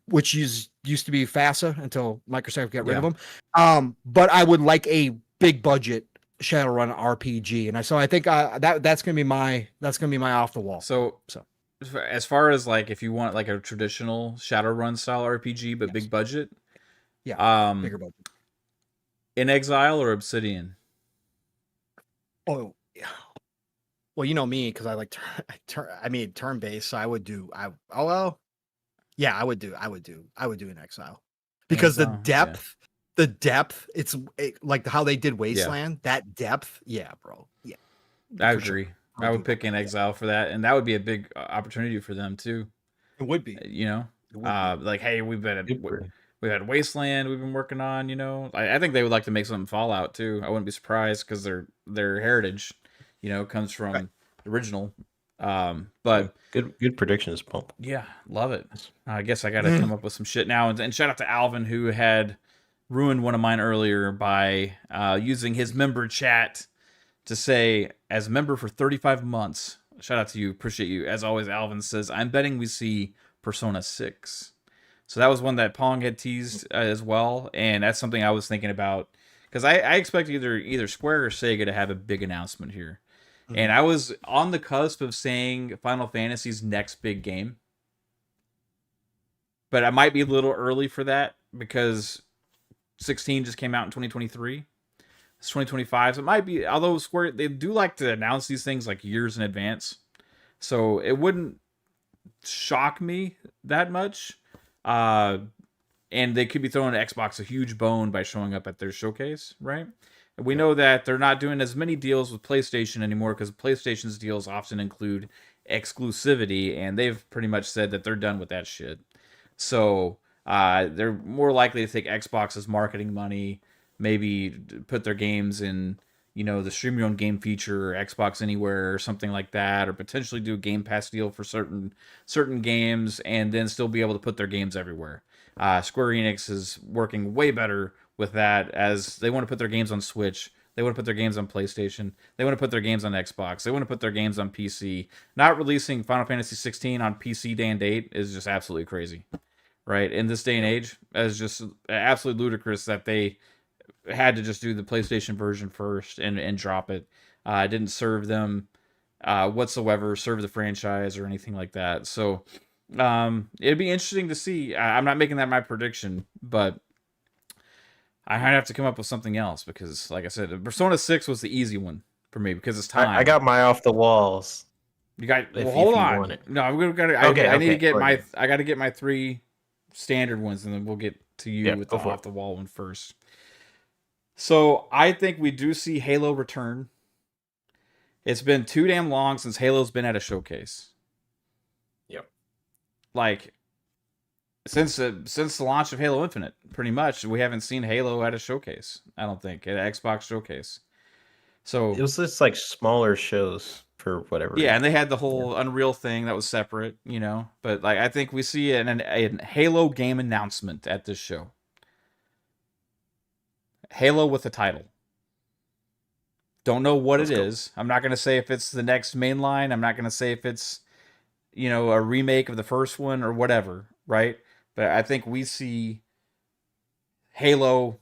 [SPEAKER 3] which used to be FASA until Microsoft got rid of them. But I would like a big budget Shadowrun RPG, and I think that's gonna be my off the wall.
[SPEAKER 1] So as far as like if you want like a traditional Shadowrun style RPG but big budget,
[SPEAKER 3] bigger budget.
[SPEAKER 1] In Exile or Obsidian?
[SPEAKER 3] Oh, yeah. Well, you know me, because I like turn based, so I would do I would do In Exile, because the depth, it's like how they did Wasteland, that depth, bro,
[SPEAKER 1] I agree. Sure. I would pick In Exile for that, and that would be a big opportunity for them too.
[SPEAKER 3] It would be,
[SPEAKER 1] like, hey, we've had Wasteland we've been working on, I think they would like to make something Fallout too. I wouldn't be surprised, because their heritage, comes from the original. But
[SPEAKER 6] good predictions, Paul.
[SPEAKER 1] Yeah, love it. I guess I got to come up with some shit now, and shout out to Alvin, who had ruined one of mine earlier by using his member chat to say, as a member for 35 months, shout out to you, appreciate you. As always, Alvin says, I'm betting we see Persona 6. So that was one that Pong had teased as well, and that's something I was thinking about, because I expect either Square or Sega to have a big announcement here. Mm-hmm. And I was on the cusp of saying Final Fantasy's next big game. But I might be a little early for that, because 16 just came out in 2023. It's 2025, so it might be, although Square, they do like to announce these things like years in advance, so it wouldn't shock me that much. And they could be throwing Xbox a huge bone by showing up at their showcase, right? And we know that they're not doing as many deals with PlayStation anymore, because PlayStation's deals often include exclusivity, and they've pretty much said that they're done with that shit. So they're more likely to take Xbox's marketing money, maybe put their games in, the stream your own game feature, or Xbox Anywhere or something like that, or potentially do a Game Pass deal for certain games, and then still be able to put their games everywhere. Square Enix is working way better with that, as they want to put their games on Switch, they want to put their games on PlayStation, they want to put their games on Xbox, they want to put their games on PC. Not releasing Final Fantasy 16 on PC day and date is just absolutely crazy, right? In this day and age, it's just absolutely ludicrous that they had to just do the PlayStation version first and drop it. It didn't serve them whatsoever, serve the franchise or anything like that. So it'd be interesting to see. I'm not making that my prediction, but I have to come up with something else, because, like I said, Persona 6 was the easy one for me, because it's time.
[SPEAKER 6] I got my off the walls.
[SPEAKER 1] You got, hold on. No, I'm gonna. I need to get my. I got to get my 3 standard ones, and then we'll get to you with the off the wall one first. So I think we do see Halo return. It's been too damn long since Halo's been at a showcase.
[SPEAKER 6] Yep.
[SPEAKER 1] Like since the launch of Halo Infinite, pretty much we haven't seen Halo at a showcase. I don't think at an Xbox showcase. So
[SPEAKER 6] It was just like smaller shows for whatever.
[SPEAKER 1] yeah, and they had the whole Unreal thing that was separate, you know. But like, I think we see an Halo game announcement at this show. Halo with a title. Don't know what it is. I'm not gonna say if it's the next mainline. I'm not gonna say if it's, you know, a remake of the first one or whatever, right? But I think we see Halo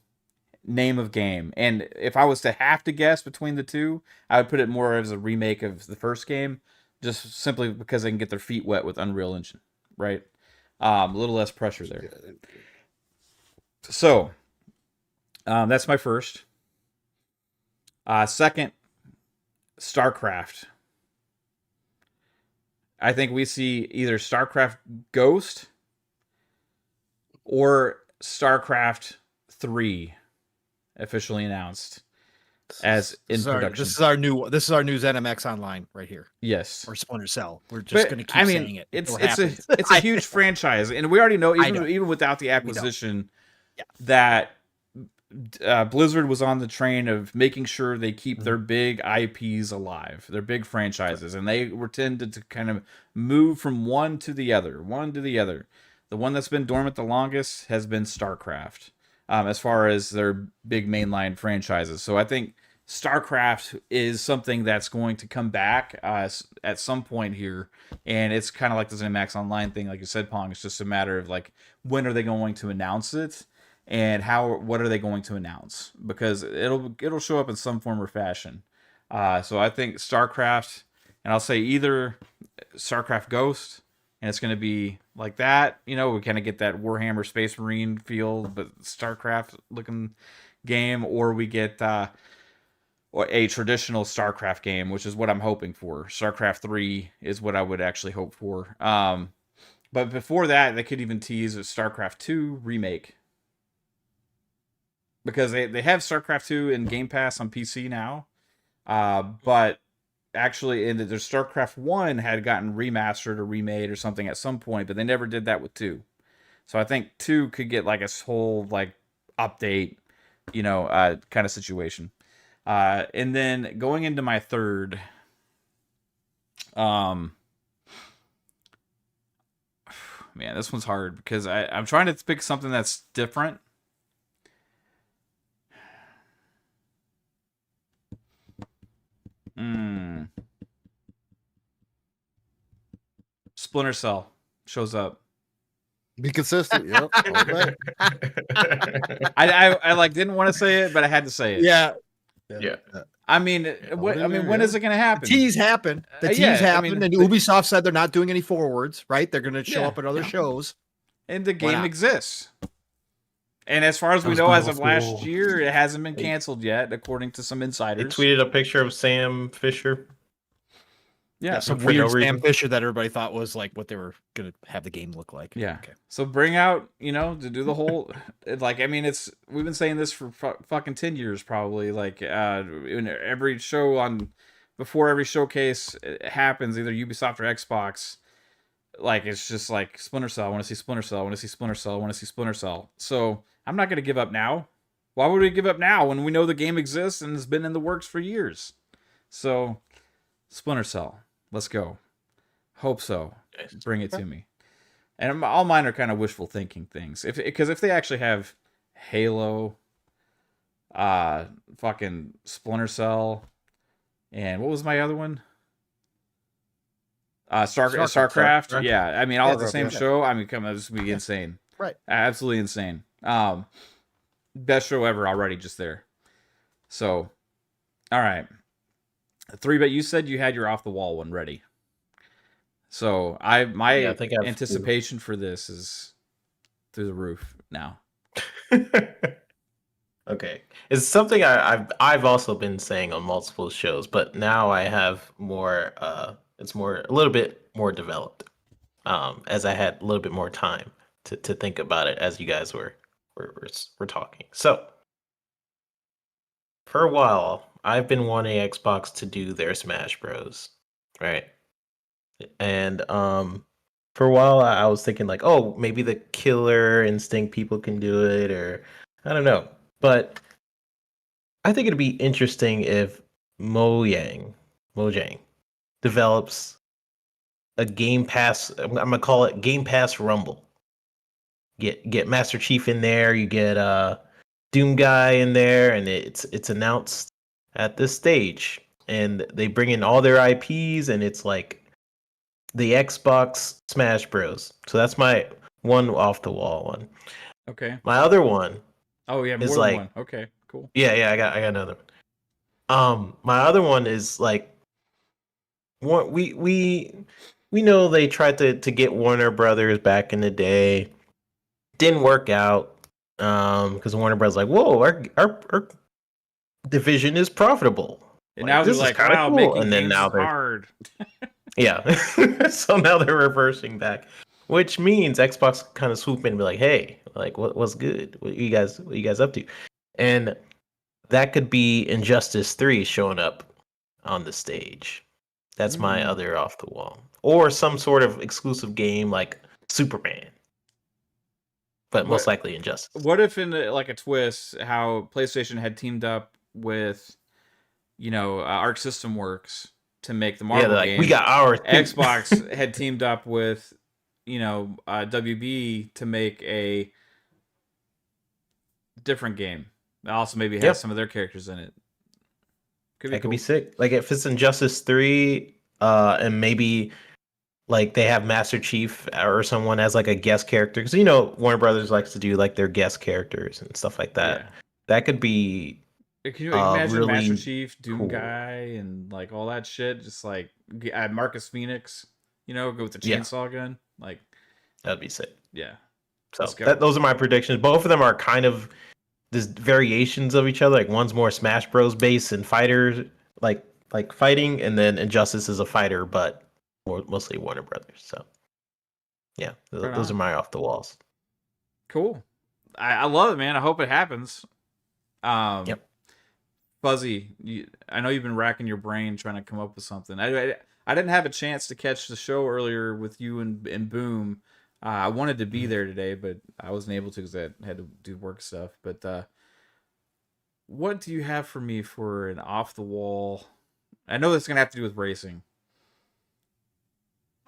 [SPEAKER 1] name of game. And if I was to have to guess between the two, I would put it more as a remake of the first game, just simply because they can get their feet wet with Unreal Engine, right? A little less pressure there. So, that's my first. Second, StarCraft. I think we see either StarCraft Ghost or StarCraft 3 officially announced as in production.
[SPEAKER 3] This is our new ZeniMax Online right here.
[SPEAKER 1] Yes.
[SPEAKER 3] Or Splinter Cell. We're just going to keep saying it.
[SPEAKER 1] It's a huge franchise, and we already know even without the acquisition that Blizzard was on the train of making sure they keep their big IPs alive, their big franchises, and they were tended to kind of move from one to the other. The one that's been dormant the longest has been StarCraft, as far as their big mainline franchises. So I think StarCraft is something that's going to come back at some point here, and it's kind of like the ZeniMax Online thing, like you said, Pong. It's just a matter of like, when are they going to announce it, and what are they going to announce? Because it'll show up in some form or fashion. So I think StarCraft, and I'll say either StarCraft Ghost, and it's going to be like that. You know, we kind of get that Warhammer Space Marine feel, but StarCraft looking game, or we get or a traditional StarCraft game, which is what I'm hoping for. StarCraft 3 is what I would actually hope for. But before that, they could even tease a StarCraft 2 remake. Because they have StarCraft 2 in Game Pass on PC now. But actually, their StarCraft 1 had gotten remastered or remade or something at some point, but they never did that with 2. So I think 2 could get like a whole like update, you know, kind of situation. And then going into my third, man, this one's hard because I'm trying to pick something that's different. Splinter Cell shows up.
[SPEAKER 2] Be consistent. Yep.
[SPEAKER 1] I like didn't want to say it, but I had to say it.
[SPEAKER 3] Yeah.
[SPEAKER 1] I mean, when is it going to happen?
[SPEAKER 3] The tease happened. And Ubisoft said they're not doing any forwards, right? They're going to show up at other shows.
[SPEAKER 1] And the game exists. And as far as we know, as of last year, it hasn't been canceled yet, according to some insiders.
[SPEAKER 6] They tweeted a picture of Sam Fisher.
[SPEAKER 3] Yeah, some weird Sam Fisher that everybody thought was like what they were going to have the game look like.
[SPEAKER 1] Yeah. Okay. So bring out, you know, to do the whole, like, I mean, we've been saying this for fucking 10 years probably. Like, in every show before every showcase happens, either Ubisoft or Xbox, like, it's just like Splinter Cell. I want to see Splinter Cell. I want to see Splinter Cell. I want to see Splinter Cell. So I'm not going to give up now. Why would we give up now when we know the game exists and has been in the works for years? So Splinter Cell. Let's go. Hope so. Bring it to me. And all mine are kind of wishful thinking things. Because if they actually have Halo, fucking Splinter Cell, and what was my other one? StarCraft.
[SPEAKER 3] Right.
[SPEAKER 1] Yeah, I mean, all at the same show. I mean, this would be insane.
[SPEAKER 3] Right.
[SPEAKER 1] Absolutely insane. Best show ever already just there. So, all right. 3-bet, you said you had your off the wall one ready. So my anticipation for this is through the roof now.
[SPEAKER 6] Okay, it's something I've also been saying on multiple shows, but now I have more. It's a little bit more developed, as I had a little bit more time to think about it as you guys were talking. So for a while, I've been wanting Xbox to do their Smash Bros. Right, and for a while I was thinking like, oh, maybe the Killer Instinct people can do it, or I don't know, but I think it'd be interesting if Mojang develops a Game Pass. I'm gonna call it Game Pass Rumble. Get Master Chief in there. You get Doom Guy in there, and it's announced at this stage, and they bring in all their IPs, and it's like the Xbox Smash Bros. So that's my one off the wall one.
[SPEAKER 1] Okay.
[SPEAKER 6] My other one.
[SPEAKER 1] Oh yeah, more
[SPEAKER 6] is
[SPEAKER 1] than
[SPEAKER 6] like,
[SPEAKER 1] one. Okay, cool.
[SPEAKER 6] Yeah, I got another one. My other one is like, we know they tried to get Warner Brothers back in the day. Didn't work out. Because Warner Brothers like, whoa, our division is profitable.
[SPEAKER 1] And now they're like,
[SPEAKER 6] kinda
[SPEAKER 1] wow,
[SPEAKER 6] cool.
[SPEAKER 1] making
[SPEAKER 6] And then
[SPEAKER 1] games
[SPEAKER 6] now
[SPEAKER 1] is
[SPEAKER 6] they're
[SPEAKER 1] hard.
[SPEAKER 6] yeah. So now they're reversing back, which means Xbox kind of swoop in and be like, hey, like what's good? What you guys up to? And that could be Injustice 3 showing up on the stage. That's my other off the wall. Or some sort of exclusive game like Superman. But most likely Injustice.
[SPEAKER 1] What if in like a twist, how PlayStation had teamed up with, Arc System Works to make the Marvel game.
[SPEAKER 6] We got ours.
[SPEAKER 1] Xbox had teamed up with, WB to make a different game. That also maybe has some of their characters in it. Could be
[SPEAKER 6] sick. Like if it's Injustice 3, and maybe like they have Master Chief or someone as like a guest character, because Warner Brothers likes to do like their guest characters and stuff like that. Yeah. That could be.
[SPEAKER 1] Can you imagine
[SPEAKER 6] really
[SPEAKER 1] Master Chief, Doom
[SPEAKER 6] cool.
[SPEAKER 1] Guy, and like all that shit? Just like Marcus Phoenix, go with the chainsaw gun. Like
[SPEAKER 6] that'd be sick.
[SPEAKER 1] Yeah.
[SPEAKER 6] So those are my predictions. Both of them are kind of these variations of each other. Like one's more Smash Bros. Based and fighters, like fighting, and then Injustice is a fighter, but mostly Warner Brothers. So yeah, those are my off the walls.
[SPEAKER 1] Cool. I love it, man. I hope it happens.
[SPEAKER 6] Yep.
[SPEAKER 1] Fuzzy, I know you've been racking your brain trying to come up with something. I didn't have a chance to catch the show earlier with you and Boom. I wanted to be there today, but I wasn't able to because I had to do work stuff. But what do you have for me for an off the wall? I know this is gonna have to do with racing.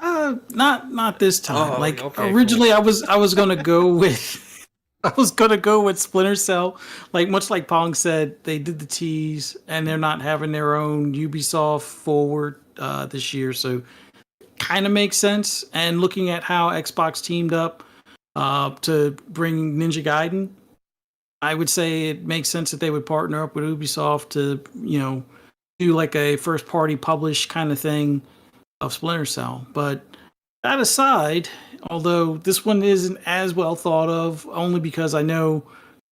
[SPEAKER 5] Not this time.
[SPEAKER 1] Okay,
[SPEAKER 5] originally,
[SPEAKER 1] cool.
[SPEAKER 5] I was gonna go with. I was gonna go with Splinter Cell. Like much like Pong said, they did the tease, and they're not having their own Ubisoft forward this year, so kind of makes sense. And looking at how Xbox teamed up to bring Ninja Gaiden, I would say it makes sense that they would partner up with Ubisoft to do like a first party publish kind of thing of Splinter Cell. But that aside, although this one isn't as well thought of, only because I know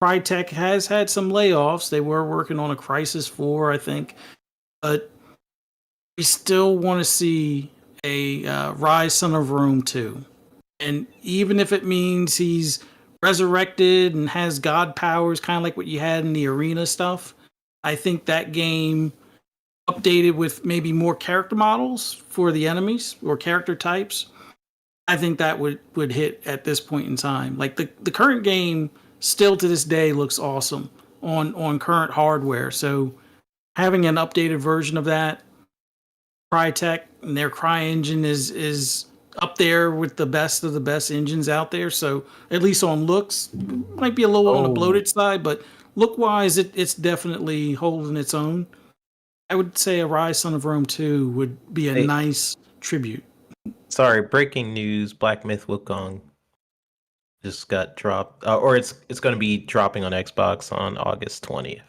[SPEAKER 5] Crytek has had some layoffs. They were working on a Crysis 4, I think. But we still want to see a Rise Son of Rome 2. And even if it means he's resurrected and has god powers, kind of like what you had in the Arena stuff, I think that game updated with maybe more character models for the enemies or character types, I think that would hit at this point in time. Like the current game still to this day looks awesome on current hardware. So having an updated version of that, Crytek and their CryEngine is up there with the best of the best engines out there. So at least on looks, might be a little on the bloated side, but look wise, it's definitely holding its own. I would say a Rise Son of Rome 2 would be a nice tribute.
[SPEAKER 6] Sorry, breaking news: Black Myth Wukong just got dropped, or it's going to be dropping on Xbox on August 20th.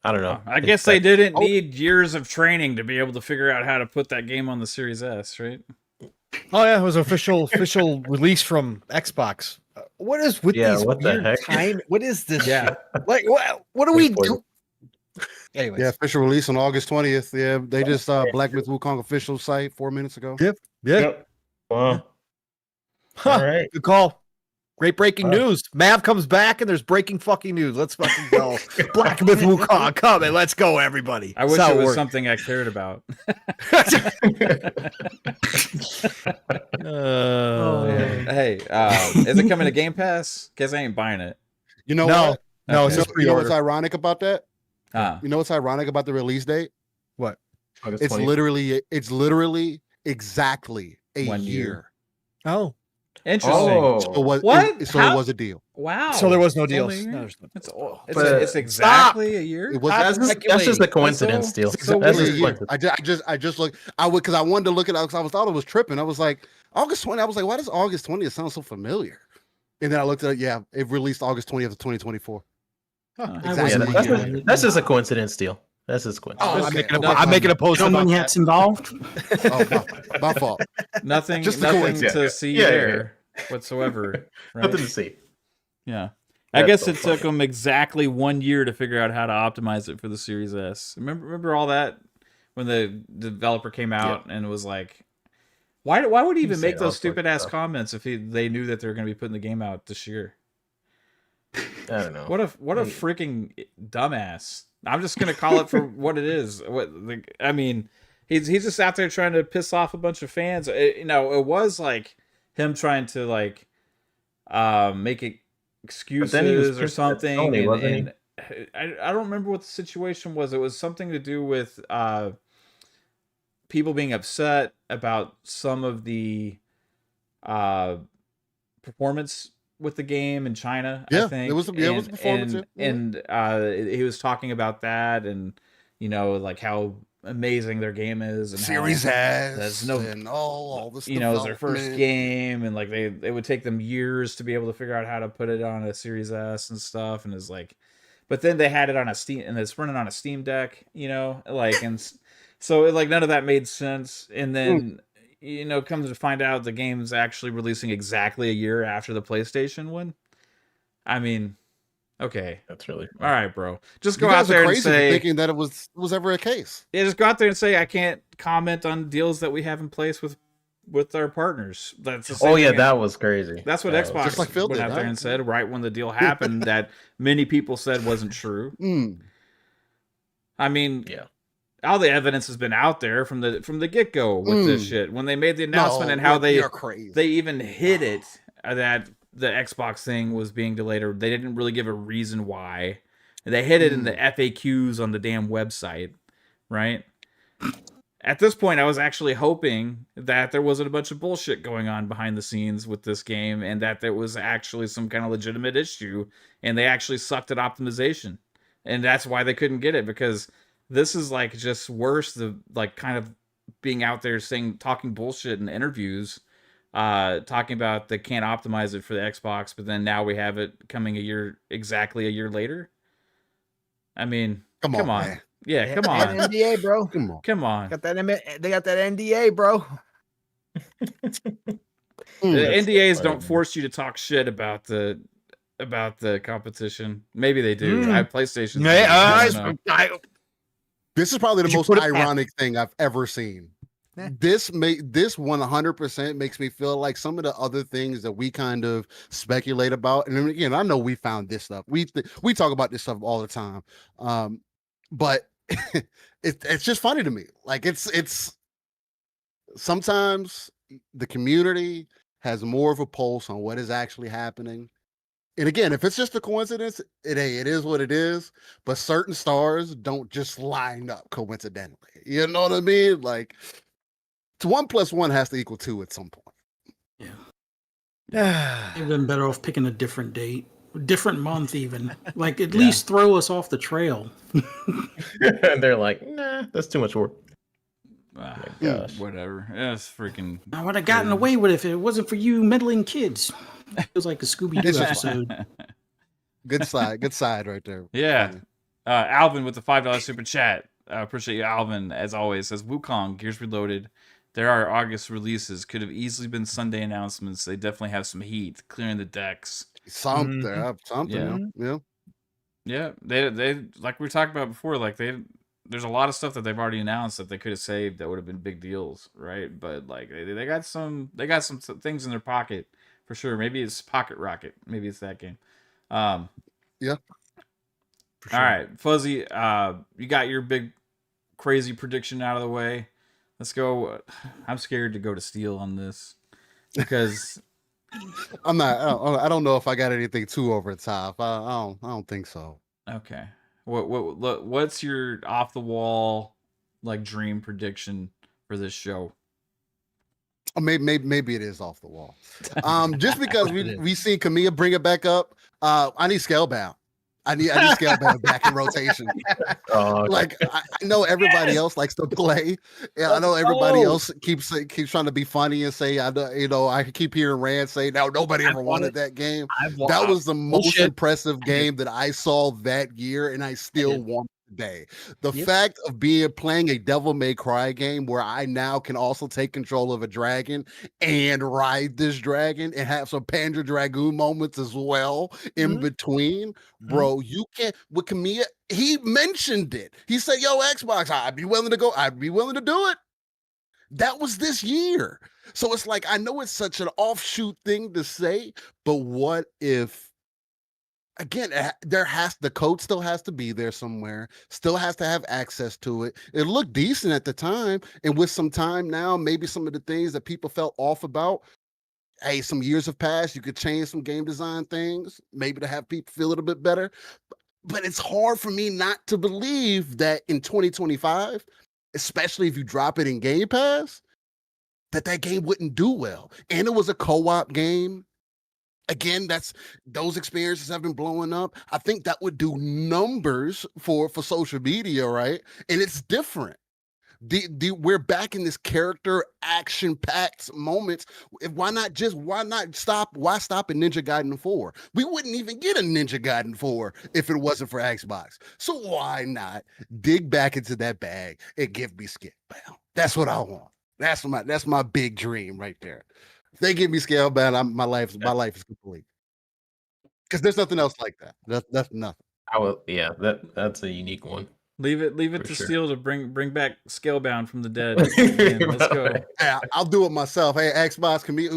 [SPEAKER 6] I don't know.
[SPEAKER 1] I guess they didn't need years of training to be able to figure out how to put that game on the Series S, right?
[SPEAKER 3] Oh yeah, it was official release from Xbox. What is with these weird time? What is this?
[SPEAKER 1] Yeah,
[SPEAKER 3] like what do we do?
[SPEAKER 2] Anyways. Yeah, official release on August 20th. Yeah, they just Black Myth Wukong official site 4 minutes ago.
[SPEAKER 3] Yep.
[SPEAKER 6] Wow.
[SPEAKER 3] Huh, all right. Good call. Great breaking news. Mav comes back and there's breaking fucking news. Let's fucking go. Black Myth Wukong, come and let's go, everybody.
[SPEAKER 1] I wish it was something I cared about. Hey, is it coming to Game Pass? Because I ain't buying it.
[SPEAKER 2] You know what?
[SPEAKER 3] No, it's just
[SPEAKER 2] you know what's ironic about that?
[SPEAKER 1] You
[SPEAKER 2] know what's ironic about the release date?
[SPEAKER 3] What?
[SPEAKER 2] It's literally exactly a
[SPEAKER 1] 1 year.
[SPEAKER 2] year.
[SPEAKER 3] Oh.
[SPEAKER 1] Interesting.
[SPEAKER 2] So it was a deal.
[SPEAKER 1] Wow.
[SPEAKER 3] So there was no deals.
[SPEAKER 1] It's exactly a year.
[SPEAKER 2] It was
[SPEAKER 6] that's just a coincidence deal.
[SPEAKER 2] That's a year. I just looked. Because I wanted to look at it because I thought it was tripping. I was like, August 20. I was like, why does August 20th sound so familiar? And then I looked at it. Yeah, it released August 20th of 2024.
[SPEAKER 6] Exactly. Yeah, that's just a coincidence deal. That's just coincidence.
[SPEAKER 3] I'm making a post.
[SPEAKER 5] Someone that's involved.
[SPEAKER 2] My fault.
[SPEAKER 1] Nothing to see there whatsoever. Right?
[SPEAKER 6] Nothing to see.
[SPEAKER 1] Yeah. I guess it took them exactly 1 year to figure out how to optimize it for the Series S. Remember all that when the developer came out and was like, why would he even make those stupid ass comments if they knew that they were going to be putting the game out this year?
[SPEAKER 6] I don't know.
[SPEAKER 1] What a freaking dumbass. I'm just gonna call it for what it is. I mean, he's just out there trying to piss off a bunch of fans. It was like him trying to make excuses or something.
[SPEAKER 6] Sony,
[SPEAKER 1] I don't remember what the situation was. It was something to do with people being upset about some of the performance with the game in China. I think
[SPEAKER 2] it was performance.
[SPEAKER 1] And he was talking about that, and like how amazing their game is, and
[SPEAKER 2] Series S, and all this.
[SPEAKER 1] It's their first game, and like it would take them years to be able to figure out how to put it on a Series S and stuff, and it's like, but then they had it on a Steam, and it's running on a Steam Deck, and so none of that made sense, and then. Comes to find out the game's actually releasing exactly a year after the PlayStation one. I mean, okay,
[SPEAKER 6] that's really
[SPEAKER 1] all right, bro. Just go out there and say
[SPEAKER 2] thinking that it was ever a case.
[SPEAKER 1] Yeah, just go out there and say I can't comment on deals that we have in place with our partners. That's the same thing.
[SPEAKER 6] That was crazy.
[SPEAKER 1] That's what Xbox
[SPEAKER 2] just like Phil
[SPEAKER 1] went
[SPEAKER 2] did,
[SPEAKER 1] out there and said right when the deal happened that many people said wasn't true. I mean,
[SPEAKER 2] yeah.
[SPEAKER 1] All the evidence has been out there from the get-go with this shit. When they made the announcement and how they even hid it, that the Xbox thing was being delayed, or they didn't really give a reason why. They hid it in the FAQs on the damn website, right? At this point, I was actually hoping that there wasn't a bunch of bullshit going on behind the scenes with this game, and that there was actually some kind of legitimate issue, and they actually sucked at optimization. And that's why they couldn't get it, because this is just worse, kind of being out there talking bullshit in interviews, talking about they can't optimize it for the Xbox, but then now we have it coming exactly a year later. I mean, come on. Man. Yeah, come on.
[SPEAKER 3] NDA, bro.
[SPEAKER 1] Come on.
[SPEAKER 3] They got that NDA, bro.
[SPEAKER 1] The NDAs don't force you to talk shit about the competition. Maybe they do. I have PlayStation.
[SPEAKER 2] This is probably the most ironic thing I've ever seen. This 100% makes me feel like some of the other things that we kind of speculate about. And again, I know we found this stuff. We talk about this stuff all the time. But it's just funny to me. It's sometimes the community has more of a pulse on what is actually happening. And again, if it's just a coincidence, it is what it is. But certain stars don't just line up coincidentally. You know what I mean? 1 + 1 has to equal 2 at some point.
[SPEAKER 5] Yeah. They've been better off picking a different date, different month, even. At least throw us off the trail.
[SPEAKER 6] And they're like, nah, that's too much work.
[SPEAKER 1] Oh my gosh. Whatever. That's freaking.
[SPEAKER 5] I would have gotten away with it if it wasn't for you meddling kids. It was like a Scooby-Doo episode.
[SPEAKER 2] Good side right there.
[SPEAKER 1] Yeah. Alvin with the $5 super chat. I appreciate you, Alvin, as always. Says Wukong, Gears Reloaded. There are August releases. Could have easily been Sunday announcements. They definitely have some heat. Clearing the decks.
[SPEAKER 2] Something. Yeah.
[SPEAKER 1] Yeah. They like we talked about before, there's a lot of stuff that they've already announced that they could have saved that would have been big deals, right? But they got some things in their pocket for sure. Maybe it's Pocket Rocket. Maybe it's that game.
[SPEAKER 2] Yeah.
[SPEAKER 1] All right, Fuzzy. You got your big crazy prediction out of the way. Let's go. I'm scared to go to Steel on this because
[SPEAKER 2] I'm not. I don't know if I got anything too over the top. I don't think so.
[SPEAKER 1] okay. What's your off the wall like dream prediction for this show?
[SPEAKER 2] Maybe it is off the wall. Just because we seen Kamiya bring it back up. I need Scalebound. I need Scalebound back in rotation. Like I know everybody else likes to play. Yeah, I know everybody else keeps trying to be funny and say I keep hearing Rand say now nobody ever wanted that game. That was the most impressive game that I saw that year, and I still want it today. The fact of playing a Devil May Cry game where I now can also take control of a dragon and ride this dragon and have some Panzer Dragoon moments as well in between. Bro, you can't with Kamiya. He mentioned it. He said, "Yo, Xbox, I'd be willing to go. I'd be willing to do it." That was this year. So it's like I know it's such an offshoot thing to say, but what if? Again, the code still has to be there somewhere. Still has to have access to it. It looked decent at the time, and with some time now, maybe some of the things that people felt off about. Hey, some years have passed. You could change some game design things, maybe to have people feel a little bit better. But it's hard for me not to believe that in 2025, especially if you drop it in Game Pass, that game wouldn't do well. And it was a co-op game. Again, those experiences have been blowing up. I think that would do numbers for social media, right? And it's different. We're back in this character action-packed moments. Why stop at Ninja Gaiden 4? We wouldn't even get a Ninja Gaiden 4 if it wasn't for Xbox. So why not dig back into that bag and give me Scalebound? That's what I want. That's my big dream right there. If they give me Scalebound, my life is complete. Because there's nothing else like that. That's nothing.
[SPEAKER 6] That's a unique one.
[SPEAKER 1] Leave it to Steel to bring back Scalebound from the dead. Again, let's go.
[SPEAKER 2] Hey, I'll do it myself. Hey, Xbox, can we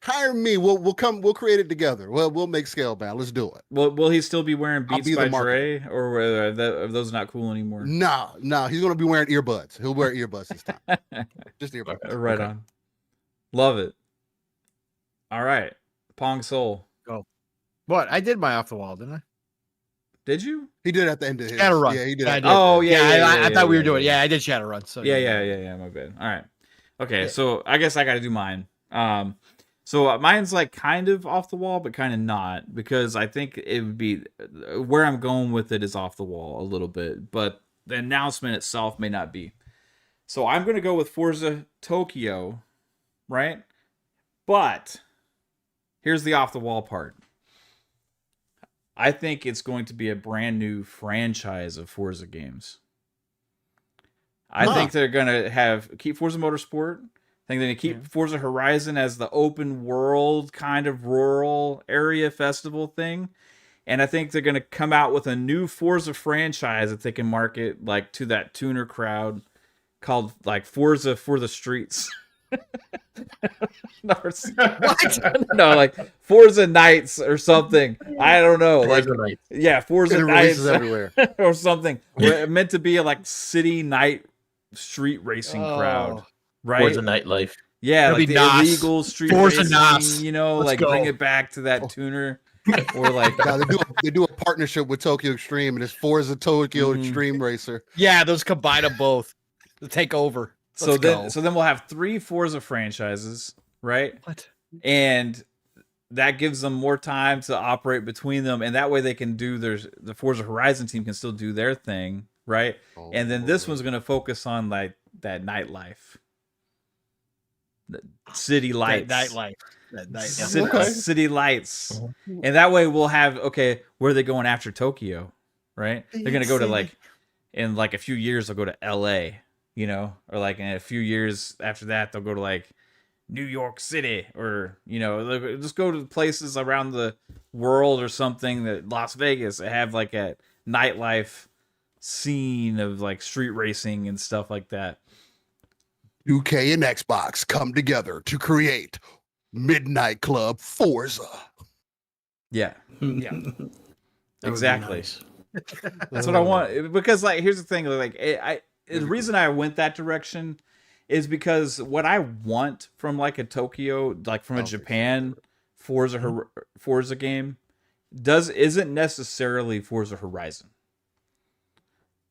[SPEAKER 2] hire me? We'll create it together. We'll make Scalebound. Let's do it.
[SPEAKER 1] Will he still be wearing Beats by Dre, or are those not cool anymore?
[SPEAKER 2] No, he's gonna be wearing earbuds. He'll wear earbuds this time. Just earbuds.
[SPEAKER 1] Right on. Love it. All right, Pong Soul.
[SPEAKER 3] Go. What? I did my off the wall, didn't I?
[SPEAKER 1] Did you?
[SPEAKER 2] He did at the end of his.
[SPEAKER 3] Shadowrun.
[SPEAKER 2] Yeah, he did.
[SPEAKER 3] I thought we were doing it. Yeah, I did Shadowrun. So
[SPEAKER 1] yeah. My bad. All right. Okay, so I guess I got to do mine. So mine's like kind of off the wall, but kind of not, because I think it would be where I'm going with it is off the wall a little bit, but the announcement itself may not be. So I'm gonna go with Forza Tokyo, right? But here's the off the wall part. I think it's going to be a brand new franchise of Forza games. I think they're gonna keep Forza Motorsport. I think they're gonna keep Forza Horizon as the open world kind of rural area festival thing. And I think they're gonna come out with a new Forza franchise that they can market like to that tuner crowd called like Forza for the Streets. No, like Forza Nights or something. I don't know.
[SPEAKER 6] Forza Nights.
[SPEAKER 1] Yeah, Forza Nights
[SPEAKER 2] everywhere
[SPEAKER 1] or something. Meant to be a like city night street racing crowd, right?
[SPEAKER 6] Forza Nightlife.
[SPEAKER 1] Yeah,
[SPEAKER 3] That'd
[SPEAKER 1] like
[SPEAKER 3] be
[SPEAKER 1] the
[SPEAKER 3] NOS.
[SPEAKER 1] illegal street
[SPEAKER 3] Forza
[SPEAKER 1] racing.
[SPEAKER 3] NOS.
[SPEAKER 1] Let's like bring it back to that tuner. Or like
[SPEAKER 2] they do a partnership with Tokyo Extreme, and it's Forza Tokyo Extreme Racer.
[SPEAKER 3] Yeah, those combine them both to take over.
[SPEAKER 1] So then we'll have 3 Forza franchises, right?
[SPEAKER 3] What?
[SPEAKER 1] And that gives them more time to operate between them, and that way they can do the Forza Horizon team can still do their thing, right? And then this one's going to focus on like that nightlife, the city lights, city lights, and that way we'll have where are they going after Tokyo, right? They're going to go to like in like a few years they'll go to L.A. Or like in a few years after that, they'll go to like New York City, or they'll just go to places around the world or something, that Las Vegas, that have like a nightlife scene of like street racing and stuff like that.
[SPEAKER 2] 2K and Xbox come together to create Midnight Club Forza.
[SPEAKER 1] Yeah.
[SPEAKER 3] Yeah.
[SPEAKER 1] Exactly.
[SPEAKER 5] Nice.
[SPEAKER 1] That's what I want. Because like, here's the thing. Like, the reason I went that direction is because what I want from like a Tokyo, like from a Japan Forza game, isn't necessarily Forza Horizon.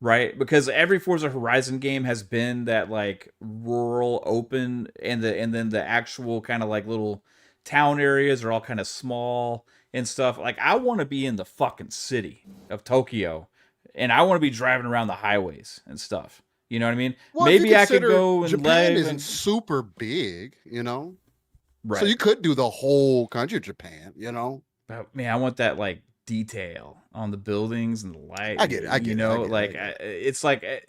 [SPEAKER 1] Right? Because every Forza Horizon game has been that like rural open, and then the actual kind of like little town areas are all kind of small and stuff. Like, I want to be in the fucking city of Tokyo, and I want to be driving around the highways and stuff. You know what I mean?
[SPEAKER 2] Well,
[SPEAKER 1] maybe I could go and
[SPEAKER 2] Japan
[SPEAKER 1] live
[SPEAKER 2] isn't super big, you know?
[SPEAKER 1] right.
[SPEAKER 2] So you could do the whole country of Japan, you know?
[SPEAKER 1] But, man, I want that like detail on the buildings and the light.
[SPEAKER 2] I get it.
[SPEAKER 1] It's like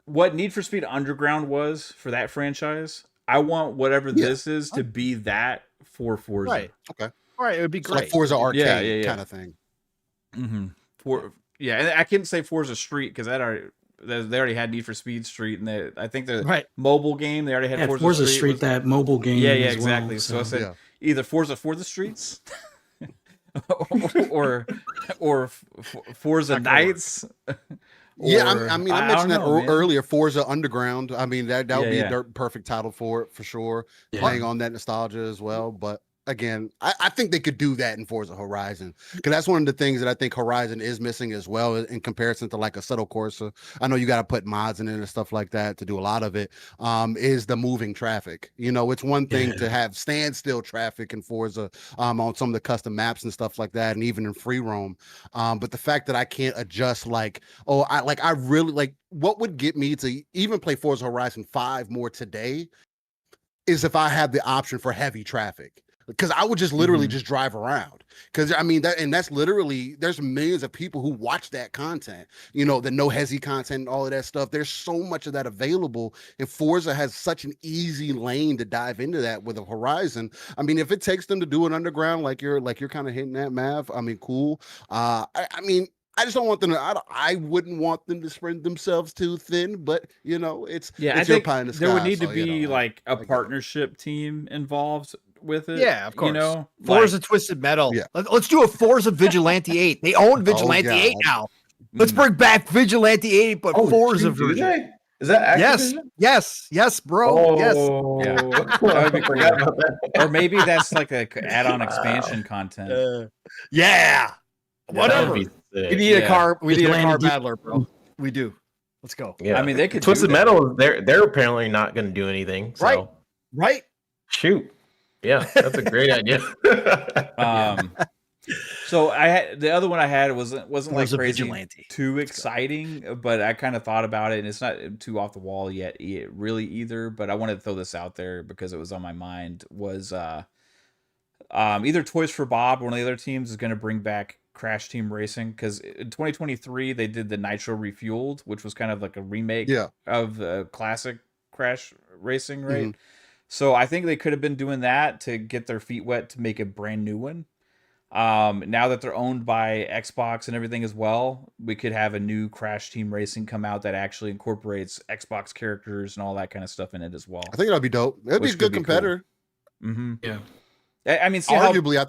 [SPEAKER 1] what Need for Speed Underground was for that franchise. I want whatever this is to be that for Forza.
[SPEAKER 3] Right.
[SPEAKER 2] Okay.
[SPEAKER 3] All right. It would be
[SPEAKER 2] It's
[SPEAKER 3] great.
[SPEAKER 2] like Forza Arcade
[SPEAKER 1] Yeah.
[SPEAKER 2] kind of thing.
[SPEAKER 1] Mm-hmm. And I couldn't say Forza Street because they already had Need for Speed Street, and I think the mobile game they already had
[SPEAKER 5] Forza Street that mobile game.
[SPEAKER 1] Yeah,
[SPEAKER 5] as
[SPEAKER 1] exactly.
[SPEAKER 5] Well,
[SPEAKER 1] so I said either Forza for the streets, or Forza Nights.
[SPEAKER 2] I mentioned that earlier. Forza Underground. I mean, that would be a perfect title for it for sure. Playing on that nostalgia as well, but. Again, I think they could do that in Forza Horizon, because that's one of the things that I think Horizon is missing as well in comparison to like a Assetto Corsa. I know you got to put mods in it and stuff like that to do a lot of it. Is the moving traffic. You know, it's one thing to have standstill traffic in Forza on some of the custom maps and stuff like that, and even in free roam. But the fact that I can't adjust I really like, what would get me to even play Forza Horizon 5 more today is if I had the option for heavy traffic. Because I would just literally just drive around. Because I mean that's literally, there's millions of people who watch that content, you know, the no hezzy content and all of that stuff. There's so much of that available, and Forza has such an easy lane to dive into that with a Horizon. I mean, if it takes them to do an underground like you're kind of hitting that, Mav, I mean, cool. I mean, I just don't want them to. I wouldn't want them to spread themselves too thin, but you know, it's
[SPEAKER 1] I think there would need to be like a partnership team involved with it.
[SPEAKER 3] Yeah, of course.
[SPEAKER 1] You know,
[SPEAKER 3] Forza Twisted Metal.
[SPEAKER 2] Yeah.
[SPEAKER 3] Let's do a Forza Vigilante 8. They own Vigilante 8 now. Let's bring back Vigilante 8, but Forza version.
[SPEAKER 6] Is that Activision?
[SPEAKER 3] Yes, bro. Yes.
[SPEAKER 1] Forgot about that. Or maybe that's like a add-on expansion content.
[SPEAKER 3] Whatever. We need a car. We need a car battler, bro. We do. Let's go.
[SPEAKER 6] Yeah.
[SPEAKER 1] I mean, they could
[SPEAKER 6] Twisted Metal. They're apparently not going to do anything. So.
[SPEAKER 3] Right.
[SPEAKER 6] Shoot. Yeah, that's a great idea.
[SPEAKER 1] So I had the other one I had wasn't like crazy
[SPEAKER 3] Vigilante.
[SPEAKER 1] too exciting, but I kind of thought about it, and it's not too off the wall yet really either. But I wanted to throw this out there because it was on my mind. Was either Toys for Bob, one of the other teams, is going to bring back Crash Team Racing, because in 2023 they did the Nitro Refueled, which was kind of like a remake of the classic Crash Racing, right? Mm-hmm. So I think they could have been doing that to get their feet wet to make a brand new one. Now that they're owned by Xbox and everything as well, we could have a new Crash Team Racing come out that actually incorporates Xbox characters and all that kind of stuff in it as well.
[SPEAKER 2] I think that'd be dope. It'd be a good competitor.
[SPEAKER 1] Cool. Mm-hmm.
[SPEAKER 5] Yeah.
[SPEAKER 1] I mean,
[SPEAKER 2] arguably, I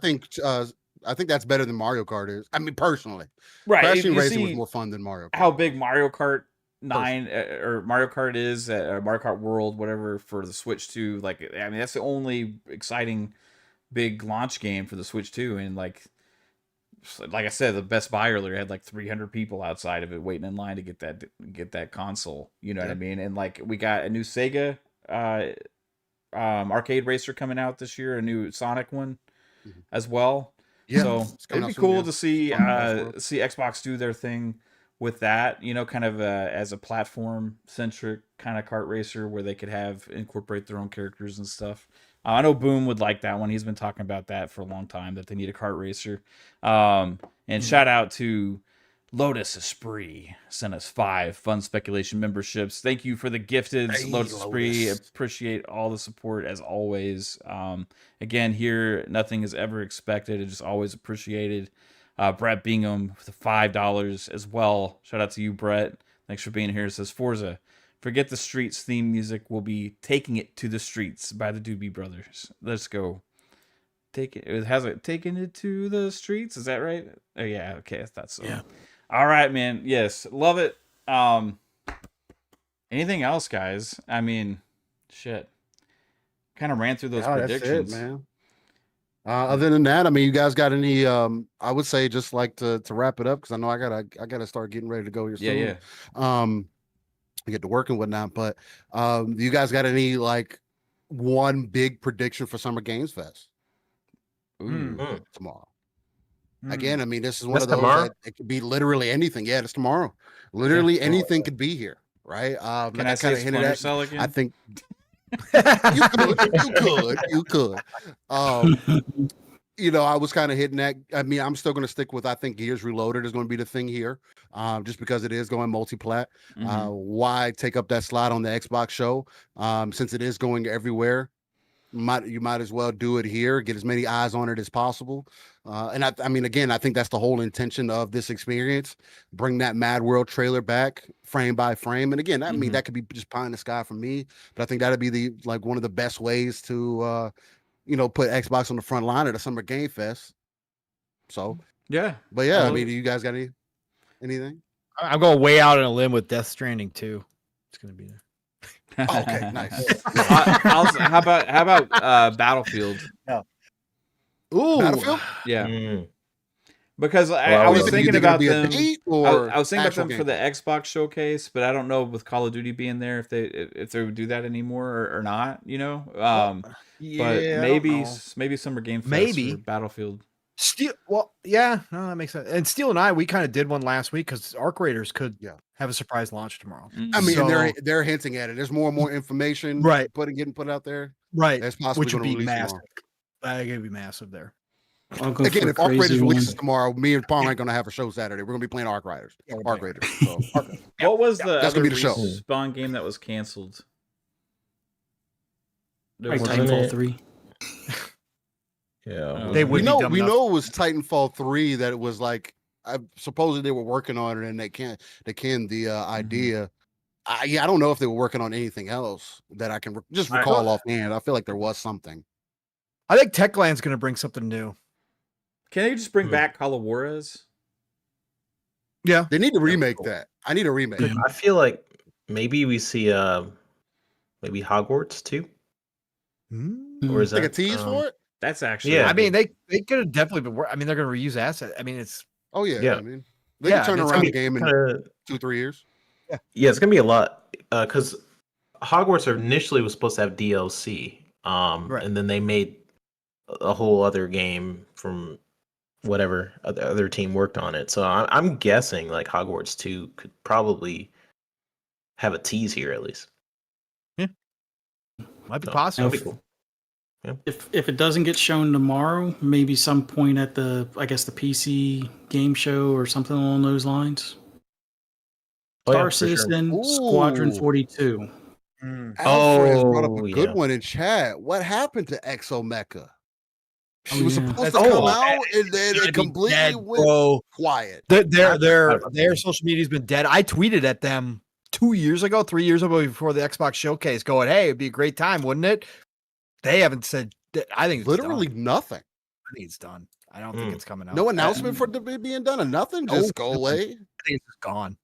[SPEAKER 2] think that's better than Mario Kart is. I mean, personally, Crash Team Racing was more fun than Mario Kart.
[SPEAKER 1] How big Mario Kart 9 or Mario Kart is, Mario Kart World, whatever, for the Switch 2. Like, I mean, that's the only exciting big launch game for the Switch 2, and like I said, the Best Buy earlier had like 300 people outside of it waiting in line to get that console. You know what I mean? And like, we got a new Sega arcade racer coming out this year, a new Sonic one as well. Yeah, so it'd be cool to see Xbox do their thing with that, you know, kind of as a platform centric kind of kart racer where they could incorporate their own characters and stuff. I know Boom would like that one. He's been talking about that for a long time, that they need a kart racer. And shout out to Lotus Esprit, sent us 5 Fun Speculation memberships. Thank you for the gifted, Lotus Esprit. Appreciate all the support as always. Again, here, nothing is ever expected. It's just always appreciated. Brett Bingham with the $5 as well. Shout out to you, Brett. Thanks for being here. It says Forza Forget the Streets theme music will be Taking It to the Streets by the Doobie Brothers. Let's go. It has it Taking It to the Streets. Is that right? Oh yeah, okay, I thought so.
[SPEAKER 5] Yeah.
[SPEAKER 1] All right, man. Yes, love it. Anything else, guys? I mean, shit. Kind of ran through those predictions.
[SPEAKER 2] That's it, man. Other than that, I mean, you guys got any? I would say just like to wrap it up because I know I gotta start getting ready to go here soon.
[SPEAKER 1] Yeah.
[SPEAKER 2] Get to work and whatnot. But you guys got any like one big prediction for Summer Games Fest? Tomorrow. Again, I mean, this is one of those that it could be literally anything. Yeah, it's tomorrow. Literally anything could be here, right?
[SPEAKER 1] Can I say Splinter Cell again?
[SPEAKER 2] I think you could. You know, I was kind of hitting that. I mean, I'm still going to stick with, I think Gears Reloaded is going to be the thing here, just because it is going multi-plat. Why take up that slot on the Xbox show? Since it is going everywhere, you might as well do it here, get as many eyes on it as possible. And I mean, again, I think that's the whole intention of this experience. Bring that Mad World trailer back frame by frame. And again, I mean, that could be just pie in the sky for me, but I think that'd be one of the best ways to, you know, put Xbox on the front line at a Summer Game Fest. So
[SPEAKER 1] yeah,
[SPEAKER 2] but yeah, I mean, do you guys got anything?
[SPEAKER 3] I'm going way out on a limb with Death Stranding too. It's going to be there.
[SPEAKER 2] Okay, nice.
[SPEAKER 1] How about Battlefield?
[SPEAKER 2] Ooh, Battlefield?
[SPEAKER 1] Yeah. Because I was thinking about them. I was thinking about them for the Xbox showcase, but I don't know with Call of Duty being there if they would do that anymore or not. You know, but maybe Summer Game Fest for Battlefield.
[SPEAKER 3] That makes sense. And Steel and I, we kind of did one last week because Arc Raiders could have a surprise launch tomorrow.
[SPEAKER 2] I mean, they're hinting at it. There's more and more information, getting put out there,
[SPEAKER 3] That's possibly
[SPEAKER 2] which would be massive.
[SPEAKER 3] That could be massive there.
[SPEAKER 2] Again, if Arc Raiders releases tomorrow, me and Pong ain't gonna have a show Saturday. We're gonna be playing Arc Raiders. Arc Raiders. So,
[SPEAKER 1] what was the
[SPEAKER 2] that's gonna be the show.
[SPEAKER 1] Spawn game that was canceled?
[SPEAKER 5] Titanfall 3.
[SPEAKER 6] Yeah,
[SPEAKER 2] we know it was Titanfall 3 that it was like supposedly they were working on it and they canned the idea. I don't know if they were working on anything else that I can just recall offhand. I feel like there was something.
[SPEAKER 3] I think Techland's going to bring something new.
[SPEAKER 1] Can they just bring back Call of Juarez?
[SPEAKER 3] Yeah,
[SPEAKER 2] they need to remake that. I need a remake.
[SPEAKER 6] I feel like maybe we see maybe Hogwarts too. Or is
[SPEAKER 2] like
[SPEAKER 6] that
[SPEAKER 2] a tease for it?
[SPEAKER 1] That's actually
[SPEAKER 3] I mean, they could have definitely been. I mean, they're going to reuse assets. I mean, it's
[SPEAKER 2] I mean, they can turn around the game in 2-3 years.
[SPEAKER 6] Yeah, it's gonna be a lot because Hogwarts initially was supposed to have DLC, and then they made a whole other game from whatever other team worked on it. So I'm guessing like Hogwarts 2 could probably have a tease here at least.
[SPEAKER 3] Yeah, might be possible.
[SPEAKER 6] That'd be cool. Yeah.
[SPEAKER 5] If it doesn't get shown tomorrow, maybe some point at the PC game show or something along those lines. Star Citizen Squadron 42.
[SPEAKER 2] Alfred brought up a good one in chat. What happened to Exomecha? She was supposed to come out and then it completely went quiet.
[SPEAKER 3] Their social media's been dead. I tweeted at them 3 years ago before the Xbox showcase, going, "Hey, it'd be a great time, wouldn't it?" They haven't said. I think it's
[SPEAKER 2] literally
[SPEAKER 3] done.
[SPEAKER 2] Nothing.
[SPEAKER 3] I think it's done. I don't think it's coming out.
[SPEAKER 2] No announcement for it being done, or nothing. Just go away.
[SPEAKER 3] I think it's just gone.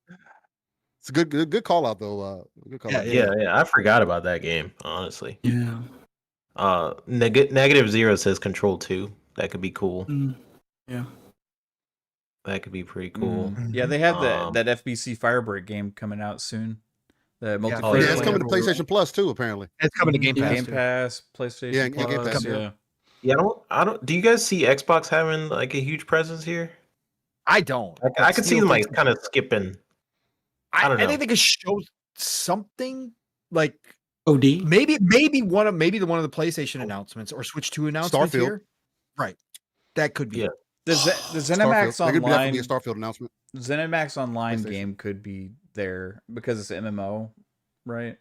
[SPEAKER 2] It's a good call out though. Good call out.
[SPEAKER 6] Yeah. I forgot about that game. Honestly.
[SPEAKER 5] Yeah.
[SPEAKER 6] Negative Zero says Control 2. That could be cool.
[SPEAKER 5] Yeah.
[SPEAKER 6] That could be pretty cool.
[SPEAKER 1] Yeah, they have that FBC Firebreak game coming out soon. The multiplayer.
[SPEAKER 2] Yeah, it's coming to PlayStation Plus too. Apparently,
[SPEAKER 3] it's coming to Game Pass.
[SPEAKER 1] Game Pass, PlayStation Plus.
[SPEAKER 2] Game Pass,
[SPEAKER 6] yeah. I don't. Do you guys see Xbox having like a huge presence here?
[SPEAKER 3] I don't.
[SPEAKER 6] I could see them like kind of skipping. I don't know.
[SPEAKER 3] I think they could show something like
[SPEAKER 5] OD.
[SPEAKER 3] Maybe one of the PlayStation announcements or Switch 2 announcements
[SPEAKER 2] Starfield.
[SPEAKER 3] here. Right. That could be.
[SPEAKER 6] Yeah.
[SPEAKER 1] The ZeniMax Online.
[SPEAKER 2] There could be a Starfield announcement.
[SPEAKER 1] ZeniMax Online game could be there because it's an MMO, right?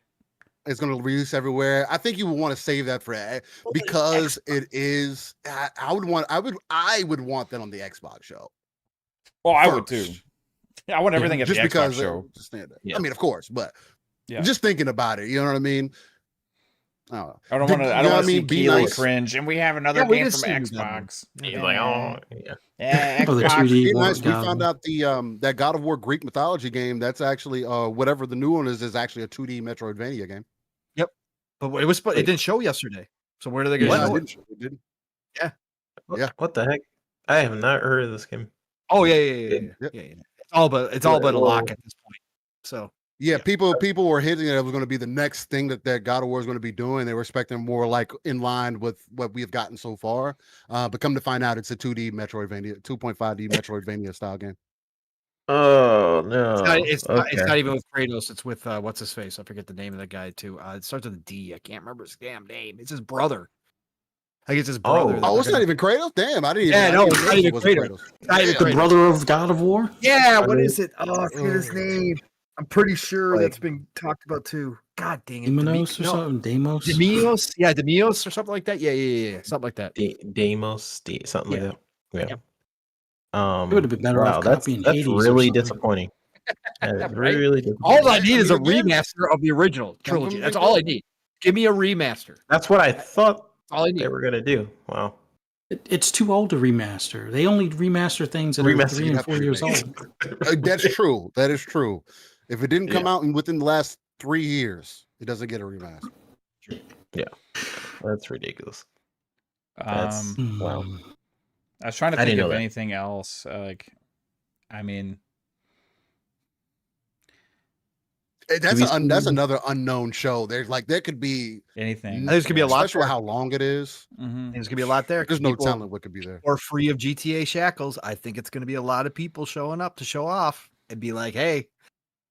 [SPEAKER 2] It's going to release everywhere. I think you would want to save that for because it is. I would want that on the Xbox show.
[SPEAKER 1] Oh, I would too. I want everything at the Xbox show.
[SPEAKER 2] I mean, of course, but
[SPEAKER 1] Yeah.
[SPEAKER 2] Just thinking about it, you know what I mean? I don't know.
[SPEAKER 1] I don't want to. I don't want to see
[SPEAKER 2] Be
[SPEAKER 1] Keely
[SPEAKER 2] nice.
[SPEAKER 1] cringe, and we have another
[SPEAKER 3] we
[SPEAKER 1] game
[SPEAKER 3] did
[SPEAKER 1] from
[SPEAKER 3] see the
[SPEAKER 1] Xbox.
[SPEAKER 6] He's like, oh, yeah.
[SPEAKER 1] Yeah,
[SPEAKER 5] Oh, the
[SPEAKER 1] Xbox.
[SPEAKER 5] 2D
[SPEAKER 2] Be
[SPEAKER 5] War-
[SPEAKER 2] nice. We
[SPEAKER 5] God of
[SPEAKER 2] found
[SPEAKER 5] War.
[SPEAKER 2] out that God of War Greek mythology game. That's actually whatever the new one is actually a 2D Metroidvania game.
[SPEAKER 3] But it didn't show yesterday. So where are they going
[SPEAKER 2] Yeah,
[SPEAKER 3] to show
[SPEAKER 2] it
[SPEAKER 3] it?
[SPEAKER 2] didn't. It didn't.
[SPEAKER 6] What the heck? I have not heard of this game.
[SPEAKER 3] Oh yeah.
[SPEAKER 2] Yep.
[SPEAKER 3] Yeah. It's all but a lock at this point. So
[SPEAKER 2] Yeah, people were hinting that it was going to be the next thing that God of War is going to be doing. They were expecting more like in line with what we have gotten so far. But come to find out, it's a 2D Metroidvania, 2.5D Metroidvania style game.
[SPEAKER 6] Oh no!
[SPEAKER 3] it's not even with Kratos. It's with what's his face? I forget the name of that guy too. It starts with a D. I can't remember his damn name. It's his brother. I think it's his brother.
[SPEAKER 2] Oh, it's not even Kratos. Damn, I didn't.
[SPEAKER 3] Yeah,
[SPEAKER 2] even,
[SPEAKER 3] no,
[SPEAKER 2] I
[SPEAKER 3] it's
[SPEAKER 2] didn't
[SPEAKER 3] not
[SPEAKER 2] know
[SPEAKER 3] even
[SPEAKER 2] it was
[SPEAKER 3] Kratos. Not even
[SPEAKER 5] The
[SPEAKER 3] Kratos.
[SPEAKER 5] brother of God of War?
[SPEAKER 3] Yeah,
[SPEAKER 6] I
[SPEAKER 3] what
[SPEAKER 6] mean-
[SPEAKER 3] is it? Oh, I forget his name. I'm pretty sure
[SPEAKER 6] Like-
[SPEAKER 3] that's been talked about too. God dang it.
[SPEAKER 5] Demonos or something? Deimos?
[SPEAKER 3] Demios? Yeah, Demios or something like that. Yeah. Something like that.
[SPEAKER 6] Deimos, something like that. Yeah.
[SPEAKER 3] Yep.
[SPEAKER 5] It would have been better off
[SPEAKER 6] that's
[SPEAKER 5] copying Hades or
[SPEAKER 6] really
[SPEAKER 5] something.
[SPEAKER 6] disappointing. That is
[SPEAKER 3] Right?
[SPEAKER 6] really disappointing.
[SPEAKER 3] All I need is a
[SPEAKER 2] again,
[SPEAKER 3] remaster of the original trilogy.
[SPEAKER 2] from
[SPEAKER 3] That's
[SPEAKER 2] the
[SPEAKER 3] all I
[SPEAKER 2] beginning.
[SPEAKER 3] need. Give me a remaster.
[SPEAKER 6] That's what I thought
[SPEAKER 3] All I need.
[SPEAKER 6] they were gonna do. Wow.
[SPEAKER 5] It's too old to remaster. They only remaster things that are
[SPEAKER 6] Remaster,
[SPEAKER 5] 3
[SPEAKER 2] you'd
[SPEAKER 5] and
[SPEAKER 2] have to
[SPEAKER 5] 4 years
[SPEAKER 2] remake
[SPEAKER 5] old.
[SPEAKER 2] That's true. That is true. If it didn't come out within the last 3 years, it doesn't get a remaster.
[SPEAKER 6] That's ridiculous. That's wow.
[SPEAKER 1] I was trying to
[SPEAKER 6] I
[SPEAKER 1] think
[SPEAKER 6] didn't
[SPEAKER 1] of
[SPEAKER 6] know that.
[SPEAKER 1] anything else. I mean,
[SPEAKER 2] That's another unknown show. There could be
[SPEAKER 1] anything.
[SPEAKER 3] I think there's gonna be a lot
[SPEAKER 2] especially
[SPEAKER 3] there.
[SPEAKER 2] how long it is.
[SPEAKER 1] Mm-hmm.
[SPEAKER 3] There's gonna be a lot there.
[SPEAKER 2] There's no
[SPEAKER 3] People
[SPEAKER 2] telling what could be there.
[SPEAKER 3] are free of GTA shackles. I think it's gonna be a lot of people showing up to show off and be like, "Hey,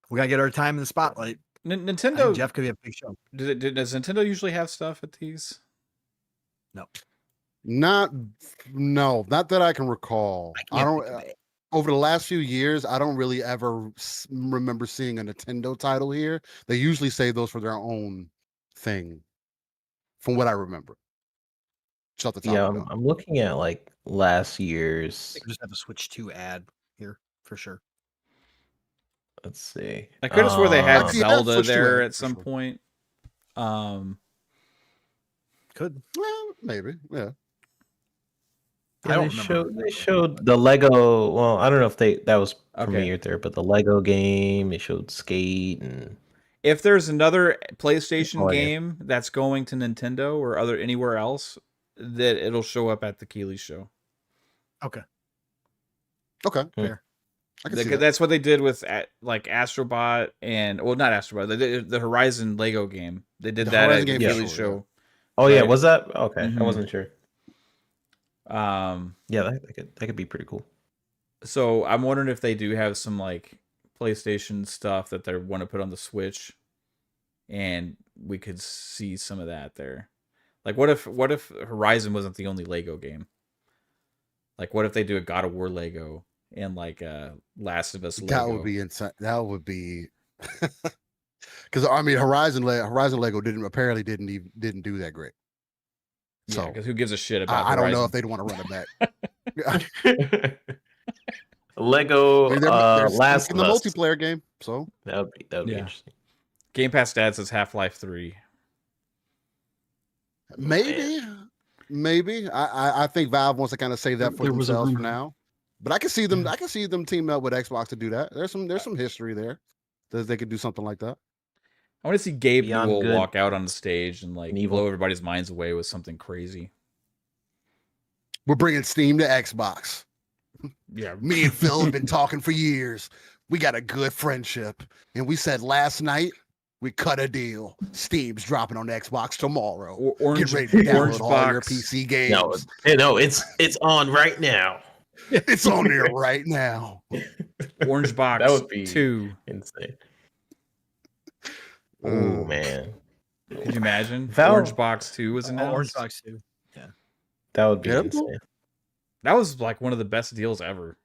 [SPEAKER 3] we gotta get our time in the spotlight." I think
[SPEAKER 1] Nintendo.
[SPEAKER 3] Jeff could be a big show.
[SPEAKER 1] Does Nintendo usually have stuff at these?
[SPEAKER 2] Not that I can recall. I
[SPEAKER 3] can't
[SPEAKER 2] don't.
[SPEAKER 3] think of it.
[SPEAKER 2] Over the last few years, I don't really ever remember seeing a Nintendo title here. They usually save those for their own thing, from what I remember. Shut the top.
[SPEAKER 6] Yeah,
[SPEAKER 2] of my head.
[SPEAKER 6] I'm looking at like last year's.
[SPEAKER 3] I think we just have a Switch 2 ad here for sure.
[SPEAKER 6] Let's see.
[SPEAKER 1] I could have swore they had
[SPEAKER 2] Actually, yeah,
[SPEAKER 1] Zelda
[SPEAKER 2] Switch 2
[SPEAKER 1] there
[SPEAKER 2] ad,
[SPEAKER 1] at
[SPEAKER 2] for
[SPEAKER 1] some
[SPEAKER 2] sure.
[SPEAKER 1] point.
[SPEAKER 3] Could.
[SPEAKER 2] Well, maybe. Yeah.
[SPEAKER 3] I don't
[SPEAKER 6] they
[SPEAKER 3] remember.
[SPEAKER 6] showed the Lego. Well, I don't know if that was
[SPEAKER 1] Okay.
[SPEAKER 6] premiered there, but the Lego game. They showed Skate and
[SPEAKER 1] If there's another PlayStation
[SPEAKER 6] Oh, yeah.
[SPEAKER 1] game that's going to Nintendo or anywhere else, that it'll show up at the Keeley show.
[SPEAKER 2] Okay.
[SPEAKER 3] Fair.
[SPEAKER 2] I can see that.
[SPEAKER 1] That's what they did with like Astrobot and not Astrobot, the Horizon Lego game. They did
[SPEAKER 2] The
[SPEAKER 1] that
[SPEAKER 2] Horizon
[SPEAKER 1] at the
[SPEAKER 2] game for
[SPEAKER 1] Keeley
[SPEAKER 2] sure,
[SPEAKER 1] show.
[SPEAKER 6] oh yeah,
[SPEAKER 1] Right.
[SPEAKER 6] was that okay?
[SPEAKER 1] Mhm.
[SPEAKER 6] I wasn't sure.
[SPEAKER 1] Yeah.
[SPEAKER 6] That could be pretty cool.
[SPEAKER 1] So I'm wondering if they do have some like PlayStation stuff that they want to put on the Switch, and we could see some of that there. Like, what if Horizon wasn't the only Lego game? Like, what if they do a God of War Lego and like Last of Us Lego?
[SPEAKER 2] That would be insane. That would be because I mean Horizon Lego didn't do that great.
[SPEAKER 1] Yeah,
[SPEAKER 2] So
[SPEAKER 1] because who gives a shit about?
[SPEAKER 2] I don't know
[SPEAKER 1] Horizon?
[SPEAKER 2] if they'd want to run it back.
[SPEAKER 6] Lego
[SPEAKER 2] I mean, they're
[SPEAKER 6] Last
[SPEAKER 2] in
[SPEAKER 6] of
[SPEAKER 2] the
[SPEAKER 6] Us.
[SPEAKER 2] multiplayer game, so
[SPEAKER 6] That would be
[SPEAKER 1] Yeah.
[SPEAKER 6] interesting.
[SPEAKER 1] GamePass Dad says Half-Life 3.
[SPEAKER 2] maybe. I think Valve wants to kind of save that for
[SPEAKER 5] There was a
[SPEAKER 2] themselves for
[SPEAKER 5] rumor.
[SPEAKER 2] now. But I can see them. I can see them teaming up with Xbox to do that. There's some history there that they could do something like that.
[SPEAKER 1] I want to see Gabe
[SPEAKER 6] Beyond
[SPEAKER 1] Newell
[SPEAKER 6] Good
[SPEAKER 1] walk out on the stage and like
[SPEAKER 6] and Evil.
[SPEAKER 1] blow everybody's minds away with something crazy.
[SPEAKER 2] We're bringing Steam to Xbox.
[SPEAKER 1] Yeah,
[SPEAKER 2] Me and Phil have been talking for years. We got a good friendship, and we said last night we cut a deal. Steam's dropping on Xbox tomorrow.
[SPEAKER 1] Orange,
[SPEAKER 2] Get ready to download
[SPEAKER 1] Orange
[SPEAKER 2] all your
[SPEAKER 1] Box.
[SPEAKER 2] PC games.
[SPEAKER 6] No, it's on right now.
[SPEAKER 2] It's on there right now.
[SPEAKER 1] Orange Box
[SPEAKER 6] That would be
[SPEAKER 1] 2.
[SPEAKER 6] insane. Oh man,
[SPEAKER 1] Could you imagine?
[SPEAKER 6] Valve-
[SPEAKER 1] Orange Box 2 was announced.
[SPEAKER 3] Orange Box 2.
[SPEAKER 6] that would be
[SPEAKER 2] Yep.
[SPEAKER 6] insane.
[SPEAKER 1] That was like one of the best deals ever.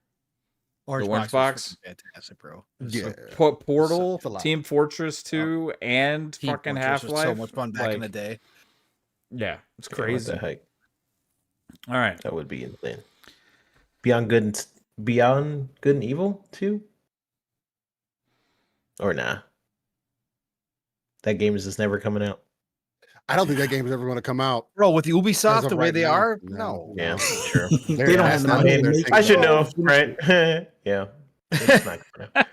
[SPEAKER 3] Orange
[SPEAKER 1] Orange
[SPEAKER 3] was
[SPEAKER 1] Box?
[SPEAKER 3] freaking fantastic, bro. It was
[SPEAKER 2] Yeah.
[SPEAKER 1] Portal,
[SPEAKER 2] It's a lot.
[SPEAKER 1] Team Fortress 2, and
[SPEAKER 3] Team
[SPEAKER 1] fucking
[SPEAKER 3] Fortress was
[SPEAKER 1] Half-Life.
[SPEAKER 3] so much fun back in the day.
[SPEAKER 1] Yeah, it's
[SPEAKER 6] What
[SPEAKER 1] crazy.
[SPEAKER 6] the heck?
[SPEAKER 1] All right.
[SPEAKER 6] That would be insane. Beyond Good and Evil 2? Or nah? That game is just never coming out.
[SPEAKER 2] I don't think that game is ever going to come out.
[SPEAKER 3] Bro, with Ubisoft
[SPEAKER 2] As
[SPEAKER 3] the
[SPEAKER 2] of
[SPEAKER 3] way
[SPEAKER 2] right
[SPEAKER 3] they
[SPEAKER 2] now,
[SPEAKER 3] are,
[SPEAKER 2] no.
[SPEAKER 6] Yeah, sure.
[SPEAKER 5] They don't have the money to make
[SPEAKER 6] I should know,
[SPEAKER 5] it.
[SPEAKER 6] right? Yeah. It's not coming out.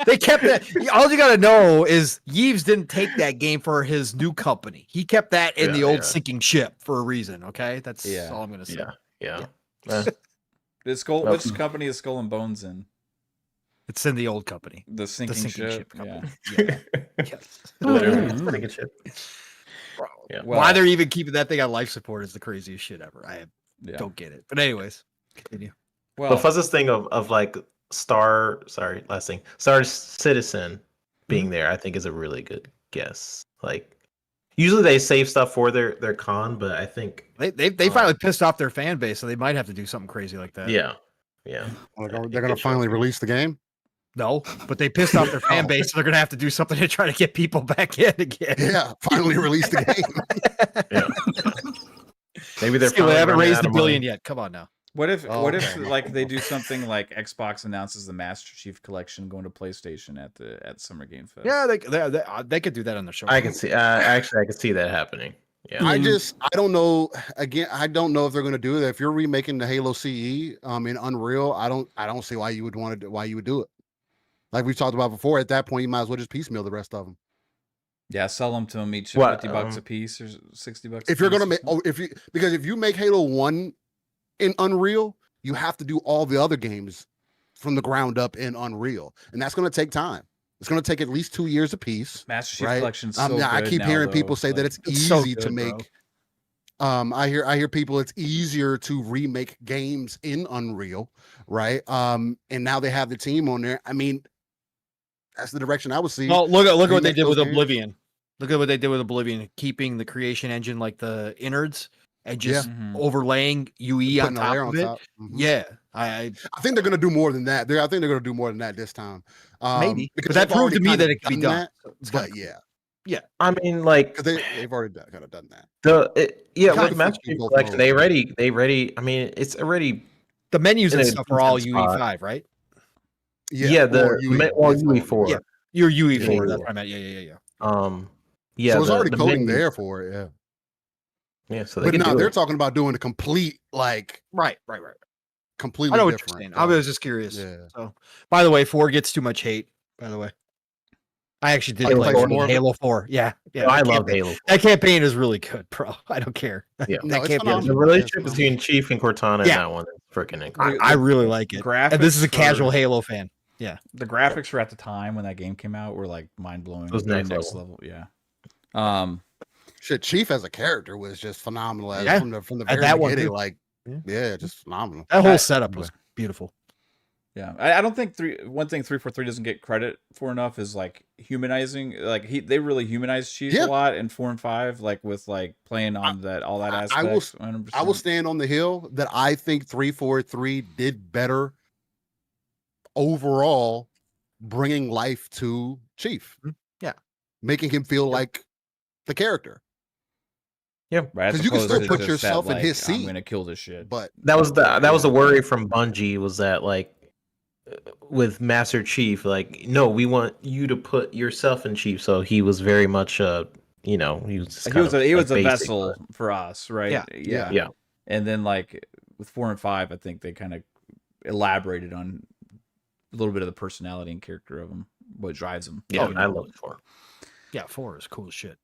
[SPEAKER 3] they kept that. All you gotta know is Yves didn't take that game for his new company. He kept that in the old sinking ship for a reason. Okay, that's all I'm gonna say.
[SPEAKER 6] Yeah.
[SPEAKER 1] Which company is Skull and Bones in?
[SPEAKER 3] It's in the old company.
[SPEAKER 1] The sinking ship
[SPEAKER 3] company.
[SPEAKER 1] Yeah.
[SPEAKER 3] Yes.
[SPEAKER 6] Literally, it's sinking ship.
[SPEAKER 3] Yeah. Why they're even keeping that thing on life support is the craziest shit ever. I don't get it. But anyways, continue.
[SPEAKER 6] Well, the fuzzest thing of like Star Citizen being there, I think is a really good guess. Like usually they save stuff for their con, but I think
[SPEAKER 3] they finally pissed off their fan base, so they might have to do something crazy like that.
[SPEAKER 6] Yeah.
[SPEAKER 2] They're going to finally release the game.
[SPEAKER 3] No, but they pissed off their fan base, so they're gonna have to do something to try to get people back in again.
[SPEAKER 2] Yeah, finally release the
[SPEAKER 6] game. Maybe they're
[SPEAKER 3] they haven't raised $1 billion yet. Come on now.
[SPEAKER 1] What if like they do something like Xbox announces the Master Chief Collection going to PlayStation at Summer Game Fest?
[SPEAKER 3] Yeah, they could do that on the show.
[SPEAKER 6] I can see. Actually, I could see that happening. Yeah.
[SPEAKER 2] I don't know. Again, I don't know if they're going to do that. If you're remaking the Halo CE in Unreal, I don't see why you would do it. Like we've talked about before, at that point, you might as well just piecemeal the rest of them.
[SPEAKER 1] Yeah, sell them to them each $50 a piece or $60.
[SPEAKER 2] If you're gonna make, because if you make Halo 1 in Unreal, you have to do all the other games from the ground up in Unreal, and that's going to take time. It's going to take at least 2 years a piece.
[SPEAKER 1] Master Chief Collection's so good
[SPEAKER 2] I keep hearing people say that it's easy to make. I hear people it's easier to remake games in Unreal, right? And now they have the team on there. I mean, that's the direction I would see.
[SPEAKER 3] Well, look at what they did with Oblivion. Look at what they did with Oblivion, keeping the creation engine like the innards and just overlaying UE on top of it. Mm-hmm. Yeah, I
[SPEAKER 2] think they're going to do more than that. I think they're going to do more than that this time.
[SPEAKER 3] Maybe because that proved to me that it could be done.
[SPEAKER 2] But yeah.
[SPEAKER 6] I mean, like
[SPEAKER 2] they've already kind of done that.
[SPEAKER 6] With Master Chief Collection, they already. I mean, it's already
[SPEAKER 3] the menus and stuff are all UE5, right?
[SPEAKER 6] Yeah, UE4.
[SPEAKER 3] Yeah, you're UE4. That's what I meant. Yeah.
[SPEAKER 2] So it's already coding there for it. Yeah.
[SPEAKER 6] Yeah. So
[SPEAKER 2] they're talking about doing a complete
[SPEAKER 3] right.
[SPEAKER 2] Completely.
[SPEAKER 3] I know
[SPEAKER 2] different.
[SPEAKER 3] What you're saying. I was just curious. Yeah. So, by the way, 4 gets too much hate. By the way, I actually did play Halo 4. Yeah.
[SPEAKER 6] I love Halo.
[SPEAKER 3] That campaign is really good, bro. I don't care.
[SPEAKER 6] Yeah, the relationship between Chief and Cortana in that one is freaking incredible.
[SPEAKER 3] I really like it. And this is a casual Halo fan. Yeah.
[SPEAKER 1] The graphics for at the time when that game came out were like mind blowing.
[SPEAKER 6] Those next level.
[SPEAKER 1] Yeah.
[SPEAKER 2] Shit, Chief as a character was just phenomenal. From the very beginning, just phenomenal.
[SPEAKER 3] That whole setup was beautiful.
[SPEAKER 1] Yeah, I don't think 343 doesn't get credit for enough is like humanizing. Like they really humanized Chief a lot in 4 and 5, like with like playing on all that aspects.
[SPEAKER 2] I will stand on the hill that I think 343 did better overall, bringing life to Chief.
[SPEAKER 3] Yeah,
[SPEAKER 2] making him feel like the character.
[SPEAKER 1] Yeah, right.
[SPEAKER 2] Because you can still put yourself in his seat.
[SPEAKER 1] I'm gonna kill this shit.
[SPEAKER 2] But
[SPEAKER 6] that was the worry from Bungie, was that like with Master Chief, like, no, we want you to put yourself in Chief. So he was very much he was
[SPEAKER 1] a vessel for us, right?
[SPEAKER 6] Yeah.
[SPEAKER 1] And then like with 4 and 5, I think they kind of elaborated on a little bit of the personality and character of him, what drives him.
[SPEAKER 6] Yeah, I love 4.
[SPEAKER 3] Yeah, 4 is cool as shit.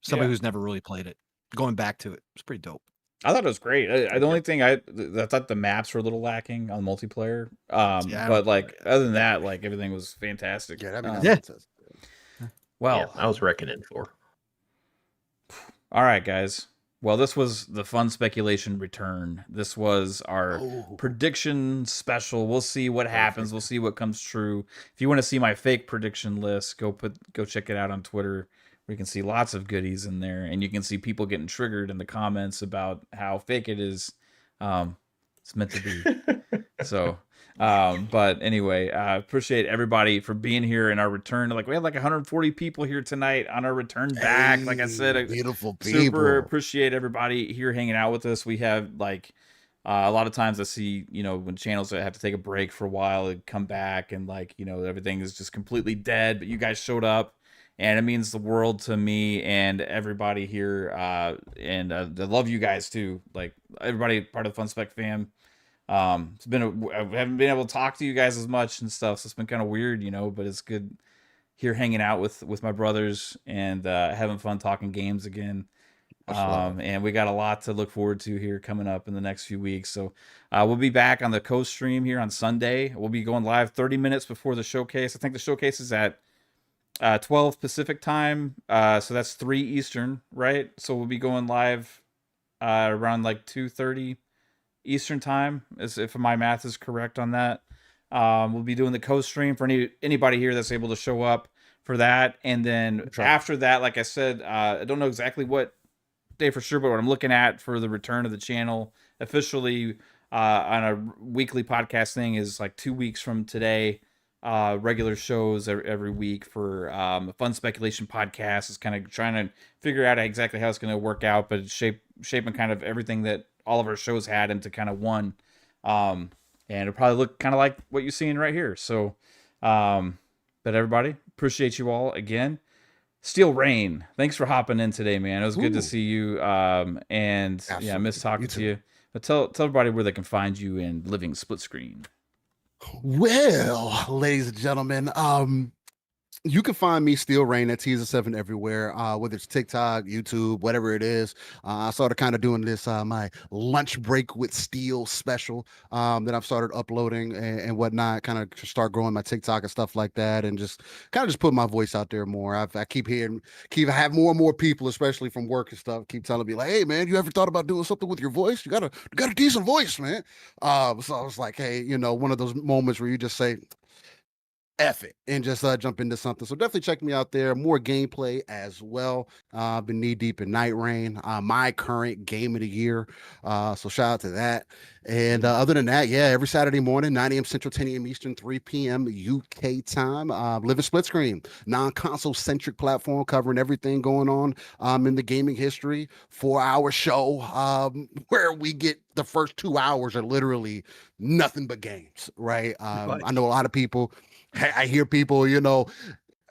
[SPEAKER 3] Somebody who's never really played it, going back to it, it's pretty dope.
[SPEAKER 1] I thought it was great. The only thing I thought the maps were a little lacking on multiplayer. But like other than that, like everything was fantastic. Well,
[SPEAKER 6] I was reckoning 4.
[SPEAKER 1] All right, guys. Well, this was the Fun Speculation return. This was our prediction special. We'll see what happens. We'll see what comes true. If you want to see my fake prediction list, go check it out on Twitter. We can see lots of goodies in there, and you can see people getting triggered in the comments about how fake it is. It's meant to be. So, but anyway, appreciate everybody for being here in our return. Like we had like 140 people here tonight on our return back. Like I said,
[SPEAKER 2] beautiful people.
[SPEAKER 1] Super appreciate everybody here hanging out with us. We have like a lot of times I see, when channels have to take a break for a while and come back and like, everything is just completely dead, but you guys showed up. and it means the world to me and everybody here. And I love you guys too, like everybody part of the Fun Spec fam. It's been I haven't been able to talk to you guys as much and stuff, so it's been kind of weird, but it's good here hanging out with my brothers and having fun talking games again. And we got a lot to look forward to here coming up in the next few weeks. So we'll be back on the co-stream here on Sunday. We'll be going live 30 minutes before the showcase. I think the showcase is at 12 Pacific time. So that's 3 Eastern, right? So we'll be going live around like 2:30 Eastern time, as if my math is correct on that. We'll be doing the co-stream for anybody here that's able to show up for that. And then after that, like I said, I don't know exactly what day for sure, but what I'm looking at for the return of the channel officially on a weekly podcast thing is like 2 weeks from today. Regular shows every week for a Fun Speculation podcast. Is kind of trying to figure out exactly how it's going to work out, but it's shaping kind of everything that all of our shows had into kind of one. And it'll probably look kind of like what you're seeing right here. So, but everybody, appreciate you all again. Steel Rain, thanks for hopping in today, man. It was good to see you. And absolutely. Yeah, I miss talking to you. But tell everybody where they can find you in Living Split Screen.
[SPEAKER 2] Well, ladies and gentlemen, you can find me Steel Rain at TZ7 everywhere, whether it's TikTok, YouTube, whatever it is. I started kind of doing this my lunch break with Steel special that I've started uploading and whatnot, kind of start growing my TikTok and stuff like that, and just put my voice out there more. I keep have more and more people, especially from work and stuff, keep telling me like, hey man, you ever thought about doing something with your voice? You got a decent voice, man. So I was like, hey, one of those moments where you just say, F it and just jump into something. So definitely check me out there. More gameplay as well. Been knee deep in Night Rain, my current game of the year. So shout out to that. And other than that, yeah, every Saturday morning, 9 a.m. Central, 10 a.m. Eastern, 3 p.m. UK time. Living Split Screen, non-console centric platform covering everything going on in the gaming history. 4-hour show where we get the first 2 hours are literally nothing but games, right? I know a lot of people. I hear people, I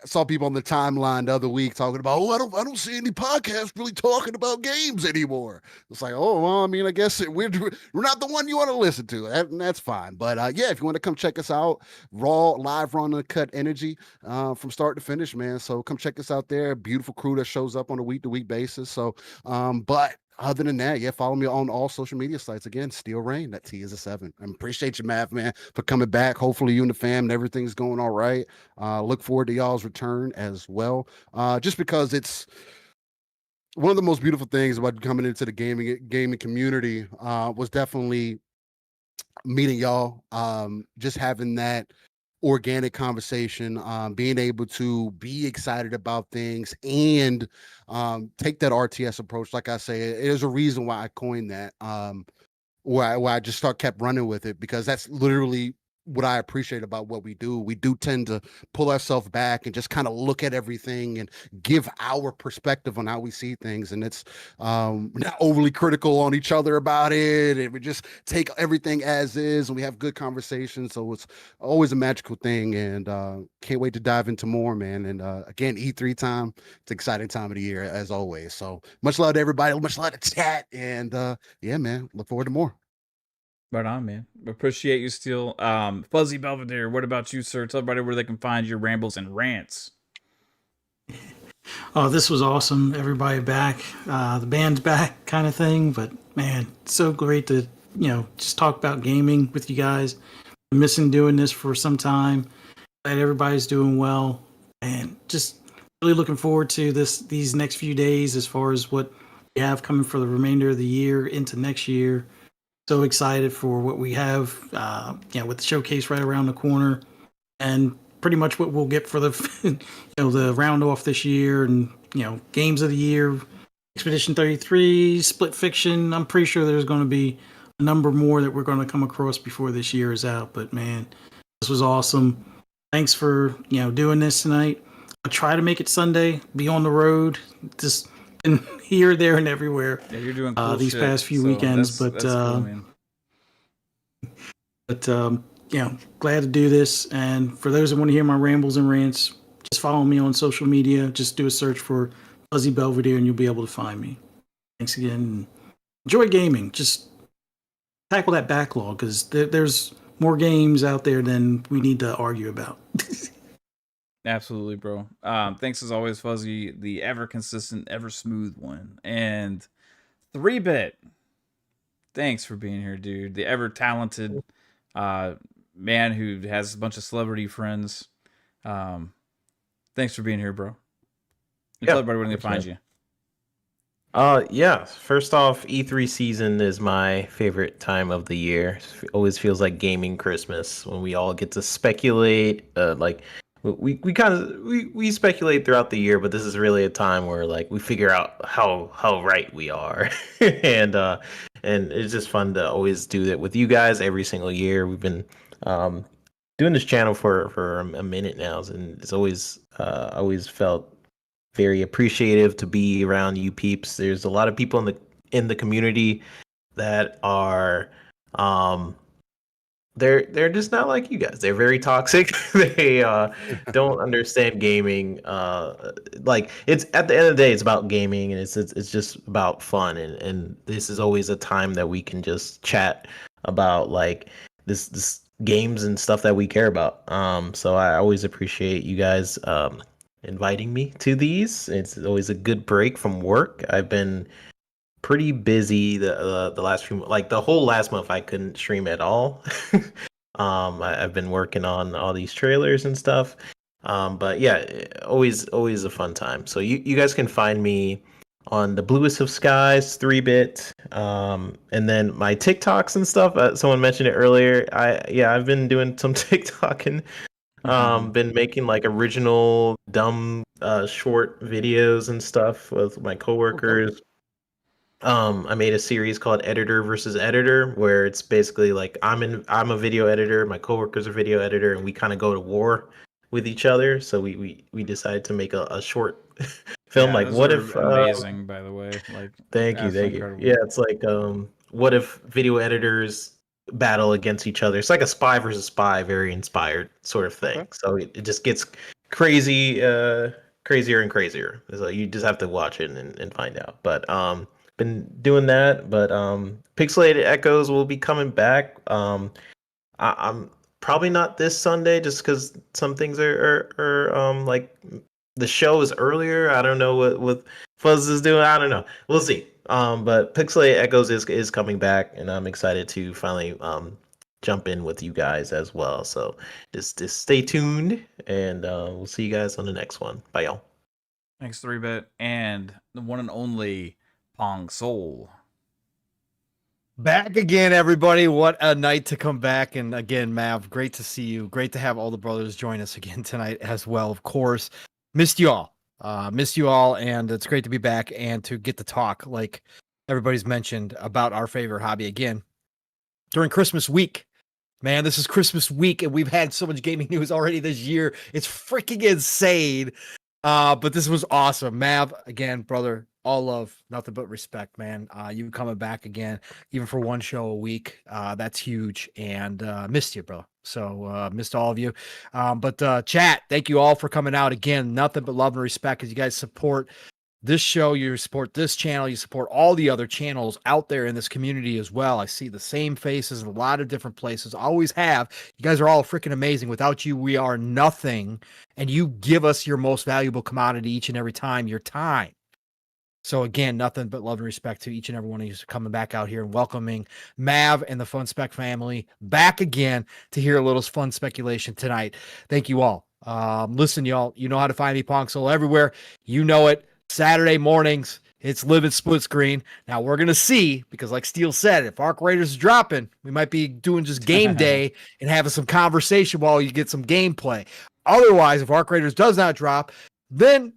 [SPEAKER 2] saw people on the timeline the other week talking about, I don't see any podcasts really talking about games anymore. It's like, oh, well, I mean, I guess we're not the one you want to listen to. That's fine. But yeah, if you want to come check us out, live raw uncut energy from start to finish, man. So come check us out there. Beautiful crew that shows up on a week-to-week basis. So, but other than that, yeah, follow me on all social media sites. Again, Steel Rain, that T is a 7. I appreciate you, Mav, man, for coming back. Hopefully you and the fam and everything's going all right. Look forward to y'all's return as well. Just because it's one of the most beautiful things about coming into the gaming community was definitely meeting y'all. Just having that organic conversation, being able to be excited about things and take that RTS approach. Like I say, there's a reason why I coined that, where I just kept running with it, because that's literally what I appreciate about what we do. We do tend to pull ourselves back and just kind of look at everything and give our perspective on how we see things. And it's not overly critical on each other about it. And we just take everything as is and we have good conversations. So it's always a magical thing, and can't wait to dive into more, man. And again, E3 time, it's an exciting time of the year as always. So much love to everybody. Much love to chat. And yeah, man, look forward to more.
[SPEAKER 1] Right on, man. Appreciate you, Steel. Fuzzy Belvedere, what about you, sir? Tell everybody where they can find your rambles and rants.
[SPEAKER 5] Oh, this was awesome. Everybody back. The band's back kind of thing. But, man, so great to, just talk about gaming with you guys. I'm missing doing this for some time. Glad everybody's doing well. And just really looking forward to these next few days as far as what we have coming for the remainder of the year into next year. So excited for what we have, with the showcase right around the corner, and pretty much what we'll get for the, the round off this year, and games of the year, Expedition 33, Split Fiction. I'm pretty sure there's going to be a number more that we're going to come across before this year is out. But man, this was awesome. Thanks for doing this tonight. I'll try to make it Sunday. Be on the road. Just. And here, there, and everywhere.
[SPEAKER 1] Yeah, you're doing cool
[SPEAKER 5] these
[SPEAKER 1] shit,
[SPEAKER 5] past few weekends,
[SPEAKER 1] that's cool,
[SPEAKER 5] glad to do this. And for those that want to hear my rambles and rants, just follow me on social media. Just do a search for Fuzzy Belvedere and you'll be able to find me. Thanks again. Enjoy gaming. Just tackle that backlog because there's more games out there than we need to argue about.
[SPEAKER 1] Absolutely, bro. Thanks as always, Fuzzy, the ever consistent, ever smooth one. And 3-Bit, thanks for being here, dude. The ever talented man who has a bunch of celebrity friends. Thanks for being here, bro. Tell everybody where they can find you.
[SPEAKER 6] Yeah. First off, E3 season is my favorite time of the year. It always feels like gaming Christmas when we all get to speculate. We speculate throughout the year, but this is really a time where like we figure out how right we are, and it's just fun to always do that with you guys every single year. We've been doing this channel for a minute now, and it's always felt very appreciative to be around you peeps. There's a lot of people in the community that are they're just not like you guys. They're very toxic. They don't understand gaming. Like it's at the end of the day, it's about gaming, and it's just about fun. And this is always a time that we can just chat about like this games and stuff that we care about. So I always appreciate you guys inviting me to these. It's always a good break from work. I've been pretty busy the last few, like the whole last month I couldn't stream at all. I've been working on all these trailers and stuff. But yeah, always a fun time. So you guys can find me on the Bluest of Skies, 3-Bit, and then my TikToks and stuff. Someone mentioned it earlier. I've been doing some TikToking. Been making like original dumb short videos and stuff with my coworkers. I made a series called Editor versus Editor, where it's basically like I'm a video editor, my coworker's a video editor, and we kind of go to war with each other. So we decided to make a short film.
[SPEAKER 1] Yeah,
[SPEAKER 6] like, what if
[SPEAKER 1] amazing, by the way. Like,
[SPEAKER 6] thank you.
[SPEAKER 1] incredible.
[SPEAKER 6] Yeah, it's like what if video editors battle against each other? It's like a spy versus spy, very inspired sort of thing. Okay. So it just gets crazy, crazier and crazier. So you just have to watch it and find out. But been doing that, but Pixelated Echoes will be coming back. I'm probably not this Sunday just because some things are like the show is earlier. I don't know what Fuzz is doing. I don't know. We'll see. But Pixelated Echoes is coming back, and I'm excited to finally jump in with you guys as well. So just stay tuned, and we'll see you guys on the next one. Bye, y'all.
[SPEAKER 1] Thanks, 3-Bit, and the one and only Pong Soul.
[SPEAKER 3] Back again, everybody. What a night to come back. And again, Mav, great to see you. Great to have all the brothers join us again tonight as well, of course. Missed you all. And it's great to be back and to get to talk, like everybody's mentioned, about our favorite hobby again during Christmas week. Man, this is Christmas week, and we've had so much gaming news already this year. It's freaking insane. But this was awesome. Mav, again, brother, all love, nothing but respect, man. You coming back again, even for one show a week. That's huge. And missed you, bro. So missed all of you. But chat, thank you all for coming out again. Nothing but love and respect as you guys support this show, you support this channel, you support all the other channels out there in this community as well. I see the same faces in a lot of different places. Always have. You guys are all freaking amazing. Without you, we are nothing. And you give us your most valuable commodity each and every time, your time. So again, nothing but love and respect to each and every one of you coming back out here and welcoming Mav and the Fun Spec family back again to hear a little fun speculation tonight. Thank you all. Listen, y'all, you know how to find me, Pong Soul, everywhere. You know it. Saturday mornings, it's Live in Split Screen. Now we're going to see, because like Steele said, if Arc Raiders is dropping, we might be doing just game day and having some conversation while you get some gameplay. Otherwise, if Arc Raiders does not drop, then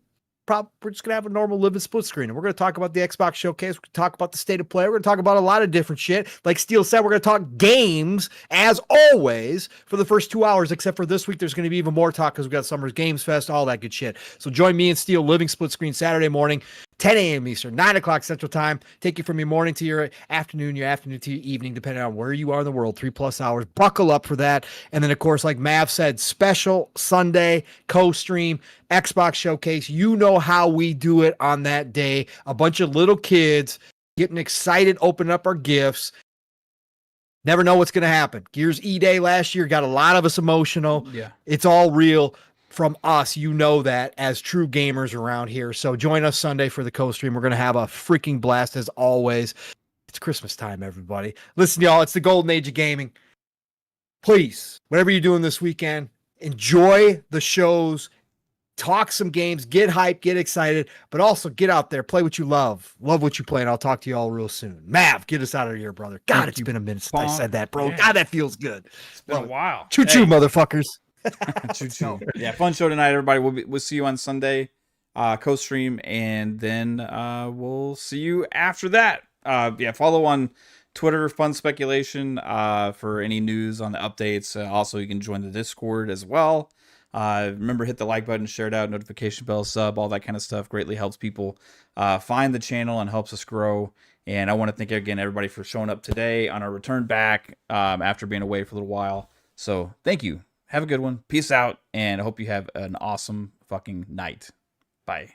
[SPEAKER 3] we're just going to have a normal Live in Split Screen. And we're going to talk about the Xbox Showcase. We're going to talk about the state of play. We're going to talk about a lot of different shit. Like Steele said, we're going to talk games, as always, for the first 2 hours, except for this week, there's going to be even more talk because we've got Summer's Games Fest, all that good shit. So join me and Steele, Living Split Screen, Saturday morning, 10 a.m. Eastern, 9 o'clock Central Time. Take you from your morning to your afternoon to your evening, depending on where you are in the world. 3+ hours. Buckle up for that. And then, of course, like Mav said, special Sunday co-stream, Xbox Showcase. You know how we do it on that day. A bunch of little kids getting excited, opening up our gifts. Never know what's going to happen. Gears E-Day last year got a lot of us emotional.
[SPEAKER 1] Yeah.
[SPEAKER 3] It's all real. From us, you know that, as true gamers around here. So join us Sunday for the co-stream. We're going to have a freaking blast as always. It's Christmas time, everybody. Listen, y'all, it's the golden age of gaming. Please, whatever you're doing this weekend, enjoy the shows, talk some games, get hyped, get excited, but also get out there, play what you love what you play, and I'll talk to you all real soon. Mav, get us out of here, brother. God, it's been a minute since I said that, bro.
[SPEAKER 1] Yeah.
[SPEAKER 3] God, that feels good.
[SPEAKER 1] It's been a while.
[SPEAKER 3] Choo-choo, motherfuckers.
[SPEAKER 1] Choo-choo. Yeah, fun show tonight, everybody. We'll see you on Sunday, co-stream, and then we'll see you after that. Follow on Twitter, Fun Speculation, for any news on the updates. Also, you can join the Discord as well. Remember, hit the like button, share it out, notification bell, sub, all that kind of stuff. Greatly helps people find the channel and helps us grow. And I want to thank again everybody for showing up today on our return back after being away for a little while. So thank you. Have a good one. Peace out, and I hope you have an awesome fucking night. Bye.